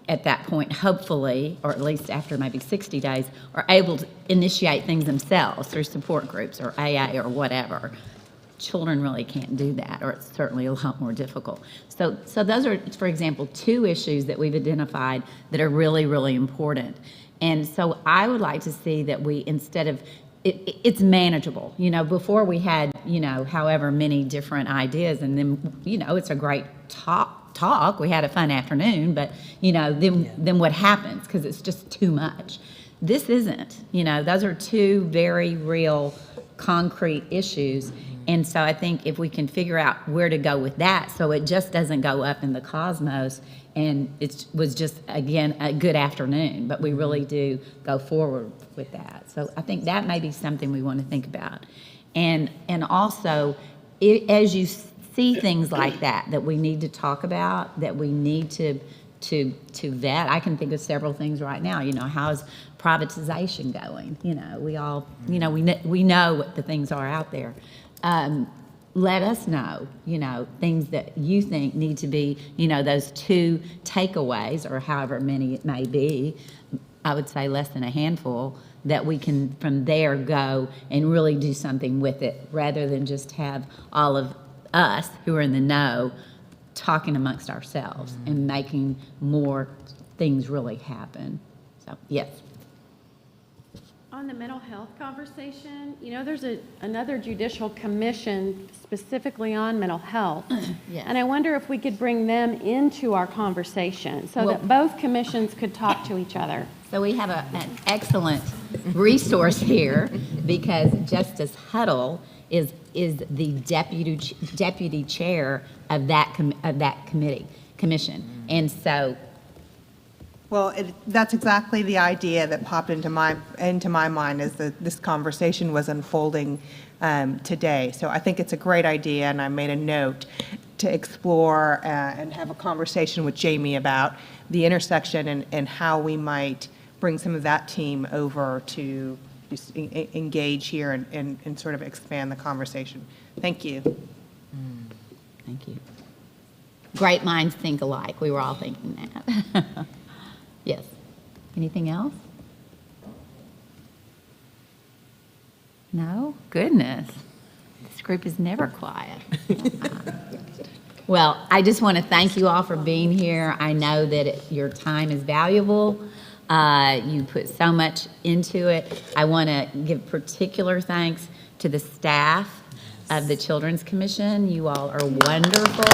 at that point, hopefully, or at least after maybe 60 days, are able to initiate things themselves through support groups or AA or whatever. Children really can't do that, or it's certainly a lot more difficult. So those are, for example, two issues that we've identified that are really, really important. And so I would like to see that we, instead of, it's manageable. You know, before we had, you know, however many different ideas, and then, you know, it's a great talk. We had a fun afternoon, but, you know, then what happens? Because it's just too much. This isn't. You know, those are two very real, concrete issues. And so I think if we can figure out where to go with that, so it just doesn't go up in the cosmos and it was just, again, a good afternoon, but we really do go forward with that. So I think that may be something we want to think about. And also, as you see things like that we need to talk about, that we need to to vet. I can think of several things right now. You know, how's privatization going? You know, we all, you know, we know what the things are out there. Let us know, you know, things that you think need to be, you know, those 2 takeaways, or however many it may be. I would say less than a handful, that we can from there go and really do something with it, rather than just have all of us who are in the know talking amongst ourselves and making more things really happen. So, yes. On the mental health conversation, you know, there's another judicial commission specifically on mental health. Yes. And I wonder if we could bring them into our conversation so that both commissions could talk to each other. So we have an excellent resource here, because Justice Huddle is the deputy chair of that commission. And so, well, that's exactly the idea that popped into my mind as this conversation was unfolding today. So I think it's a great idea, and I made a note to explore and have a conversation with Jamie about the intersection and how we might bring some of that team over to just engage here and sort of expand the conversation. Thank you. Thank you. Great minds think alike. We were all thinking that. Yes. Anything else? No? Goodness. This group is never quiet. Well, I just want to thank you all for being here. I know that your time is valuable. You put so much into it. I want to give particular thanks to the staff of the Children's Commission. You all are wonderful.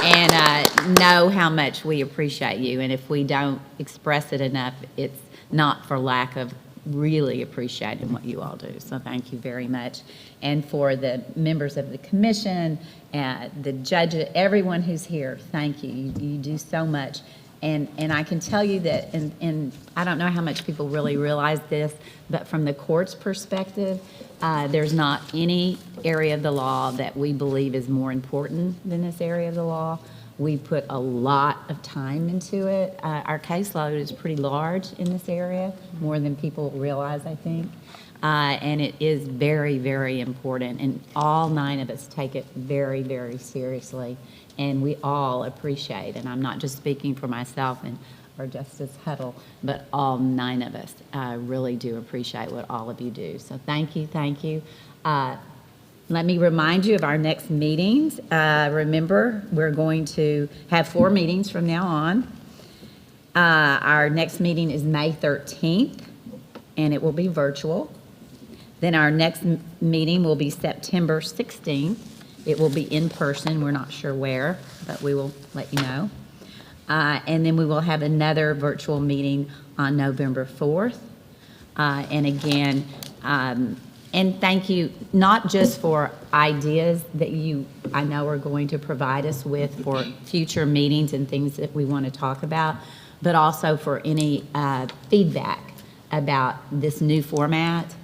And know how much we appreciate you. And if we don't express it enough, it's not for lack of really appreciating what you all do. So thank you very much. And for the members of the commission, the judges, everyone who's here, thank you. You do so much. And I can tell you that, and I don't know how much people really realize this, but from the court's perspective, there's not any area of the law that we believe is more important than this area of the law. We put a lot of time into it. Our caseload is pretty large in this area, more than people realize, I think. And it is very, very important. And all 9 of us take it very, very seriously. And we all appreciate, and I'm not just speaking for myself and or Justice Huddle, but all 9 of us really do appreciate what all of you do. So thank you, thank you. Let me remind you of our next meetings. Remember, we're going to have 4 meetings from now on. Our next meeting is May 13th, and it will be virtual. Then our next meeting will be September 16th. It will be in person. We're not sure where, but we will let you know. And then we will have another virtual meeting on November 4th. And again, and thank you, not just for ideas that you, I know, are going to provide us with for future meetings and things that we want to talk about, but also for any feedback about this new format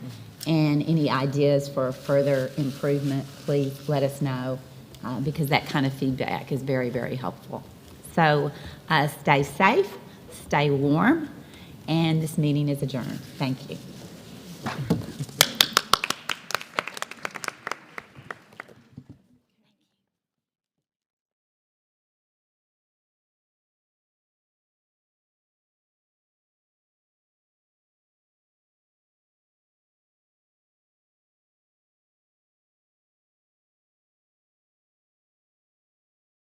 and any ideas for further improvement. Please let us know, because that kind of feedback is very, very helpful. So stay safe, stay warm, and this meeting is adjourned. Thank you.